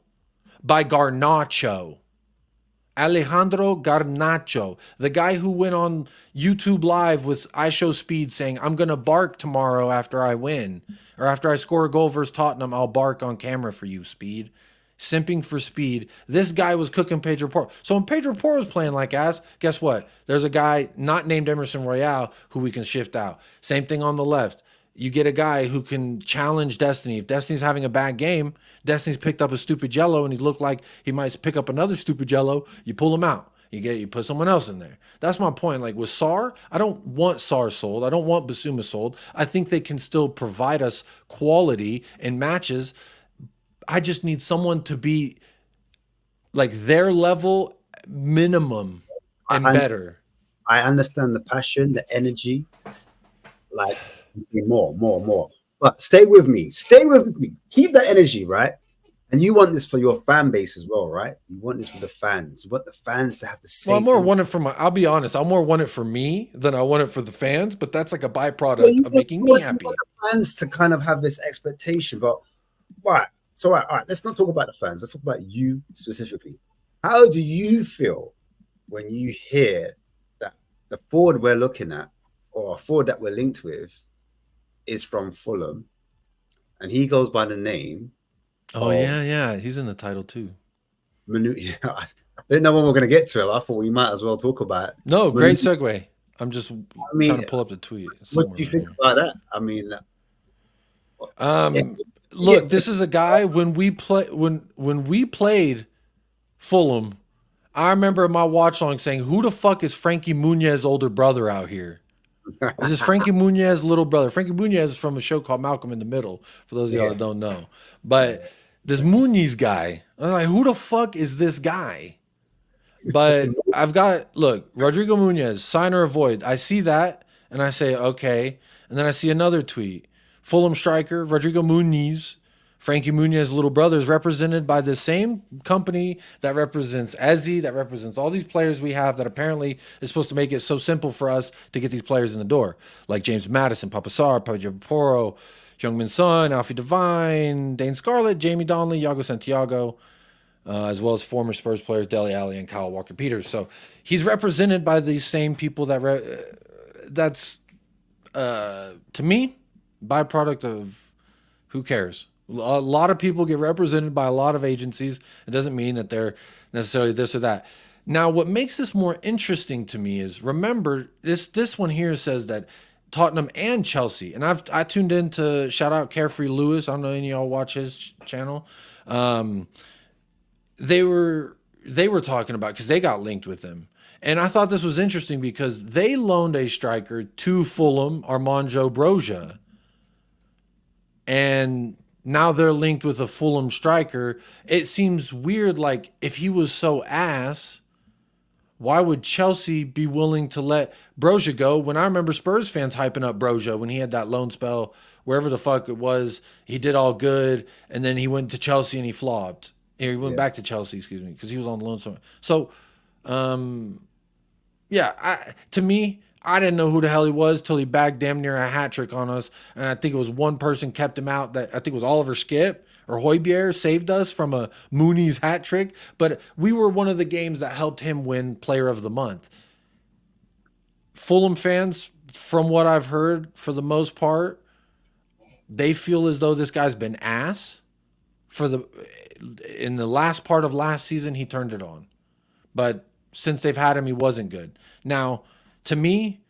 Alejandro Garnacho, the guy who went on YouTube Live with I Show Speed saying, I'm going to bark tomorrow after I win, or after I score a goal versus Tottenham, I'll bark on camera for you, Speed. Simping for Speed. This guy was cooking Pedro Porro. So when Pedro Porro was playing like ass, guess what? There's a guy not named Emerson Royale who we can shift out. Same thing on the left. You get a guy who can challenge Destiny. If Destiny's having a bad game, Destiny's picked up a stupid jello and he looked like he might pick up another stupid jello. You pull him out. You put someone else in there. That's my point. Like with Saar, I don't want Saar sold. I don't want Basuma sold. I think they can still provide us quality in matches. I just need someone to be like their level minimum and better. I understand the passion, the energy, like more. But stay with me. Keep that energy, right? And you want this for your fan base as well, right? You want this for the fans. You want the fans to have the same. Well, I more want it for I'll be honest, I more want it for me than I want it for the fans, but that's like a byproduct of making me happy. You want the fans to kind of have this expectation, but right. So, all right, let's not talk about the fans. Let's talk about you specifically. How do you feel when you hear that the forward we're looking at, or a forward that we're linked with, is from Fulham, and he goes by the name? Oh, yeah. He's in the title too. I didn't know when we were going to get to it. I thought we might as well talk about it. No, great segue. I'm just trying to pull up the tweet. What do you think about that? I mean, look, this is a guy when we played Fulham, I remember my watch long saying, who the fuck is Frankie Munez's older brother out here? This is Frankie Munez's little brother. Frankie Munez is from a show called Malcolm in the Middle, for those of y'all that don't know. But this Munez guy, I'm like, who the fuck is this guy? But Rodrigo Munez, sign or avoid. I see that, and I say, okay. And then I see another tweet. Fulham striker, Rodrigo Muniz, Frankie Munez's little brother is represented by the same company that represents Ezzy, that represents all these players we have that apparently is supposed to make it so simple for us to get these players in the door, like James Madison, Papa Sarr, Papa Poro, Heung-min Son, Alfie Devine, Dane Scarlett, Jamie Donnelly, Yago Santiago, as well as former Spurs players Dele Alli and Kyle Walker-Peters. So he's represented by these same people that's to me, byproduct of who cares. A lot of people get represented by a lot of agencies. It doesn't mean that they're necessarily this or that. Now, what makes this more interesting to me is, remember, this one here says that Tottenham and Chelsea, and I tuned in to shout out Carefree Lewis. I don't know any of y'all watch his channel. They were talking about, because they got linked with him. And I thought this was interesting because they loaned a striker to Fulham, Armando Broja. And now they're linked with a Fulham striker. It seems weird, like, if he was so ass, why would Chelsea be willing to let Broja go? When I remember Spurs fans hyping up Broja when he had that loan spell, wherever the fuck it was, he did all good, and then he went to Chelsea and he flopped. He went back to Chelsea, excuse me, because he was on loan somewhere. So, to me, I didn't know who the hell he was till he bagged damn near a hat trick on us. And I think it was one person kept him out. That I think it was Oliver Skip or Højbjerg saved us from a Mooney's hat trick. But we were one of the games that helped him win Player of the Month. Fulham fans, from what I've heard, for the most part, they feel as though this guy's been ass. In the last part of last season, he turned it on. But since they've had him, he wasn't good. Now, to me,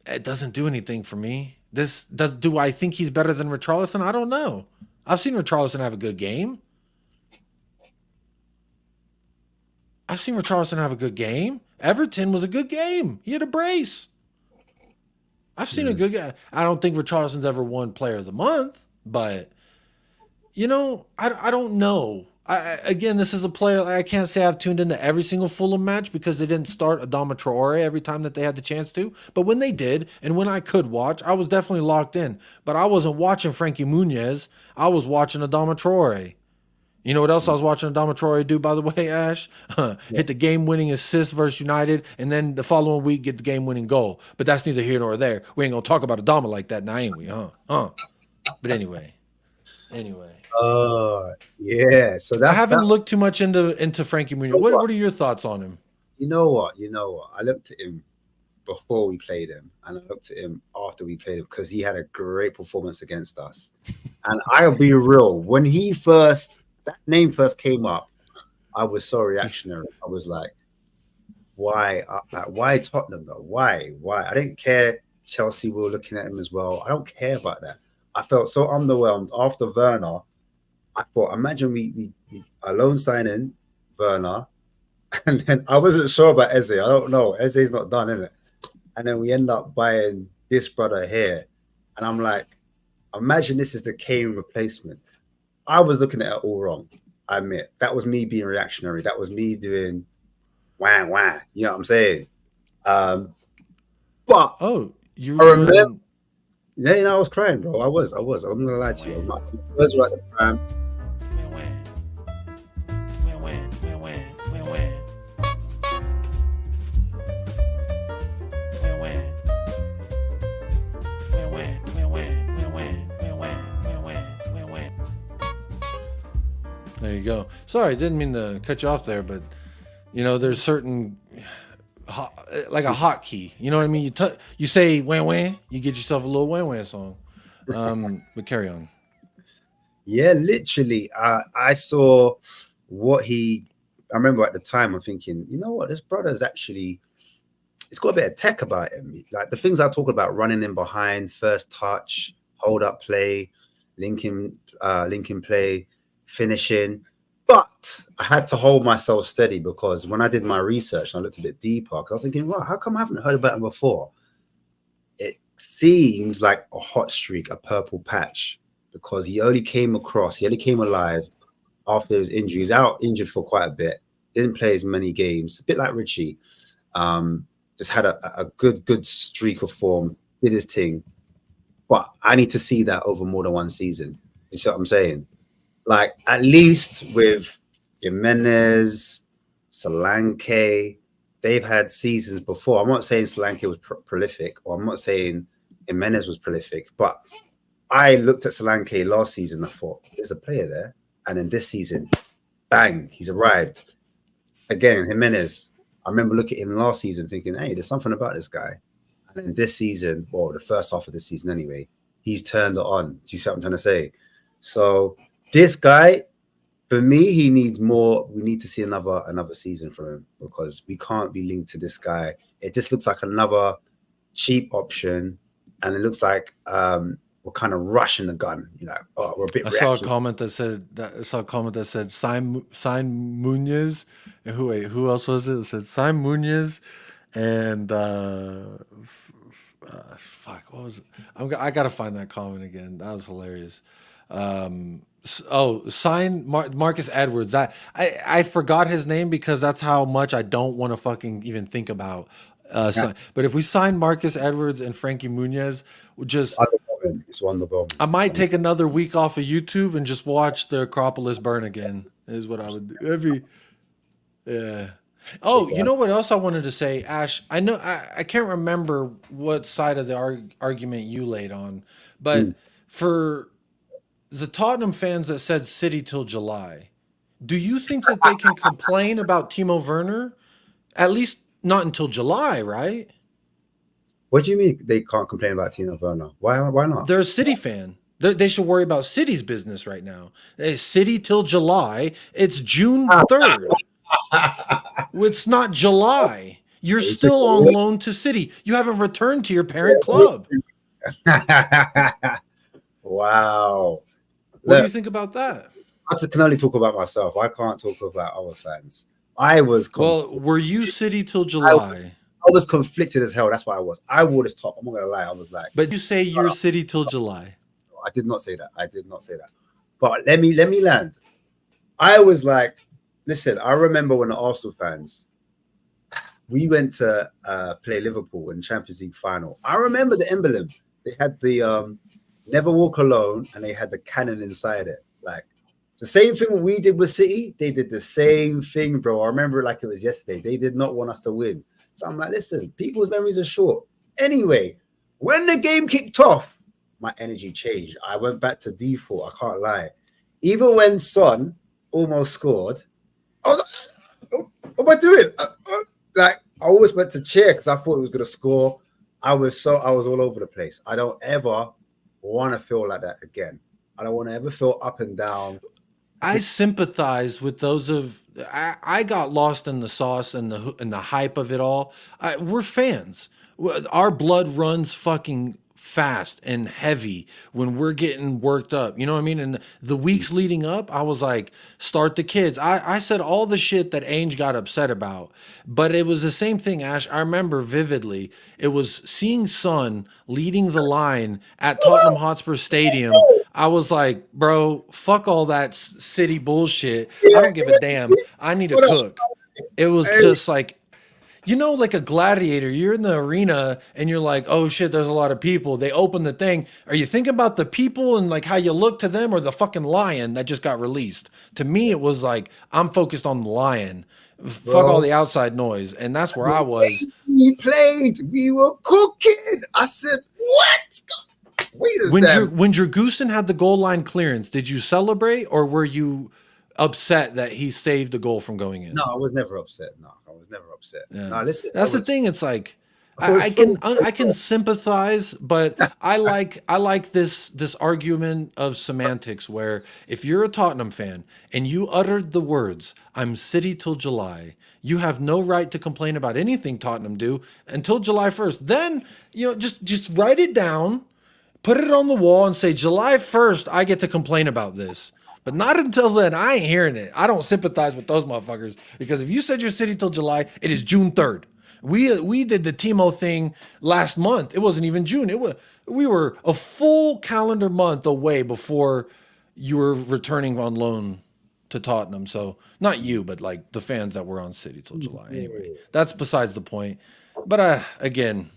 it doesn't do anything for me. Do I think he's better than Richarlison? I don't know. I've seen Richarlison have a good game. Everton was a good game. He had a brace. I've seen a good guy. I don't think Richarlison's ever won Player of the Month, but I don't know. Again, this is a player, I can't say I've tuned into every single Fulham match because they didn't start Adama Traore every time that they had the chance to. But when they did, and when I could watch, I was definitely locked in. But I wasn't watching Frankie Munez. I was watching Adama Traore. You know what else I was watching Adama Traore do, by the way, Ash? Hit the game-winning assist versus United, and then the following week get the game-winning goal. But that's neither here nor there. We ain't going to talk about Adama like that now, ain't we? But anyway. Yeah. So I haven't looked too much into Frankie Munez. What are your thoughts on him? You know what? I looked at him before we played him, and I looked at him after we played him because he had a great performance against us. And I'll be real, when that name first came up, I was so reactionary. I was like, why Tottenham though? Why? I didn't care. Chelsea were looking at him as well. I don't care about that. I felt so underwhelmed after Werner. I thought, imagine we loan signing Werner, and then I wasn't sure about Eze. I don't know. Eze's not done, innit? And then we end up buying this brother here. And I'm like, imagine this is the Kane replacement. I was looking at it all wrong. I admit. That was me being reactionary. That was me doing wah. You know what I'm saying? But I remember. Yeah, I was crying, bro. I was. I'm not gonna lie to you. My words were at the prime. There you go. Sorry, didn't mean to cut you off there, but there's certain like a hotkey. You know what I mean? You say wah, you get yourself a little wah song. But carry on. Yeah, literally. I saw I remember at the time I'm thinking, you know what, this brother's actually, it's got a bit of tech about him. Like the things I talk about, running in behind, first touch, hold up play, linking play, finishing. But I had to hold myself steady because when I did my research and I looked a bit deeper, because I was thinking, well, how come I haven't heard about him before? It seems like a hot streak, a purple patch, because he only came alive after his injury. He was out injured for quite a bit, didn't play as many games, a bit like Richie. Just had a good streak of form, did his thing. but I need to see that over more than one season. You see what I'm saying? Like, at least with Gimenez, Solanke, they've had seasons before. I'm not saying Solanke was prolific, or I'm not saying Gimenez was prolific, but I looked at Solanke last season and I thought, there's a player there. And then this season, bang, he's arrived. Again, Gimenez, I remember looking at him last season thinking, hey, there's something about this guy. And then this season, or the first half of the season anyway, he's turned it on. Do you see what I'm trying to say? So this guy, for me, he needs more. We need to see another season from him, because we can't be linked to this guy. It just looks like another cheap option. And it looks like we're kind of rushing the gun. You know, we're a bit. I saw a comment that said sign Muñoz, and who else was it? It said sign Muñoz, and fuck, what was it? I gotta find that comment again. That was hilarious. Sign Marcus Edwards. I forgot his name because that's how much I don't want to fucking even think about. But if we sign Marcus Edwards and Frankie Muñoz, it's wonderful. I might take another week off of YouTube and just watch the Acropolis burn again. Is what I would do. Yeah. Oh, you know what else I wanted to say, Ash? I know I can't remember what side of the argument you laid on, but for the Tottenham fans that said City till July, do you think that they can complain about Timo Werner? At least not until July, right? What do you mean they can't complain about Timo Werner? Why not? They're a City fan. They should worry about City's business right now. City till July. It's June 3rd. It's not July. You're still on loan to City. You haven't returned to your parent club. Wow. What do you think about that? I can only talk about myself. I can't talk about other fans. I was were you City till July? I was conflicted as hell. That's why I was. I wore this top. I'm not gonna lie. I was like, but you say you're City till July. I did not say that. But let me land. I was like, listen, I remember when the Arsenal fans, we went to play Liverpool in Champions League final. I remember the emblem. They had the Never Walk Alone, and they had the cannon inside it. Like, the same thing we did with City, they did the same thing, bro. I remember it like it was yesterday. They did not want us to win. So I'm like, listen, people's memories are short. Anyway, when the game kicked off, my energy changed. I went back to default. I can't lie. Even when Son almost scored, I was like, what am I doing? I always went to cheer because I thought it was going to score. I was all over the place. I don't ever want to feel like that again. I don't want to ever feel up and down. I sympathize with those of I got lost in the sauce and the hype of it all. We're fans. Our blood runs fucking fast and heavy when we're getting worked up. You know what I mean? And the weeks leading up, I was like, start the kids. I said all the shit that Ainge got upset about, but it was the same thing, Ash. I remember vividly. It was seeing Son leading the line at Tottenham Hotspur Stadium. I was like, bro, fuck all that City bullshit. I don't give a damn. I need to cook. It was just like, you know, like a gladiator, you're in the arena and you're like, oh shit, there's a lot of people. They open the thing. Are you thinking about the people and like how you look to them, or the fucking lion that just got released? To me, it was like, I'm focused on the lion. Fuck all the outside noise. And that's where I was. We played. We were cooking. I said, what? When Dragusin had the goal line clearance, did you celebrate, or were you upset that he saved the goal from going in? No, I was never upset. Yeah. No, listen, that's the thing. It's like I can sympathize, but I like this argument of semantics where if you're a Tottenham fan and you uttered the words "I'm City till July," you have no right to complain about anything Tottenham do until July 1st. Then just write it down. Put it on the wall and say, July 1st, I get to complain about this. But not until then. I ain't hearing it. I don't sympathize with those motherfuckers, because if you said you're City till July, it is June 3rd. We did the Timo thing last month. It wasn't even June. We were a full calendar month away before you were returning on loan to Tottenham. So not you, but like the fans that were on City till July. Anyway, that's besides the point. But again,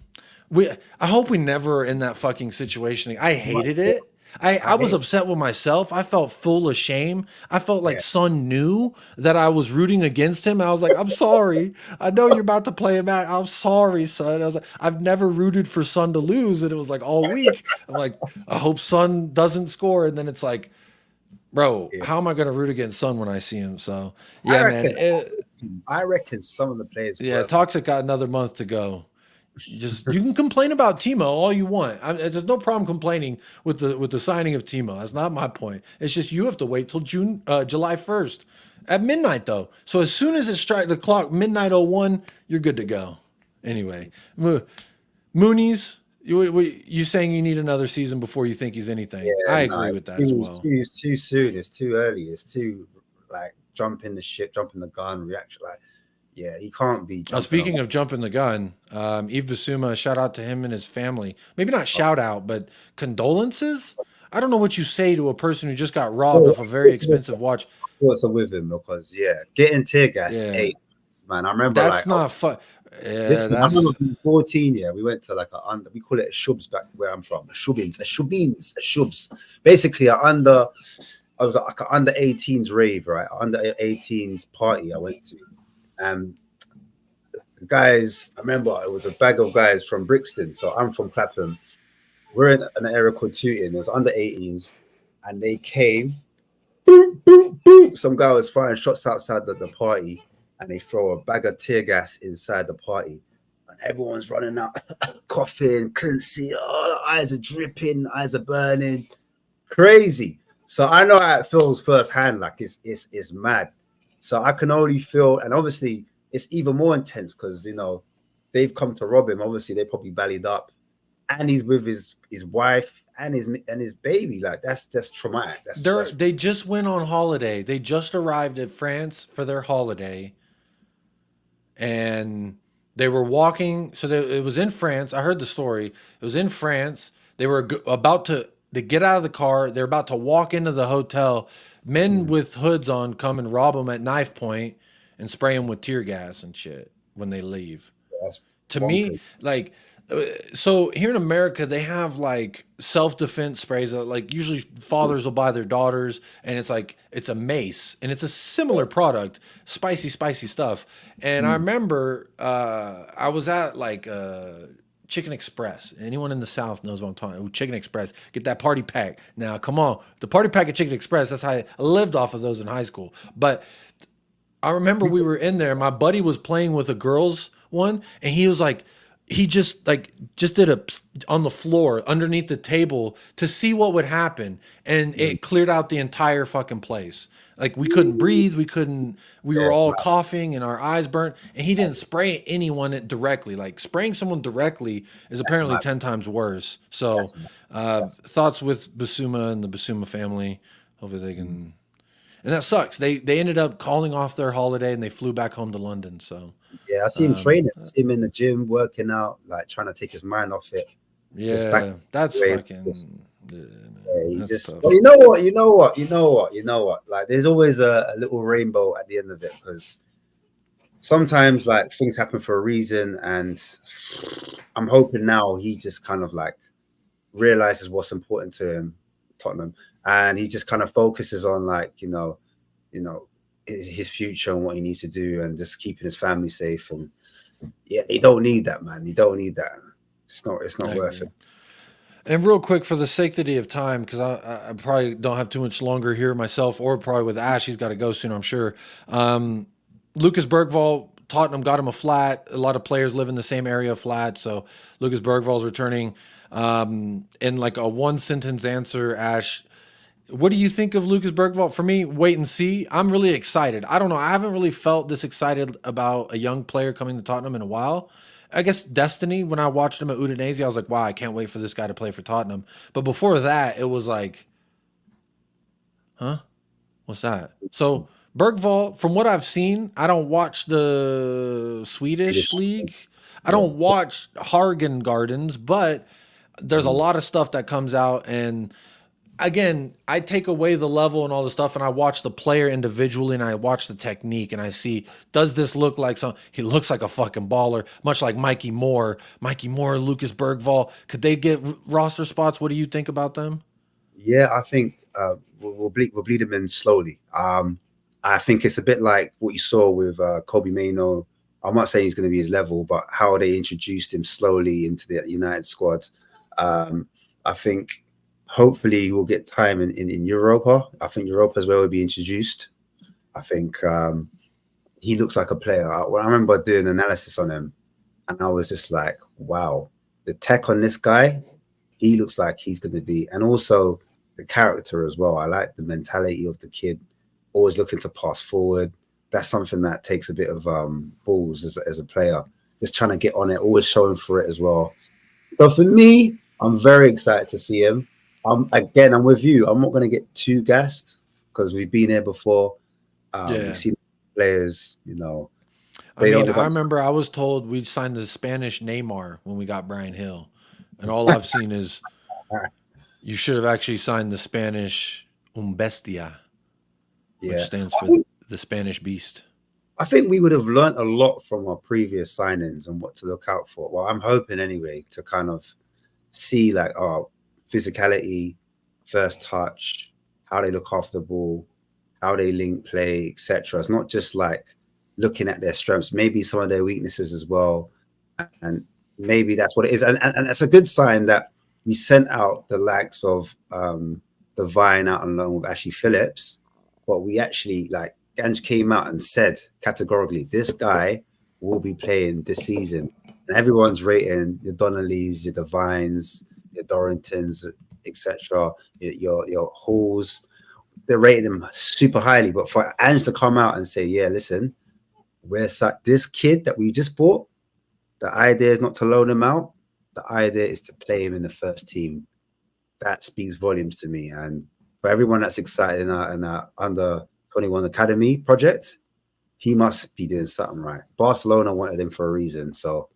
I hope we never are in that fucking situation. I hated it. I was upset with myself. I felt full of shame. I felt like Yeah. Son knew that I was rooting against him. I was like, I'm sorry. I know you're about to play him out. I'm sorry, Son. I was like, I've never rooted for Son to lose. And it was like all week. I'm like, I hope Son doesn't score. And then it's like, bro, Yeah. how am I going to root against Son when I see him? So, I yeah, man. reckon, I reckon some of the players. Yeah, were- Toxic got another month to go. You can complain about Timo all you want. There's no problem complaining with the signing of Timo. That's not my point. It's just you have to wait till July 1st at midnight though. So as soon as it strikes the clock midnight 01, you're good to go. Anyway, Moonies, you saying you need another season before you think he's anything? Yeah, I agree with that as well. It's too soon. It's too early. It's too like jumping the gun reaction. Like, yeah, he can't be. Speaking of jumping the gun, Yves Bissouma, shout out to him and his family. Maybe not shout out, but condolences. I don't know what you say to a person who just got robbed of a very expensive watch. What's up with him? Because getting tear gas, man. I remember that's not fun. Yeah, listen, I remember being 14. Yeah, we went to like we call it a shubs back where I'm from. A shubs. Basically, I was like an under 18s rave, right? Under 18s party I went to. The guys, I remember it was a bag of guys from Brixton. So I'm from Clapham. We're in an area called Tooting. It was under 18s, and they came. Boom, boom, boom. Some guy was firing shots outside the party, and they throw a bag of tear gas inside the party, and everyone's running out, coughing, couldn't see. Oh, eyes are dripping, eyes are burning, crazy. So I know how it feels firsthand. Like it's mad. So I can only feel, and obviously it's even more intense because they've come to rob him. Obviously they probably ballied up, and he's with his wife and his baby. Like that's traumatic. They just went on holiday. They just arrived at France for their holiday, and they were walking. So it was in France. I heard the story. It was in France. They were about to get out of the car. They're about to walk into the hotel. Men with hoods on come and rob them at knife point and spray them with tear gas and shit when they leave. To me, like, so here in America, they have like self-defense sprays that like usually fathers will buy their daughters, and it's like, it's a mace and it's a similar product, spicy stuff. And I remember I was at like Chicken Express. Anyone in the South knows what I'm talking about. Chicken Express. Get that party pack. Now, come on. The party pack at Chicken Express, that's how I lived off of those in high school. But I remember we were in there. My buddy was playing with a girl's one, and he was like, he just did a on the floor underneath the table to see what would happen. And it cleared out the entire fucking place. Like we couldn't breathe. We were all coughing and our eyes burnt, and he didn't spray anyone directly. Like spraying someone directly is apparently 10 times worse. So thoughts with Bissouma and the Bissouma family. Hopefully they can, and that sucks. They ended up calling off their holiday and they flew back home to London. So yeah, I see him training. I see him in the gym working out, like trying to take his mind off it. Yeah, that's fucking. Yeah, but you know what? Like, there's always a little rainbow at the end of it, because sometimes like things happen for a reason, and I'm hoping now he just kind of like realizes what's important to him, Tottenham, and he just kind of focuses on like his future and what he needs to do, and just keeping his family safe. And yeah, he don't need that, man. He don't need that. It's not worth it. And real quick, for the sanctity of time, because I probably don't have too much longer here myself, or probably with Ash, he's got to go soon, I'm sure. Lucas Bergvall, Tottenham got him a flat. A lot of players live in the same area flat, so Lucas Bergvall's returning. In like a one-sentence answer, Ash, what do you think of Lucas Bergvall? For me, wait and see. I'm really excited. I don't know. I haven't really felt this excited about a young player coming to Tottenham in a while. I guess Destiny, when I watched him at Udinese, I was like, wow, I can't wait for this guy to play for Tottenham. But before that, it was like, huh? What's that? So Bergvall, from what I've seen, I don't watch the Swedish league. I don't watch Hargen Gardens, but there's a lot of stuff that comes out, and again, I take away the level and all the stuff, and I watch the player individually, and I watch the technique, and I see, does this look like some? He looks like a fucking baller, much like Mikey Moore, Lucas Bergvall. Could they get roster spots? What do you think about them? Yeah, I think we'll bleed them in slowly. I think it's a bit like what you saw with Kobe Mano. I'm not saying he's going to be his level, but how they introduced him slowly into the United squad. I think hopefully we'll get time in Europa. I think Europa is where we'll be introduced. I think he looks like a player. I remember doing analysis on him, and I was just like, wow, the tech on this guy, he looks like he's going to be, and also the character as well. I like the mentality of the kid, always looking to pass forward. That's something that takes a bit of balls as a player, just trying to get on it, always showing for it as well. So for me, I'm very excited to see him. Again, I'm with you. I'm not going to get too gassed because we've been here before. We've seen players, you know. I mean, I remember I was told we'd sign the Spanish Neymar when we got Brian Hill. And all I've seen is you should have actually signed the Spanish Bestia, which stands for the Spanish Beast. I think we would have learned a lot from our previous signings and what to look out for. Well, I'm hoping anyway to kind of see like physicality, first touch, how they look after the ball, how they link play, etc. It's not just like looking at their strengths, maybe some of their weaknesses as well. And maybe that's what it is. And it's a good sign that we sent out the likes of the Vine out on loan with Ashley Phillips, but we actually like Ganj came out and said categorically, this guy will be playing this season. And everyone's rating your Donnellys, your Devines, your Dorringtons, etc., your Halls. They're rating him super highly. But for Ange to come out and say, yeah, listen, this kid that we just bought, the idea is not to loan him out. The idea is to play him in the first team. That speaks volumes to me. And for everyone that's excited in our under 21 Academy project, he must be doing something right. Barcelona wanted him for a reason, so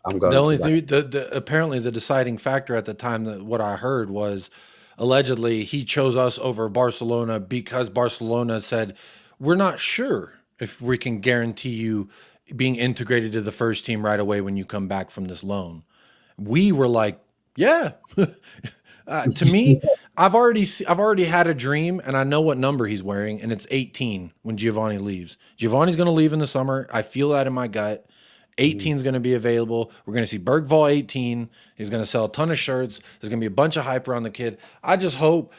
I'm going. The only thing, apparently the deciding factor at the time, that what I heard was allegedly he chose us over Barcelona because Barcelona said, we're not sure if we can guarantee you being integrated to the first team right away when you come back from this loan. We were like, yeah. To me, I've already had a dream, and I know what number he's wearing, and it's 18 when Giovanni leaves. Giovanni's going to leave in the summer. I feel that in my gut. 18 is going to be available. We're going to see Bergvall 18. He's going to sell a ton of shirts. There's going to be a bunch of hype around the kid. I just hope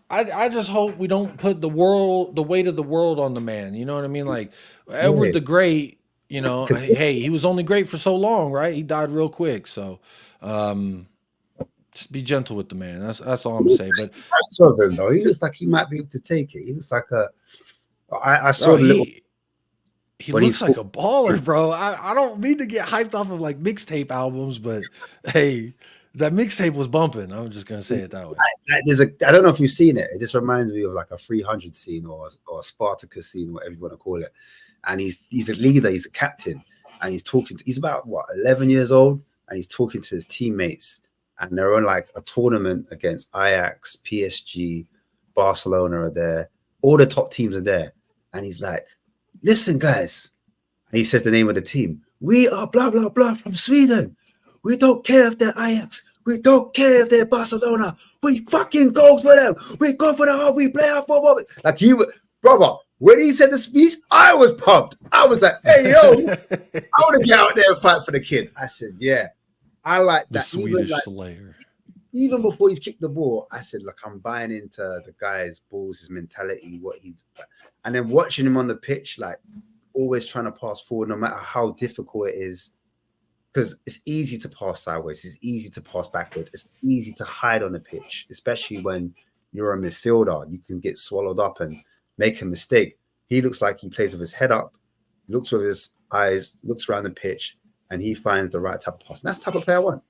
we don't put the weight of the world on the man. You know what I mean? Like Edward the Great, you know, hey, he was only great for so long, right? He died real quick. So, just be gentle with the man. That's all I'm gonna say. But him though, he looks like he might be able to take it. He looks like I saw he looks like a baller, bro. I don't mean to get hyped off of like mixtape albums, but hey, that mixtape was bumping. I'm just gonna say it that way. I don't know if you've seen it. It just reminds me of like a 300 scene or a Spartacus scene, whatever you want to call it. And he's a leader, he's a captain, and he's about 11 years old, and he's talking to his teammates. And they're on like a tournament against Ajax, PSG, Barcelona are there. All the top teams are there. And he's like, listen, guys. And he says the name of the team. We are blah, blah, blah from Sweden. We don't care if they're Ajax. We don't care if they're Barcelona. We fucking go for them. We go for the heart. We play our football. Like brother, when he said the speech, I was pumped. I was like, hey, yo, I want to get out there and fight for the kid. I said, yeah. I like that. The Swedish Slayer. Even before he's kicked the ball, I said, look, I'm buying into the guy's balls, his mentality, what he's, and then watching him on the pitch, like always trying to pass forward, no matter how difficult it is, because it's easy to pass sideways, it's easy to pass backwards, it's easy to hide on the pitch, especially when you're a midfielder. You can get swallowed up and make a mistake. He looks like he plays with his head up, looks with his eyes, looks around the pitch, and he finds the right type of pass. And that's the type of player I want.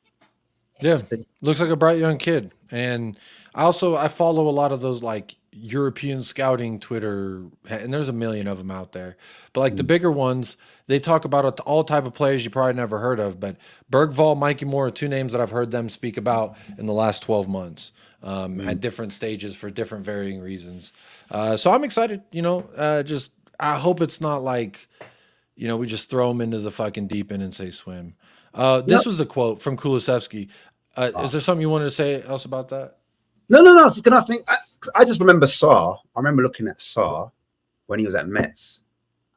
Yeah, looks like a bright young kid. And I follow a lot of those like European scouting Twitter, and there's a million of them out there, but like the bigger ones, they talk about all type of players you probably never heard of. But Bergvall, Mikey Moore are two names that I've heard them speak about in the last 12 months at different stages for different varying reasons. So I'm excited. Just I hope it's not like we just throw them into the fucking deep end and say swim. This was the quote from Kulusevski. Is there something you wanted to say else about that? No. I was gonna think. I just remember Sarr. I remember looking at Sarr when he was at Mets,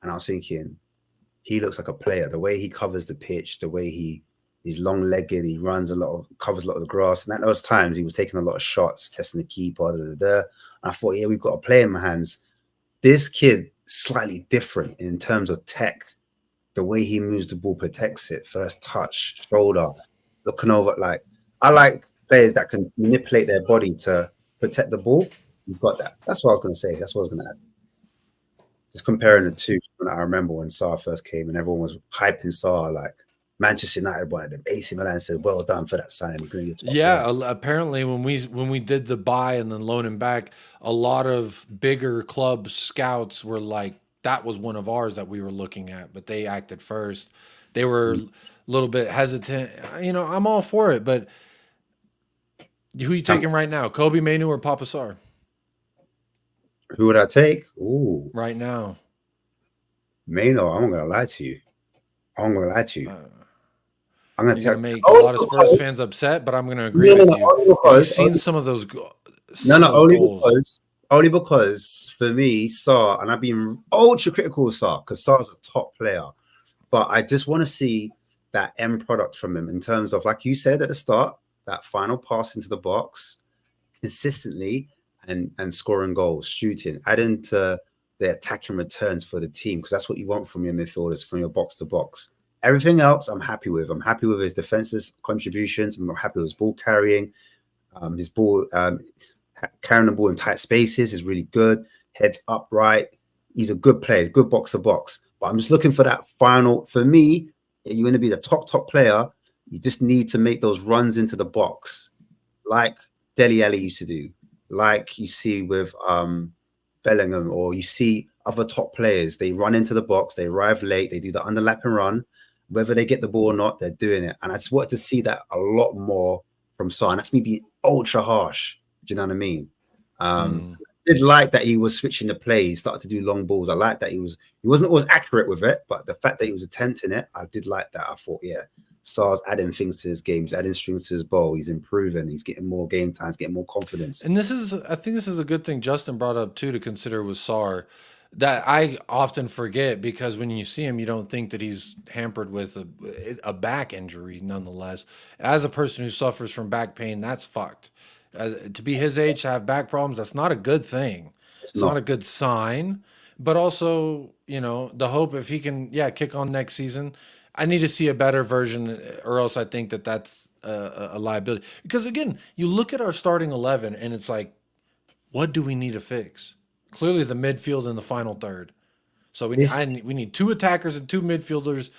and I was thinking, he looks like a player. The way he covers the pitch, the way he's long-legged, he runs covers a lot of the grass. And at those times, he was taking a lot of shots, testing the keeper. And I thought, yeah, we've got a player in my hands. This kid slightly different in terms of tech. The way he moves the ball, protects it, first touch, shoulder, looking over. Like, I like players that can manipulate their body to protect the ball. He's got that. That's what I was going to say. That's what I was going to add. Just comparing the two. I remember when Sarr first came and everyone was hyping Sarr, like Manchester United wanted him. AC Milan said, "Well done for that signing." Apparently when we did the buy and then loan him back, a lot of bigger club scouts were like, that was one of ours that we were looking at, but they acted first. They were a little bit hesitant. I'm all for it, but who are you taking right now? Kobe Mainoo or Papa Sarr? Who would I take? Ooh. Right now. Mainoo, I'm not going to lie to you. I'm going to make a lot of Spurs fans upset, but I'm going to agree with you. You've seen some of those goals. Only because for me, Sarr, and I've been ultra critical of Sarr because Sarr's a top player, but I just want to see that end product from him in terms of, like you said at the start, that final pass into the box consistently and scoring goals, shooting, adding to the attacking returns for the team, because that's what you want from your midfielders, from your box to box. Everything else I'm happy with. I'm happy with his defensive contributions. I'm happy with his ball carrying. His ball carrying the ball in tight spaces is really good. Heads upright. He's a good player. He's good box to box. But I'm just looking for that final. For me, if you're going to be the top player, you just need to make those runs into the box, like Dele Alli used to do, like you see with Bellingham, or you see other top players. They run into the box, they arrive late, they do the underlap and run. Whether they get the ball or not, they're doing it. And I just wanted to see that a lot more from Sarr. And that's me being ultra harsh. Do you know what I mean? I did like that he was switching the play. He started to do long balls. I like that he wasn't always accurate with it, but the fact that he was attempting it, I did like that. I thought, yeah, Sarr's adding things to his games, adding strings to his bow. He's improving. He's getting more game times, getting more confidence. And I think this is a good thing Justin brought up too to consider with Sarr, that I often forget, because when you see him, you don't think that he's hampered with a back injury. Nonetheless, as a person who suffers from back pain, that's fucked. To be his age, to have back problems, that's not a good thing. It's not a good sign. But also, the hope, if he can, kick on next season. I need to see a better version, or else I think that's a liability. Because again, you look at our starting 11, and it's like, what do we need to fix? Clearly, the midfield and the final third. So we need two attackers and two midfielders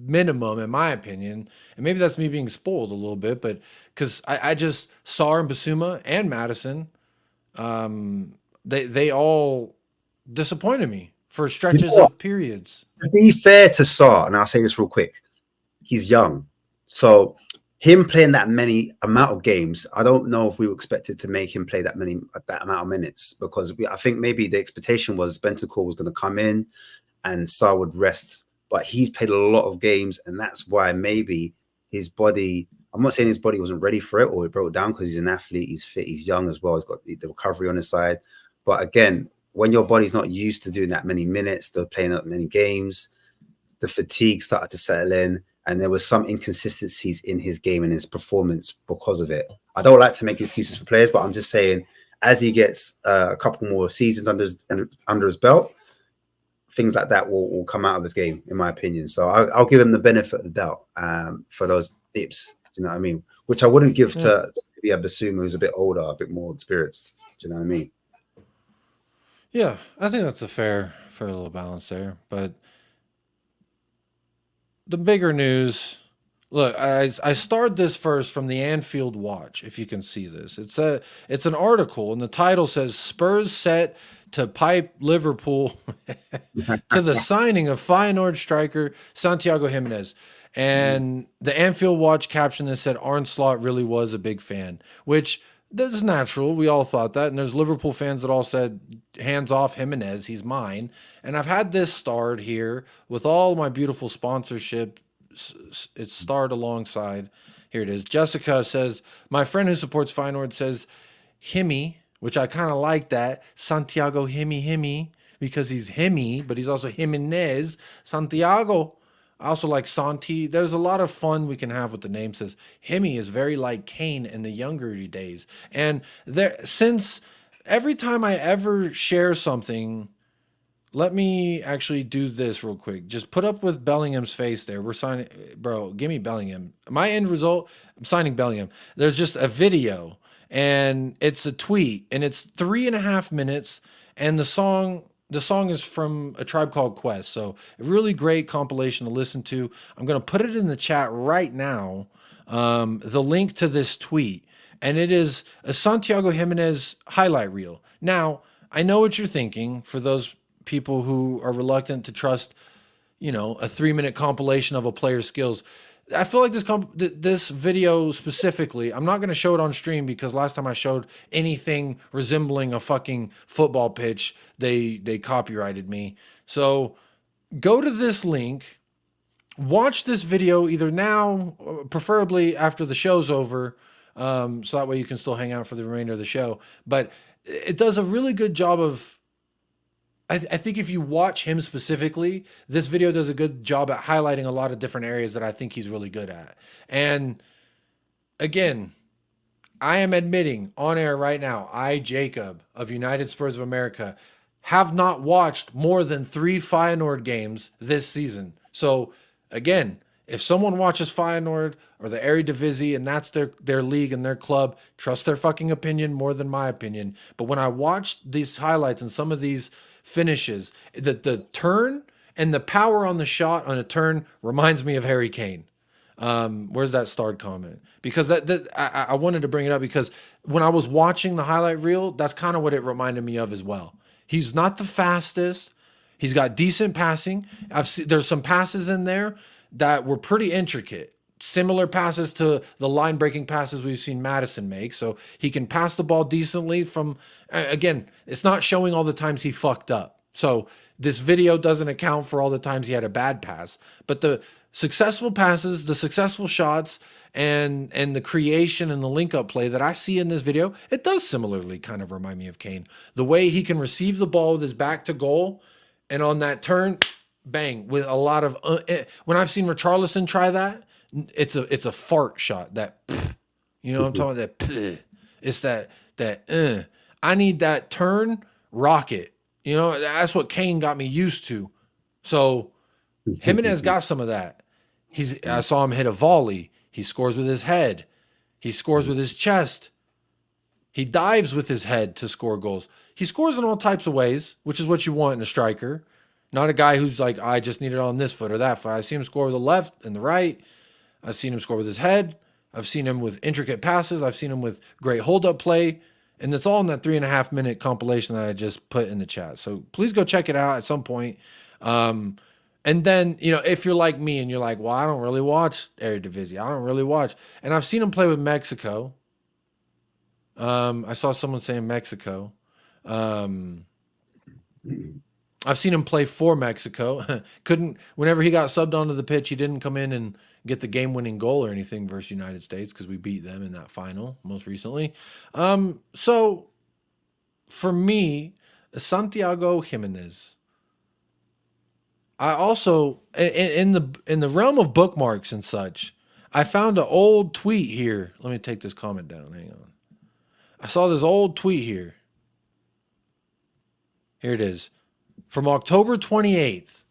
minimum, in my opinion. And maybe that's me being spoiled a little bit, but because I just Sarr and Basuma and Madison, they all disappointed me for stretches of periods. To be fair to Sarr, and I'll say this real quick, he's young. So him playing that many amount of games, I don't know if we were expected to make him play that amount of minutes, because I think maybe the expectation was Bentancur was going to come in and Sarr would rest. But he's played a lot of games, and that's why maybe his body, I'm not saying his body wasn't ready for it or it broke down, because he's an athlete, he's fit, he's young as well, he's got the recovery on his side. But again, when your body's not used to doing that many minutes, they're playing that many games, the fatigue started to settle in, and there was some inconsistencies in his game and his performance because of it. I don't like to make excuses for players, but I'm just saying, as he gets a couple more seasons under his belt, things like that will come out of his game, in my opinion. So I'll give him the benefit of the doubt for those dips. Do you know what I mean? Which I wouldn't give to be a Basuma who's a bit older, a bit more experienced. Do you know what I mean? Yeah, I think that's a fair little balance there. But the bigger news, Look, I starred this first from the Anfield Watch, if you can see this. It's an article, and the title says Spurs set to pipe Liverpool to the signing of Feyenoord striker Santiago Gimenez. And the Anfield Watch caption that said Arne Slot really was a big fan, which that's natural. We all thought that. And there's Liverpool fans that all said, hands off Gimenez, he's mine. And I've had this starred here with all my beautiful sponsorship. It's starred alongside. Here it is. Jessica says, my friend who supports Feyenoord says, Himmy, which I kind of like that. Santiago Himmy, because he's Himmy, but he's also Gimenez. Santiago. I also like Santi. There's a lot of fun we can have with the name. Says Himmy is very like Kane in the younger days. And there, since every time I ever share something, let me actually do this real quick. Just put up with Bellingham's face there. We're signing, bro, give me Bellingham. My end result, I'm signing Bellingham. There's just a video and it's a tweet and it's 3.5 minutes. And the song is from A Tribe Called Quest. So a really great compilation to listen to. I'm going to put it in the chat right now. The link to this tweet, and it is a Santiago Gimenez highlight reel. Now, I know what you're thinking for those people who are reluctant to trust, a 3-minute compilation of a player's skills. I feel like this video specifically, I'm not going to show it on stream because last time I showed anything resembling a fucking football pitch, they copyrighted me. So go to this link, watch this video either now, preferably after the show's over, so that way you can still hang out for the remainder of the show. But it does a really good job of, I think if you watch him specifically, this video does a good job at highlighting a lot of different areas that I think he's really good at. And again, I am admitting on air right now, I, Jacob of United Spurs of America, have not watched more than 3 Feyenoord games this season. So again, if someone watches Feyenoord or the Eredivisie and that's their league and their club, trust their fucking opinion more than my opinion. But when I watched these highlights and some of these finishes, the turn and the power on the shot on a turn reminds me of Harry Kane. Where's that starred comment? Because I wanted to bring it up because when I was watching the highlight reel, that's kind of what it reminded me of as well. He's not the fastest. He's got decent passing. There's some passes in there that were pretty intricate. Similar passes to the line-breaking passes we've seen Maddison make. So he can pass the ball decently from, again, it's not showing all the times he fucked up. So this video doesn't account for all the times he had a bad pass. But the successful passes, the successful shots, and the creation and the link-up play that I see in this video, it does similarly kind of remind me of Kane. The way he can receive the ball with his back to goal, and on that turn, bang, with a lot of... when I've seen Richarlison try that, it's a fart shot. That, you know what I'm talking about? That, it's that. I need that turn rocket. You know, that's what Kane got me used to. So Gimenez got some of that. I saw him hit a volley. He scores with his head. He scores with his chest. He dives with his head to score goals. He scores in all types of ways, which is what you want in a striker. Not a guy who's like, I just need it on this foot or that foot. I see him score with the left and the right. I've seen him score with his head. I've seen him with intricate passes. I've seen him with great hold-up play. And it's all in that 3.5-minute compilation that I just put in the chat. So please go check it out at some point. And then, if you're like me and you're like, well, I don't really watch Eredivisie. I don't really watch. And I've seen him play with Mexico. I saw someone saying Mexico. I've seen him play for Mexico. Whenever he got subbed onto the pitch, he didn't come in and get the game-winning goal or anything versus United States because we beat them in that final most recently. So for me, Santiago Gimenez. I also, in the realm of bookmarks and such, I found an old tweet here. Let me take this comment down. Hang on. I saw this old tweet here. Here it is. From October 28th,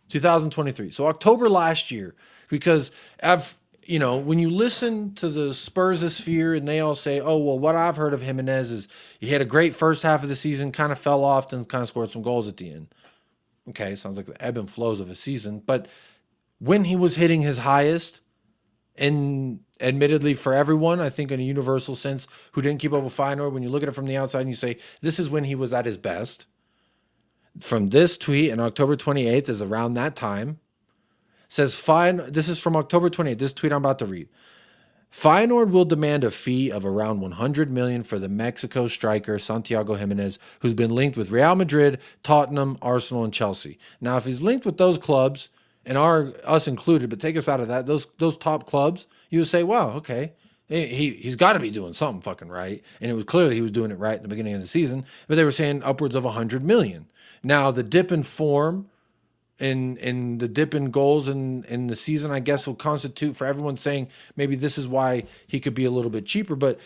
2023. So October last year. Because when you listen to the Spurs sphere and they all say, oh, well, what I've heard of Gimenez is he had a great first half of the season, kind of fell off and kind of scored some goals at the end. Okay, sounds like the ebb and flows of a season. But when he was hitting his highest, And admittedly, for everyone, I think in a universal sense, who didn't keep up with Feyenoord, when you look at it from the outside and you say, this is when he was at his best. From this tweet on October 28th is around that time. Says, this is from October 28th, this tweet I'm about to read. Feyenoord will demand a fee of around 100 million for the Mexico striker Santiago Gimenez, who's been linked with Real Madrid, Tottenham, Arsenal, and Chelsea. Now, if he's linked with those clubs, and us included, but take us out of that, those top clubs, you would say, wow, okay, he's got to be doing something fucking right. And it was clearly he was doing it right in the beginning of the season, but they were saying upwards of 100 million. Now, the dip in form in the dip in goals in the season, I guess, will constitute for everyone saying maybe this is why he could be a little bit cheaper. But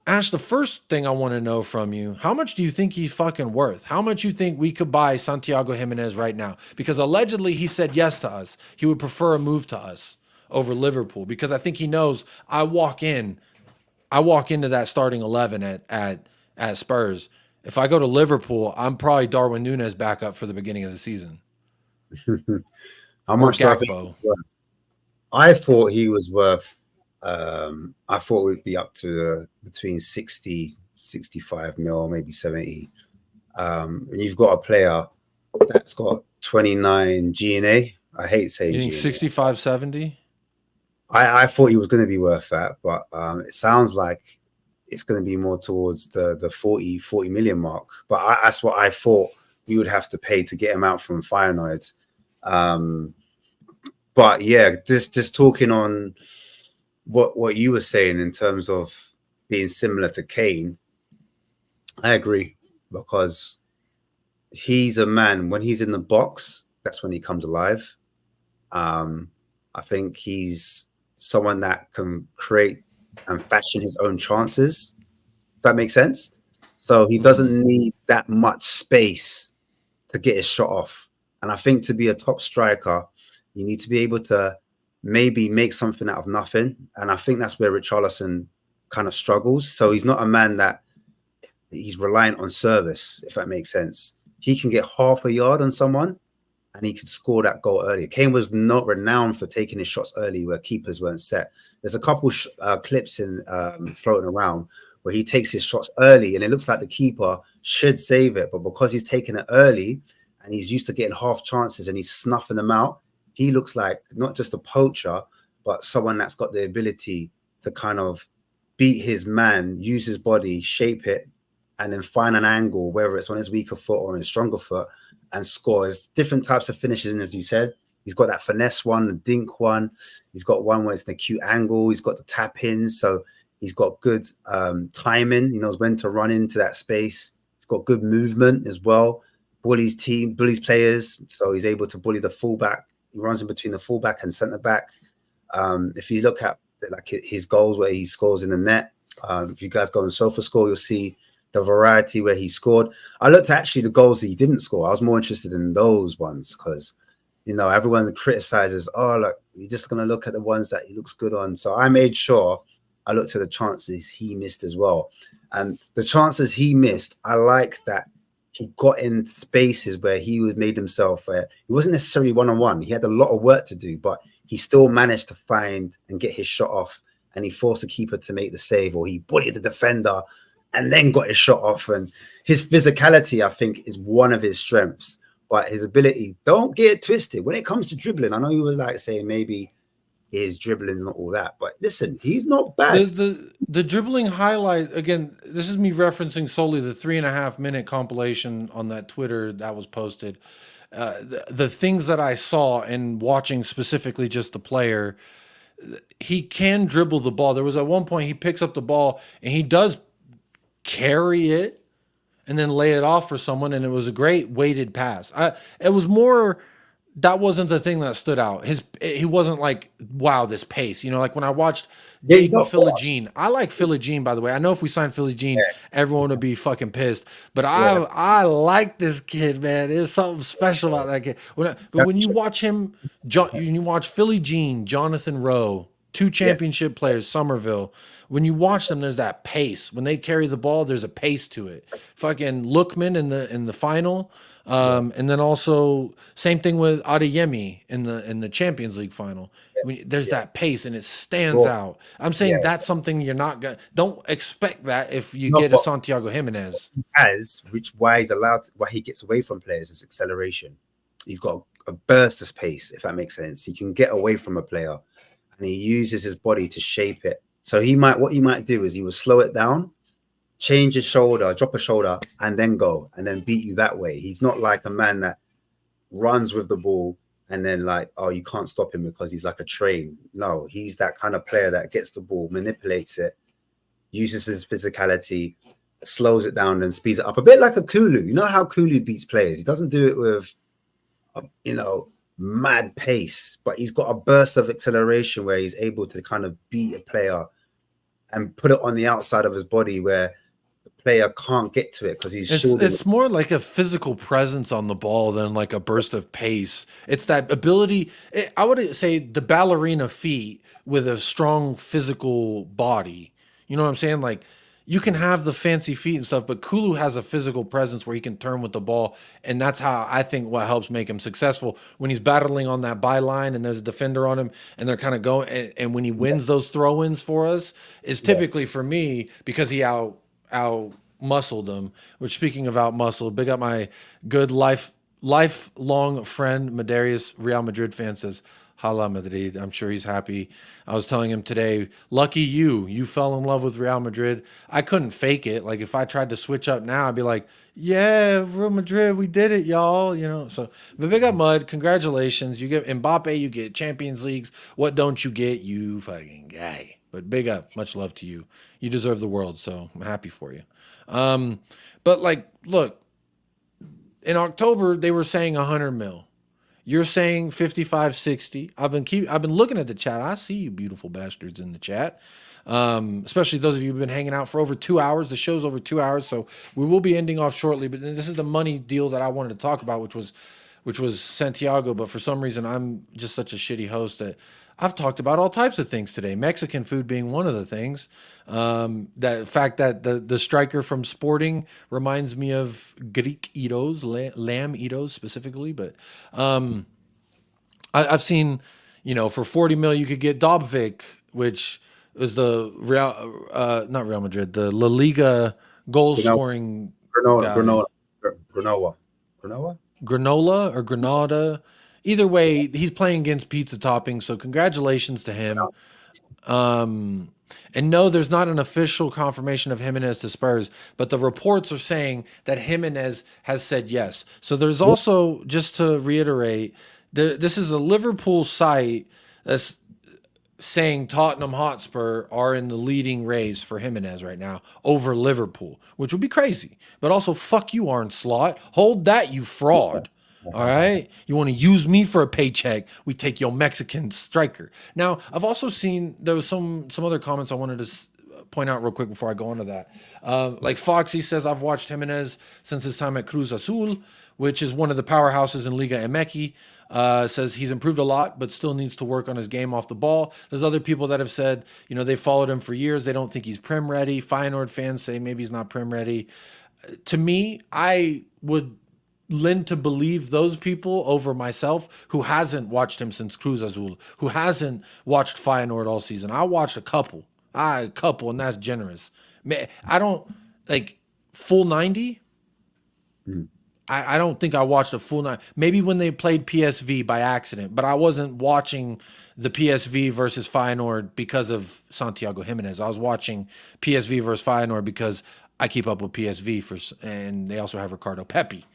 Ash, the first thing I want to know from you, how much do you think he's fucking worth? How much you think we could buy Santiago Gimenez right now? Because allegedly he said yes to us. He would prefer a move to us over Liverpool, because I think he knows I walk into that starting 11 at Spurs. If I go to Liverpool, I'm probably Darwin Núñez back up for the beginning of the season. How much do I think he's worth? I thought he was worth, I thought we'd be up to between 60, 65 mil, maybe 70. And you've got a player that's got 29 GNA. I hate saying you think 65, 70? I thought he was going to be worth that, but it sounds like it's going to be more towards the 40 million mark. But that's what I thought we would have to pay to get him out from Feyenoord. But yeah, just talking on what you were saying in terms of being similar to Kane, I agree, because he's a man, when he's in the box, that's when he comes alive. I think he's someone that can create and fashion his own chances. If that makes sense. So he doesn't need that much space to get his shot off. And I think to be a top striker, you need to be able to maybe make something out of nothing. And I think that's where Richarlison kind of struggles. So he's not a man that he's reliant on service, if that makes sense. He can get half a yard on someone and he can score that goal early. Kane was not renowned for taking his shots early where keepers weren't set. There's a couple clips in floating around where he takes his shots early and it looks like the keeper should save it. But because he's taking it early and he's used to getting half chances and he's snuffing them out, he looks like not just a poacher, but someone that's got the ability to kind of beat his man, use his body, shape it, and then find an angle, whether it's on his weaker foot or on his stronger foot, and score. There's different types of finishes, and as you said, he's got that finesse one, the dink one. He's got one where it's an acute angle. He's got the tap-ins, so he's got good timing. He knows when to run into that space. He's got good movement as well. Bullies players, so he's able to bully the fullback. He runs in between the fullback and centre-back. If you look at like his goals where he scores in the net, if you guys go on SofaScore, you'll see the variety where he scored. I looked at actually the goals that he didn't score. I was more interested in those ones because, you know, everyone criticizes, oh, look, you're just going to look at the ones that he looks good on. So I made sure I looked at the chances he missed as well. And the chances he missed, I like that he got in spaces where he would made himself, where he wasn't necessarily one-on-one. He had a lot of work to do, but he still managed to find and get his shot off. And he forced the keeper to make the save, or he bullied the defender and then got his shot off. And his physicality, I think, is one of his strengths. But his ability, don't get it twisted. When it comes to dribbling, I know you were like saying maybe his dribbling is not all that. But listen, he's not bad. The dribbling highlight, again, this is me referencing solely the 3.5 minute compilation on that Twitter that was posted. The things that I saw and watching specifically just the player, he can dribble the ball. There was at one point he picks up the ball and he does carry it and then lay it off for someone, and it was a great weighted pass. It was more, that wasn't the thing that stood out. He wasn't like, wow, this pace. You know, like when I watched Philogene. I like Philogene, by the way. I know if we signed Philogene, everyone would be fucking pissed. But I like this kid, man. There's something special about that kid. When you watch him, when you watch Philogene, Jonathan Rowe, 2 championship players, Somerville. When you watch them, there's that pace. When they carry the ball, there's a pace to it. Fucking Lookman in the final, and then also same thing with Adeyemi in the Champions League final. there's that pace and it stands out. I'm saying that's something you're not gonna. Don't expect that if you get a Santiago Gimenez. Why he's allowed, why he gets away from players is acceleration. He's got a burst of pace, if that makes sense. He can get away from a player, and he uses his body to shape it. So what he might do is he will slow it down, change his shoulder, drop a shoulder, and then go, and then beat you that way. He's not like a man that runs with the ball and then like, oh, you can't stop him because he's like a train. No, he's that kind of player that gets the ball, manipulates it, uses his physicality, slows it down and speeds it up. A bit like a Kulu. You know how Kulu beats players? He doesn't do it with, mad pace, but he's got a burst of acceleration where he's able to kind of beat a player and put it on the outside of his body where the player can't get to it because he's it's more like a physical presence on the ball than like a burst of pace. It's that ability. I would say the ballerina feet with a strong physical body. You know what I'm saying? Like, you can have the fancy feet and stuff, but Kulu has a physical presence where he can turn with the ball, and that's how I think what helps make him successful when he's battling on that byline and there's a defender on him and they're kind of going. And when he wins those throw-ins for us, is typically for me because he out muscled them. Which, speaking of out muscle, big up my good lifelong friend Medarius, Real Madrid fan, says, Hala Madrid. I'm sure he's happy. I was telling him today, lucky you fell in love with Real Madrid. I couldn't fake it. Like, if I tried to switch up now, I'd be like, yeah, Real Madrid, we did it, y'all. So, but big up Mud. Congratulations. You get Mbappe, you get Champions Leagues. What don't you get, you fucking guy? But big up. Much love to you. You deserve the world, so I'm happy for you. But like, look, in October, they were saying 100 mil. You're saying 55, 60. I've been looking at the chat. I see you beautiful bastards in the chat. Especially those of you who've been hanging out for over 2 hours. The show's over 2 hours, so we will be ending off shortly. But this is the money deal that I wanted to talk about, which was Santiago. But for some reason, I'm just such a shitty host that I've talked about all types of things today. Mexican food being one of the things. That fact that the striker from Sporting reminds me of Greek Itos, lamb Itos specifically. But I've seen, for 40 mil you could get Dobvik, which is the not Real Madrid, the La Liga goal scoring Granola or Granada. Either way, he's playing against pizza toppings, so congratulations to him. And no, there's not an official confirmation of Gimenez to Spurs, but the reports are saying that Gimenez has said yes. So there's also, just to reiterate, this is a Liverpool site that's saying Tottenham Hotspur are in the leading race for Gimenez right now over Liverpool, which would be crazy. But also, fuck you, Arne Slot. Hold that, you fraud. All right, you want to use me for a paycheck? We take your Mexican striker. Now, I've also seen there was some other comments I wanted to point out real quick before I go on to that. Like Foxy says, I've watched Gimenez since his time at Cruz Azul, which is one of the powerhouses in Liga MX. Says he's improved a lot, but still needs to work on his game off the ball. There's other people that have said, they followed him for years. They don't think he's Prem ready. Feyenoord fans say maybe he's not Prem ready. To me, I would lend to believe those people over myself, who hasn't watched him since Cruz Azul, who hasn't watched Feyenoord all season. I watched a couple, and that's generous. I don't like full 90. I don't think I watched a full 90. Maybe when they played PSV by accident, but I wasn't watching the PSV versus Feyenoord because of Santiago Gimenez. I was watching PSV versus Feyenoord because I keep up with PSV and they also have Ricardo Pepi.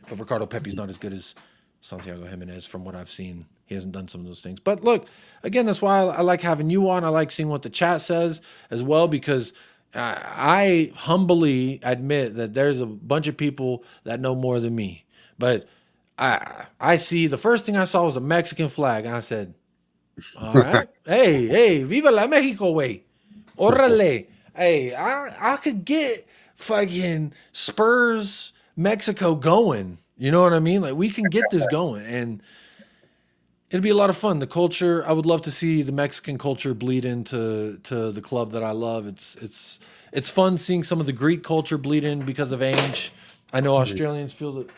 But Ricardo Pepi's not as good as Santiago Gimenez from what I've seen. He hasn't done some of those things. But look, again, that's why I like having you on. I like seeing what the chat says as well, because I humbly admit that there's a bunch of people that know more than me. But I see, the first thing I saw was a Mexican flag. And I said, all right, hey, viva la Mexico way. Orale. Hey, I could get fucking Spurs Mexico going. You know what I mean? Like, we can get this going, and it'd be a lot of fun. The culture, I would love to see the Mexican culture bleed into the club that I love. It's fun seeing some of the Greek culture bleed in because of Ainge. I know Australians feel that.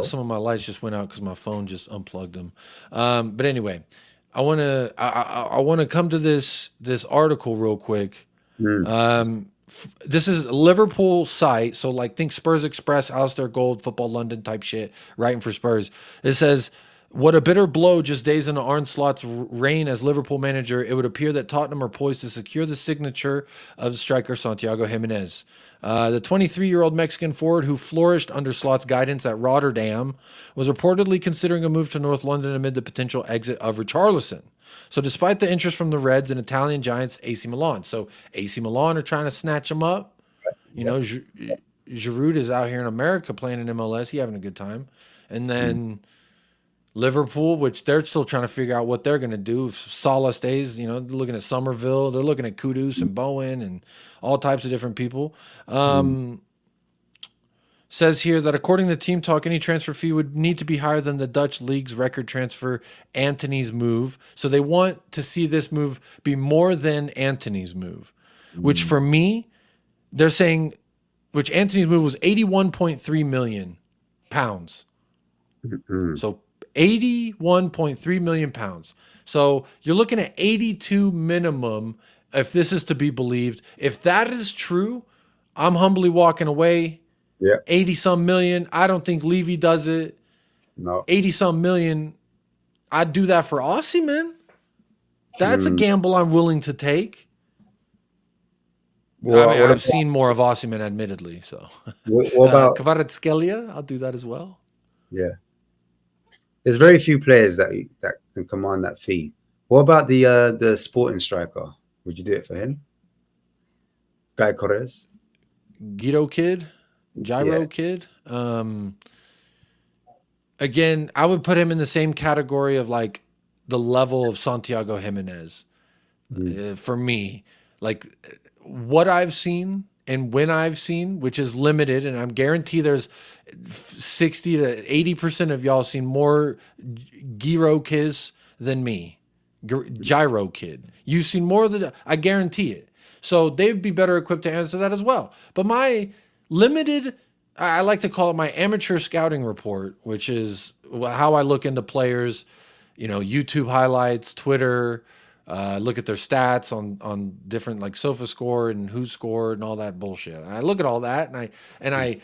Some of my lights just went out because my phone just unplugged them. But anyway, I want to come to this article real quick. This is a Liverpool site, so like think Spurs Express, Alistair Gold, Football London type shit, writing for Spurs. It says, what a bitter blow just days into Arne Slot's reign as Liverpool manager. It would appear that Tottenham are poised to secure the signature of striker Santiago Gimenez. The 23-year-old Mexican forward who flourished under Slot's guidance at Rotterdam was reportedly considering a move to North London amid the potential exit of Richarlison. So despite the interest from the Reds and Italian giants AC Milan. So AC Milan are trying to snatch him up. You know, Giroud is out here in America playing in MLS. He having a good time. And then Liverpool, which they're still trying to figure out what they're going to do. If Salah stays, you know, they're looking at Somerville. They're looking at Kudus and Bowen and all types of different people. Says here that according to Team Talk, any transfer fee would need to be higher than the Dutch league's record transfer, Antony's move. So they want to see this move be more than Antony's move, which for me, they're saying, which Antony's move was 81.3 million pounds. So 81.3 million pounds. So you're looking at 82 minimum if this is to be believed. If that is true, I'm humbly walking away. Yeah. 80 some million. I don't think Levy does it. No. 80 some million. I'd do that for Aussie, man. That's a gamble I'm willing to take. Well, I mean, I've seen more of Aussie, man, admittedly. So what about Kvaratskhelia? I'll do that as well. Yeah. There's very few players that can command that fee. What about the sporting striker? Would you do it for him? Guy Correz? Guido Kid? Gyro Kid? Again, I would put him in the same category of like the level of Santiago Gimenez. For me, like what I've seen and when I've seen, which is limited, and I'm guarantee there's 60 to 80% of y'all seen more Gyro Kids than me. Gyro Kid. You've seen more than, I guarantee it. So they'd be better equipped to answer that as well. But my limited, I like to call it my amateur scouting report, which is how I look into players, you know, YouTube highlights, Twitter, look at their stats on different like Sofa Score and Who Scored and all that bullshit. I look at all that and I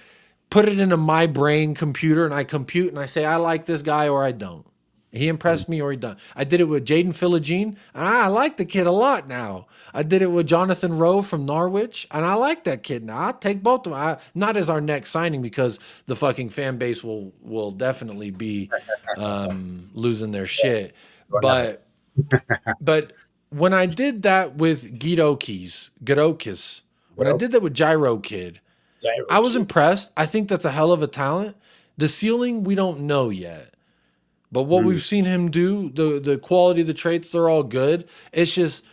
put it into my brain computer and I compute and I say I like this guy or I don't. He impressed me or he don't. I did it with Jaden Philogene and I like the kid a lot now. I did it with Jonathan Rowe from Norwich and I like that kid now. I'll take both of them. Not as our next signing because the fucking fan base will definitely be losing their shit. But when I did that with Gidokis, when I did that with Gyro Kid, I was impressed. I think that's a hell of a talent. The ceiling, we don't know yet. But what we've seen him do, the quality of the traits, they're all good. It's just,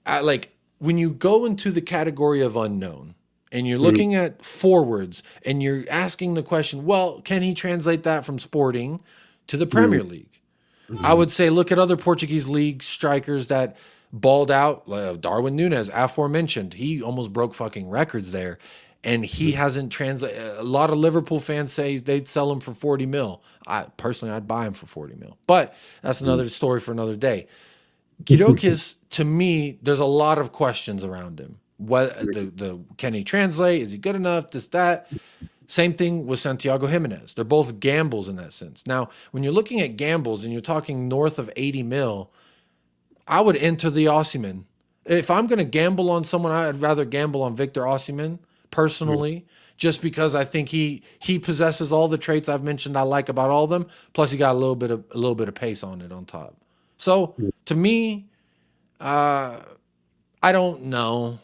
like, when you go into the category of unknown, and you're looking at forwards, and you're asking the question, well, can he translate that from Sporting to the Premier League? I would say look at other Portuguese league strikers that balled out. Darwin Núñez, aforementioned. He almost broke fucking records there. And he hasn't translated. A lot of Liverpool fans say they'd sell him for 40 mil. Personally, I'd buy him for 40 mil. But that's another story for another day. Gidokis, to me, there's a lot of questions around him. Can he translate? Is he good enough? This, that. Same thing with Santiago Gimenez. They're both gambles in that sense. Now, when you're looking at gambles and you're talking north of 80 mil, I would enter the Osimhen. If I'm going to gamble on someone, I'd rather gamble on Victor Osimhen personally, just because I think he possesses all the traits I've mentioned I like about all of them. Plus, he got a little bit of pace on it on top. So to me, I don't know.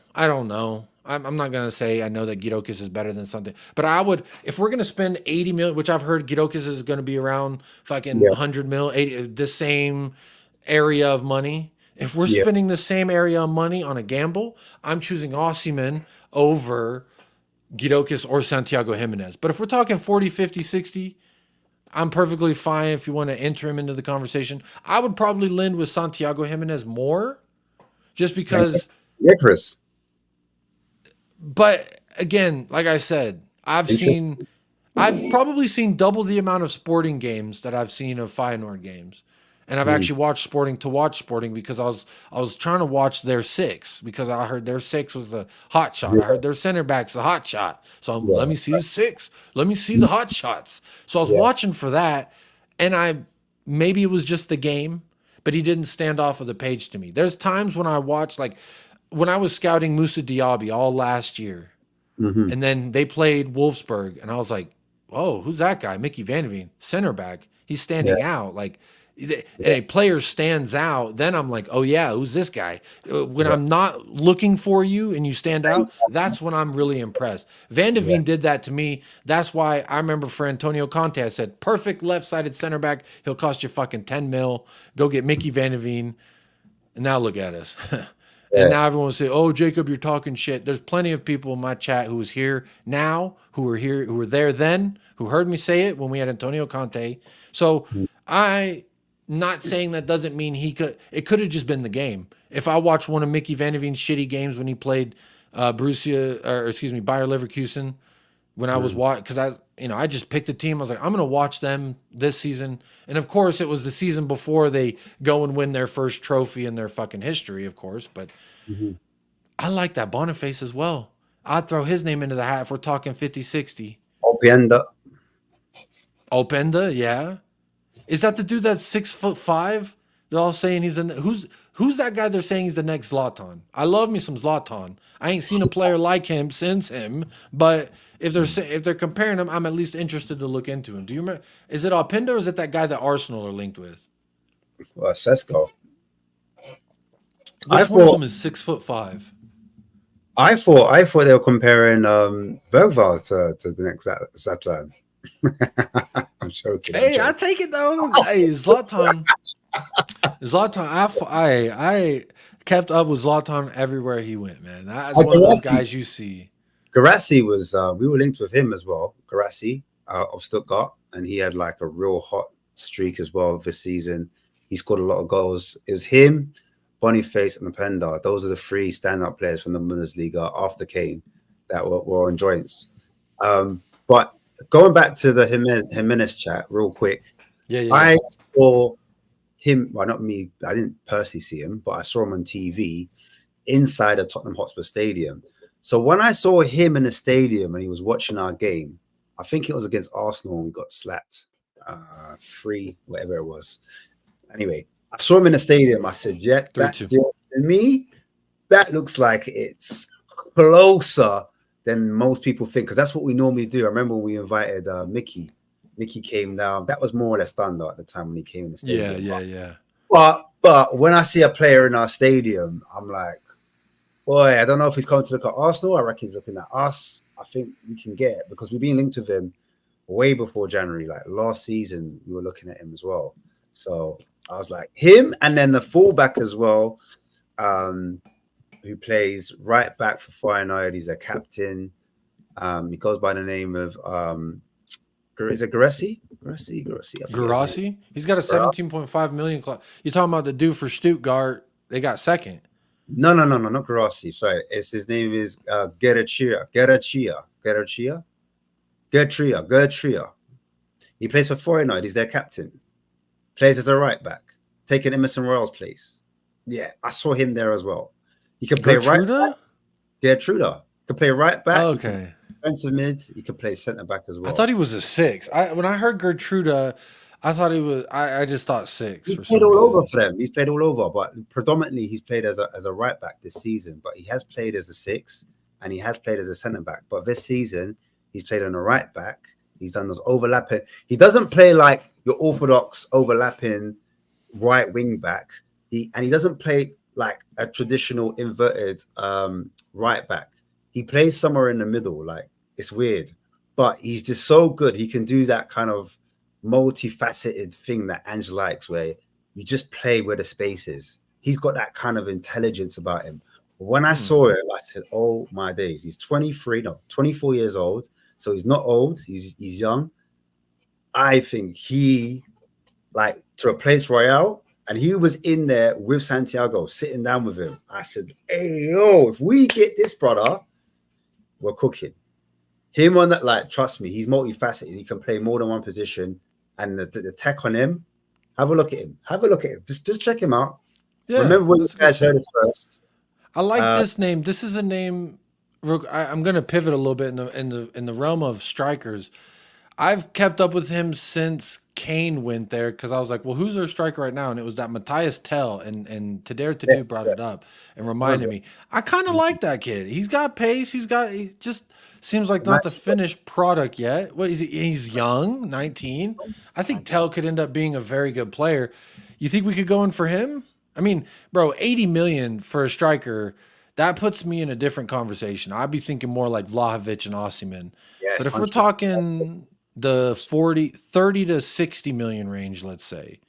I'm not going to say I know that Gidokis is better than something, but I would, if we're going to spend 80 million, which I've heard Gidokis is going to be around fucking 100 mil, 80, the same area of money. If we're spending the same area of money on a gamble, I'm choosing Osimhen over Gidokis or Santiago Gimenez. But if we're talking 40, 50, 60, I'm perfectly fine if you want to enter him into the conversation. I would probably lend with Santiago Gimenez more just because. Yeah, Chris. But again, like I said, I've probably seen double the amount of Sporting games that I've seen of Feyenoord games. And I've actually watched Sporting to watch Sporting because I was trying to watch their 6 because I heard their 6 was the hot shot. I heard their center back's the hot shot. So let me see the 6. Let me see the hot shots. So I was watching for that, and maybe it was just the game, but he didn't stand off of the page to me. There's times when I watch, like when I was scouting Moussa Diaby all last year, and then they played Wolfsburg, and I was like, oh, who's that guy? Mickey Van de Ven, center back. He's standing out. Like, and a player stands out, then I'm like, oh yeah, who's this guy? When I'm not looking for you and you stand out, that's when I'm really impressed. Van de Ven did that to me. That's why I remember for Antonio Conte, I said, perfect left-sided center back. He'll cost you fucking 10 mil. Go get Mickey Van de Ven. And now look at us. And now everyone will say, oh, Jacob, you're talking shit. There's plenty of people in my chat who was here now, who were there then, who heard me say it when we had Antonio Conte. So not saying that doesn't mean it could have just been the game. If I watched one of Mickey Van de Ven's shitty games when he played Bayer Leverkusen, when I was watching, because I just picked a team. I was like, I'm going to watch them this season. And of course, it was the season before they go and win their first trophy in their fucking history, of course. But I like that Boniface as well. I'd throw his name into the hat if we're talking 50-60. Openda, yeah. Is that the dude that's 6'5"? They're all saying he's who's that guy? They're saying he's the next Zlatan. I love me some Zlatan. I ain't seen a player like him since him, but if they're comparing him, I'm at least interested to look into him. Do you remember? Is it Openda or is it that guy that Arsenal are linked with? Well, Sesko. Which one of them is 6'5"? I thought they were comparing Bergvall to the next Zlatan. I'm joking. Hey, I take it though. Hey, Zlatan. I kept up with Zlatan everywhere he went, man. That's one of those guys you see. Garassi was we were linked with him as well. Garassi of Stuttgart, and he had like a real hot streak as well this season. He scored a lot of goals. It was him, Boniface, and Openda. Those are the 3 stand-up players from the Bundesliga after Kane that were on joints. But going back to the Gimenez chat real quick. Yeah. I saw him, well, not me, I didn't personally see him, but I saw him on TV inside a Tottenham Hotspur stadium. So when I saw him in the stadium and he was watching our game, I think it was against Arsenal and we got slapped 3, whatever it was. Anyway, I saw him in the stadium. I said, yeah, that deal to me, that looks like it's closer than most people think, because that's what we normally do. I remember we invited Mickey. Mickey came down. That was more or less thunder at the time when he came in the stadium. Yeah. But when I see a player in our stadium, I'm like, boy, I don't know if he's coming to look at Arsenal. I reckon he's looking at us. I think we can get it because we've been linked with him way before January. Like last season, we were looking at him as well. So I was like, him, and then the fullback as well, who plays right back for Feyenoord. He's their captain. He goes by the name of is it Garassi? Garassi? He's got a 17.5 million club. You're talking about the dude for Stuttgart. They got second. No, not Garassi. Sorry. His name is Gertria. He plays for Feyenoord. He's their captain. Plays as a right back. Taking Emerson Royal's place. Yeah, I saw him there as well. He can play right back. Gertruda. Can play right back. Okay. Defensive mid. He can play centre back as well. I thought he was a 6. When I heard Gertruda, I thought he was. I just thought 6. He played all over for them. He's played all over, but predominantly he's played as a right back this season. But he has played as a 6 and he has played as a centre back. But this season he's played on a right back. He's done those overlapping. He doesn't play like your orthodox overlapping right wing back. He doesn't play like a traditional inverted right back. He plays somewhere in the middle. Like, it's weird, but he's just so good. He can do that kind of multifaceted thing that Ange likes, where you just play where the space is. He's got that kind of intelligence about him. When I saw it, I said, oh my days. He's 24 years old. So he's not old. He's young. I think he, like, to replace Royale, and he was in there with Santiago, sitting down with him. I said, hey, yo, if we get this brother, we're cooking. Him on that, like, trust me, he's multifaceted. He can play more than one position. And the tech on him, Have a look at him. Have a look at him. Just check him out. Yeah, Remember when you that's guys good heard it first. I like this name. This is a name. I'm going to pivot a little bit in the realm of strikers. I've kept up with him since Kane went there because I was like, well, who's their striker right now? And it was that Matthias Tell, and Tadare Tadu brought it up and reminded me. I kind of like that kid. He's got pace. He just seems like not the finished product yet. What is he? He's young, 19. I think Tell could end up being a very good player. You think we could go in for him? I mean, bro, 80 million for a striker. That puts me in a different conversation. I'd be thinking more like Vlahovic and Osimhen. Yeah, but if we're 100%. talking the 30 to 60 million range, let's say,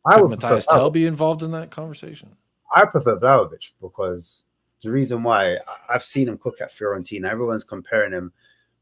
I could would Matthias prefer Tell be involved in that conversation? I prefer Vlahovic because the reason why I've seen him cook at Fiorentina. Everyone's comparing him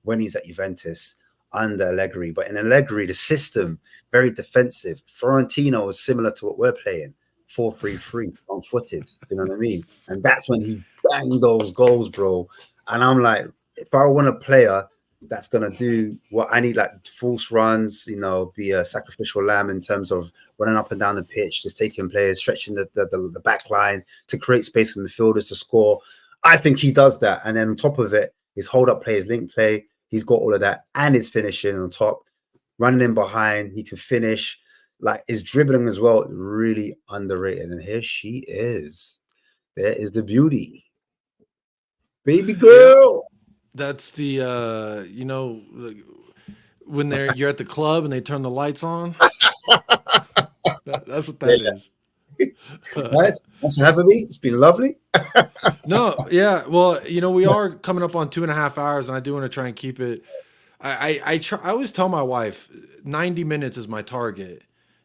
when he's at Juventus under Allegri, but in Allegri, the system very defensive. Fiorentina was similar to what we're playing, 4-3-3, on-footed. You know what I mean? And that's when he banged those goals, bro. And I'm like, if I want a player that's gonna do what I need, like false runs, you know, be a sacrificial lamb in terms of running up and down the pitch, just taking players, stretching the back line to create space for midfielders to score. I think he does that. And then on top of it, his hold-up play, his link play, he's got all of that, and his finishing on top, running in behind, he can finish. Like his dribbling as well, really underrated. And here she is. There is the beauty. Baby girl. That's the when you're at the club and they turn the lights on. That's what that is. Nice. Thanks for having me. It's been lovely. No, yeah. Well, we are coming up on 2.5 hours, and I do want to try and keep it. I always tell my wife 90 minutes is my target,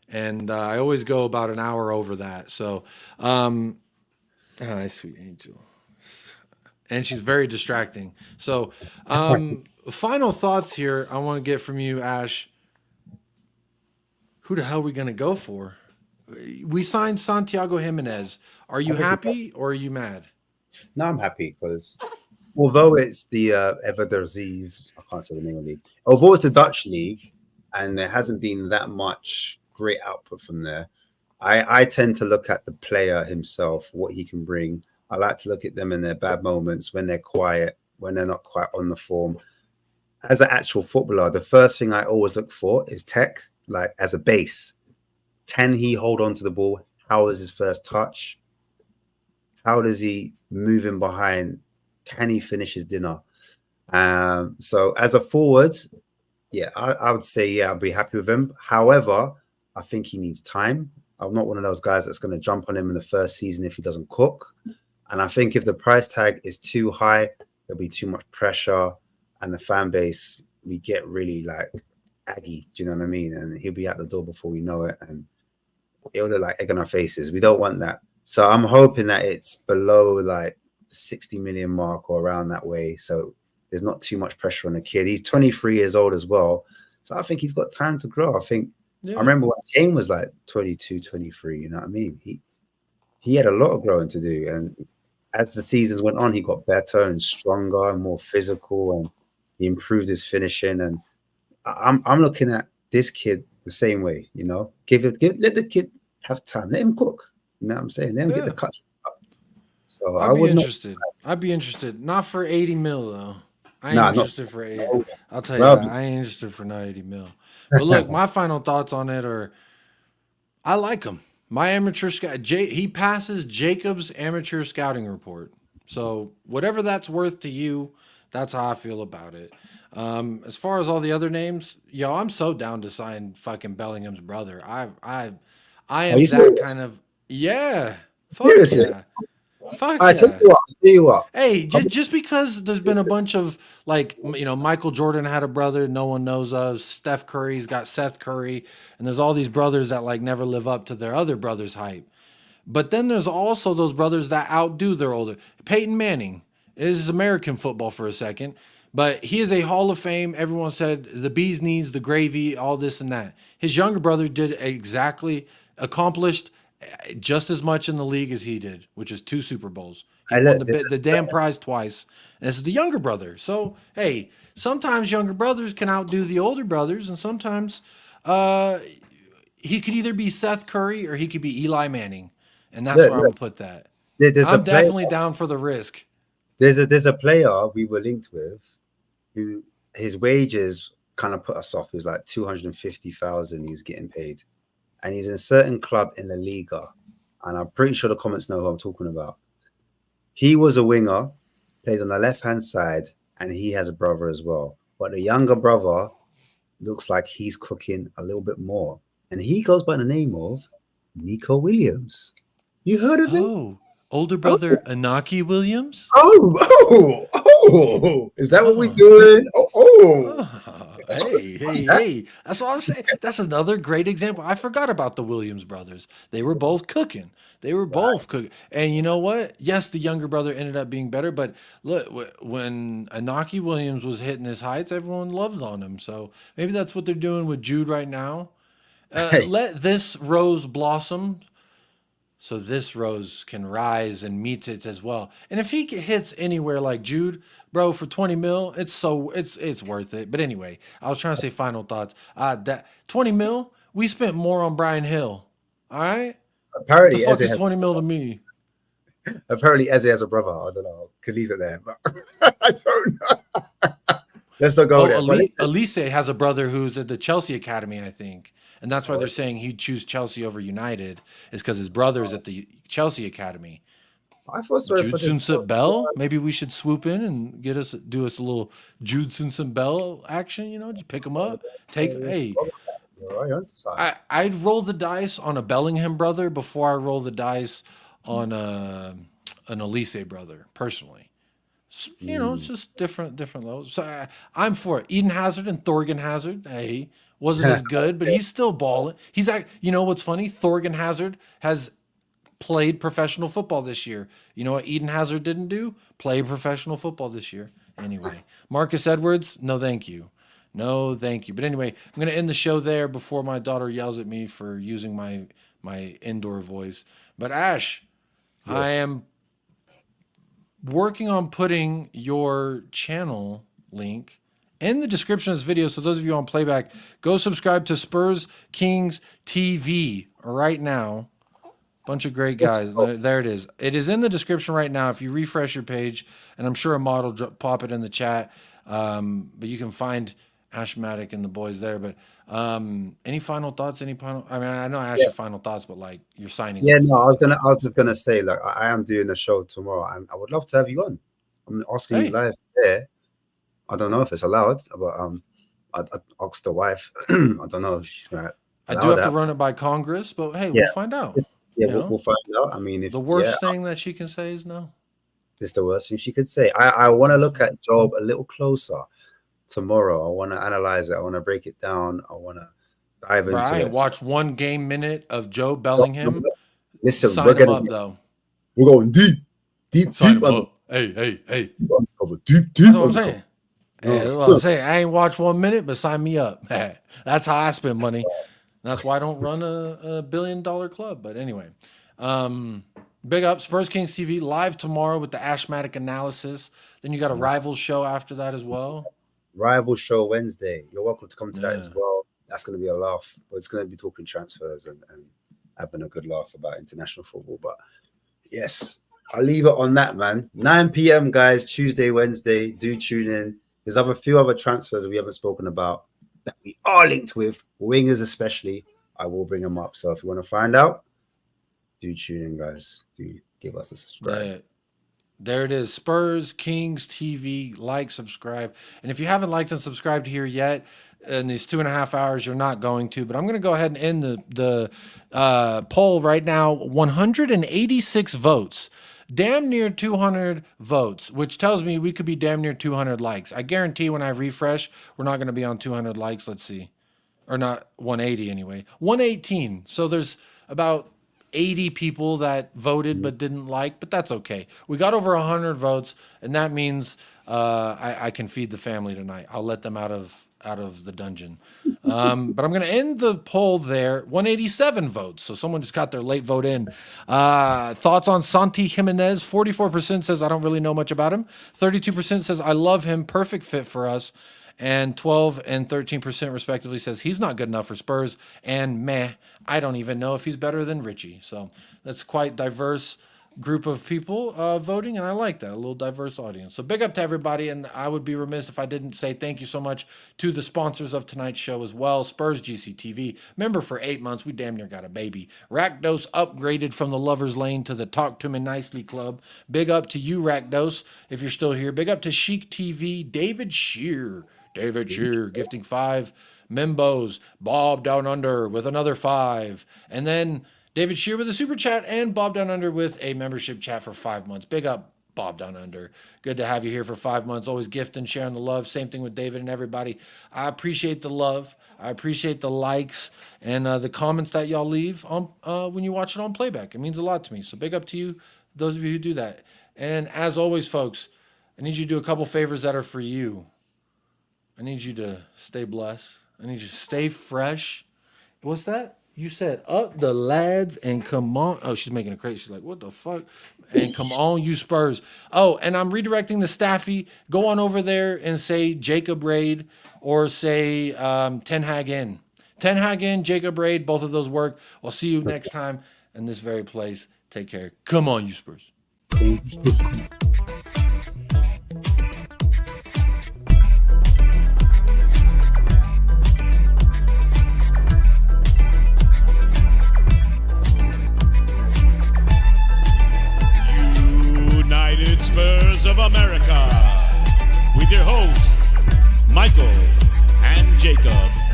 and I always go about an hour over that. So, hi, sweet angel. And she's very distracting. So, final thoughts here I want to get from you, Ash. Who the hell are we going to go for? We signed Santiago Gimenez. Are you happy or are you mad? No, I'm happy because although it's the Everderzies, I can't say the name of the league. Although it's the Dutch league and there hasn't been that much great output from there, I tend to look at the player himself, what he can bring. I like to look at them in their bad moments, when they're quiet, when they're not quite on the form. As an actual footballer, the first thing I always look for is tech, like as a base. Can he hold on to the ball? How is his first touch? How does he move in behind? Can he finish his dinner? So as a forward, yeah, I would say, yeah, I'll be happy with him. However, I think he needs time. I'm not one of those guys that's going to jump on him in the first season if he doesn't cook. And I think if the price tag is too high, there'll be too much pressure, and the fan base, we get really like aggy. Do you know what I mean? And he'll be at the door before we know it, and it'll look like egg on our faces. We don't want that. So I'm hoping that it's below like 60 million mark or around that way. So there's not too much pressure on the kid. He's 23 years old as well. So I think he's got time to grow. I think I remember when Kane was like 22, 23, you know what I mean? He had a lot of growing to do. And as the seasons went on, he got better and stronger and more physical, and he improved his finishing. And I'm looking at this kid the same way, you know. Let the kid have time. Let him cook. You know what I'm saying? Let him get the cut. So I'd be interested. I'd be interested. Not for 80 mil though. I ain't interested for 80. I'll tell you that. I ain't interested for not 80 mil. But look, my final thoughts on it are, I like him. My amateur scout, he passes Jacob's amateur scouting report. So whatever that's worth to you, that's how I feel about it. As far as all the other names, I'm so down to sign fucking Bellingham's brother. I am that serious? kind of Fuck Seriously? yeah. Fuck I tell you what. Hey, just because there's been a bunch of Michael Jordan had a brother no one knows of. Steph Curry's got Seth Curry, and there's all these brothers that never live up to their other brother's hype. But then there's also those brothers that outdo their older. Peyton Manning is American football for a second, but he is a Hall of Fame. Everyone said the bee's knees, the gravy, all this and that. His younger brother accomplished just as much in the league as he did, which is 2 Super Bowls. He won the damn prize twice. And this is the younger brother. So, hey, sometimes younger brothers can outdo the older brothers, and sometimes he could either be Seth Curry or he could be Eli Manning, and that's Look, where I'm look, gonna put that. there's a I'm player. definitely down for the risk. There's a player we were linked with, who his wages kind of put us off. He was like 250,000. He was getting paid, and he's in a certain club in La Liga, and I'm pretty sure the comments know who I'm talking about. He was a winger, plays on the left-hand side, and he has a brother as well. But the younger brother looks like he's cooking a little bit more. And he goes by the name of Nico Williams. You heard of him? Oh, older brother Inaki Williams? Oh. Is that what we're doing? Hey. That's what I'm saying. That's another great example. I forgot about the Williams brothers. They were both cooking. And you know what? Yes, the younger brother ended up being better, but look, when Inaki Williams was hitting his heights, everyone loved on him. So maybe that's what they're doing with Jude right now. Let this rose blossom so this rose can rise and meet it as well. And if he hits anywhere like Jude, bro, for 20 mil, it's worth it. But anyway, I was trying to say final thoughts. That 20 mil, we spent more on Brian Hill. All right. Apparently, what the fuck is 20 mil to me? Apparently, Eze has a brother. I don't know. Could leave it there. But I don't know. Let's not go there. Elise has a brother who's at the Chelsea Academy, I think. And that's why they're saying he'd choose Chelsea over United, is because his brother's at the Chelsea Academy. I feel sorry for Jude Bell. Maybe we should swoop in and do us a little Jude Soonsup Bell action. You know, just pick him up. I'd roll the dice on a Bellingham brother before I roll the dice on an Elise brother. Personally, you know, it's just different levels. So I'm for it. Eden Hazard and Thorgan Hazard. Hey. Wasn't as good, but he's still balling. You know what's funny? Thorgan Hazard has played professional football this year. You know what Eden Hazard didn't do? Play professional football this year. Anyway, Marcus Edwards, no thank you. No thank you. But anyway, I'm going to end the show there before my daughter yells at me for using my indoor voice. But Ash, yes. I am working on putting your channel link in the description of this video. So those of you on playback, go subscribe to Spurs Kings TV right now. Bunch of great guys. There it is. It is in the description right now. If you refresh your page, and I'm sure Ahmad will pop it in the chat. But you can find Ashmatic and the boys there. But any final thoughts? I mean, I know I asked your final thoughts, but like you're signing. Yeah, no, I was just gonna say, like, I am doing a show tomorrow, and I would love to have you on. I'm asking you live there. I don't know if it's allowed, but I asked the wife. I don't know if she's gonna. I do have to run it by Congress, but hey, we'll find out. We'll find out. I mean, if the worst thing that she can say is no. It's the worst thing she could say. I want to look at Job a little closer tomorrow. I want to analyze it. I want to break it down. I want to dive into it. Watch 1 game minute of Joe Bellingham. Listen, sign him up though. We're going deep. Sign him up. Hey. Deep. That's what I'm saying. That's what I'm saying. I ain't watched 1 minute, but sign me up. That's how I spend money. That's why I don't run a $1 billion club. But anyway, big up Spurs Kings TV live tomorrow with the Ashmatic analysis. Then you got a Rivals show after that as well. Rival show Wednesday. You're welcome to come to that as well. That's going to be a laugh. But it's going to be talking transfers and having a good laugh about international football. But yes, I'll leave it on that, man. 9 p.m. guys, Tuesday, Wednesday. Do tune in. There's a few other transfers that we haven't spoken about that we are linked with, wingers especially. I will bring them up. So if you want to find out, do tune in, guys. Do give us a subscribe. There it is. Spurs Kings TV. Like, subscribe. And if you haven't liked and subscribed here yet, in these 2.5 hours, you're not going to. But I'm going to go ahead and end the poll right now. 186 votes. Damn near 200 votes, which tells me we could be damn near 200 likes. I guarantee when I refresh, we're not going to be on 200 likes. Let's see. Or not 180 anyway. 118. So there's about 80 people that voted but didn't like, but that's okay. We got over 100 votes, and that means I can feed the family tonight. I'll let them out of the dungeon. But I'm going to end the poll there. 187 votes. So someone just got their late vote in. Thoughts on Santi Gimenez? 44% says I don't really know much about him. 32% says I love him. Perfect fit for us. And 12 and 13% respectively says he's not good enough for Spurs. And meh, I don't even know if he's better than Richie. So that's quite diverse group of people voting, and I like that, a little diverse audience. So big up to everybody, and I would be remiss if I didn't say thank you so much to the sponsors of tonight's show as well. Spurs GCTV, member for 8 months, we damn near got a baby. Rakdos upgraded from the Lover's Lane to the Talk to Me Nicely Club. Big up to you, Rakdos, if you're still here. Big up to Chic TV, David Shear, gifting 5 membos. Bob Down Under with another 5, and then David Shear with a super chat, and Bob Down Under with a membership chat for 5 months. Big up, Bob Down Under. Good to have you here for 5 months. Always gifting, sharing the love. Same thing with David and everybody. I appreciate the love. I appreciate the likes and the comments that y'all leave on when you watch it on playback. It means a lot to me. So big up to you, those of you who do that. And as always, folks, I need you to do a couple favors that are for you. I need you to stay blessed. I need you to stay fresh. What's that? You said up the lads and come on. Oh, she's making a crate. She's like, what the fuck? And come on, you Spurs. Oh, and I'm redirecting the staffy. Go on over there and say Jacob Raid or say Ten Hag in. Ten Hag in, Jacob Raid. Both of those work. I'll see you next time in this very place. Take care. Come on, you Spurs. United Spurs of America with your hosts, Michael and Jacob.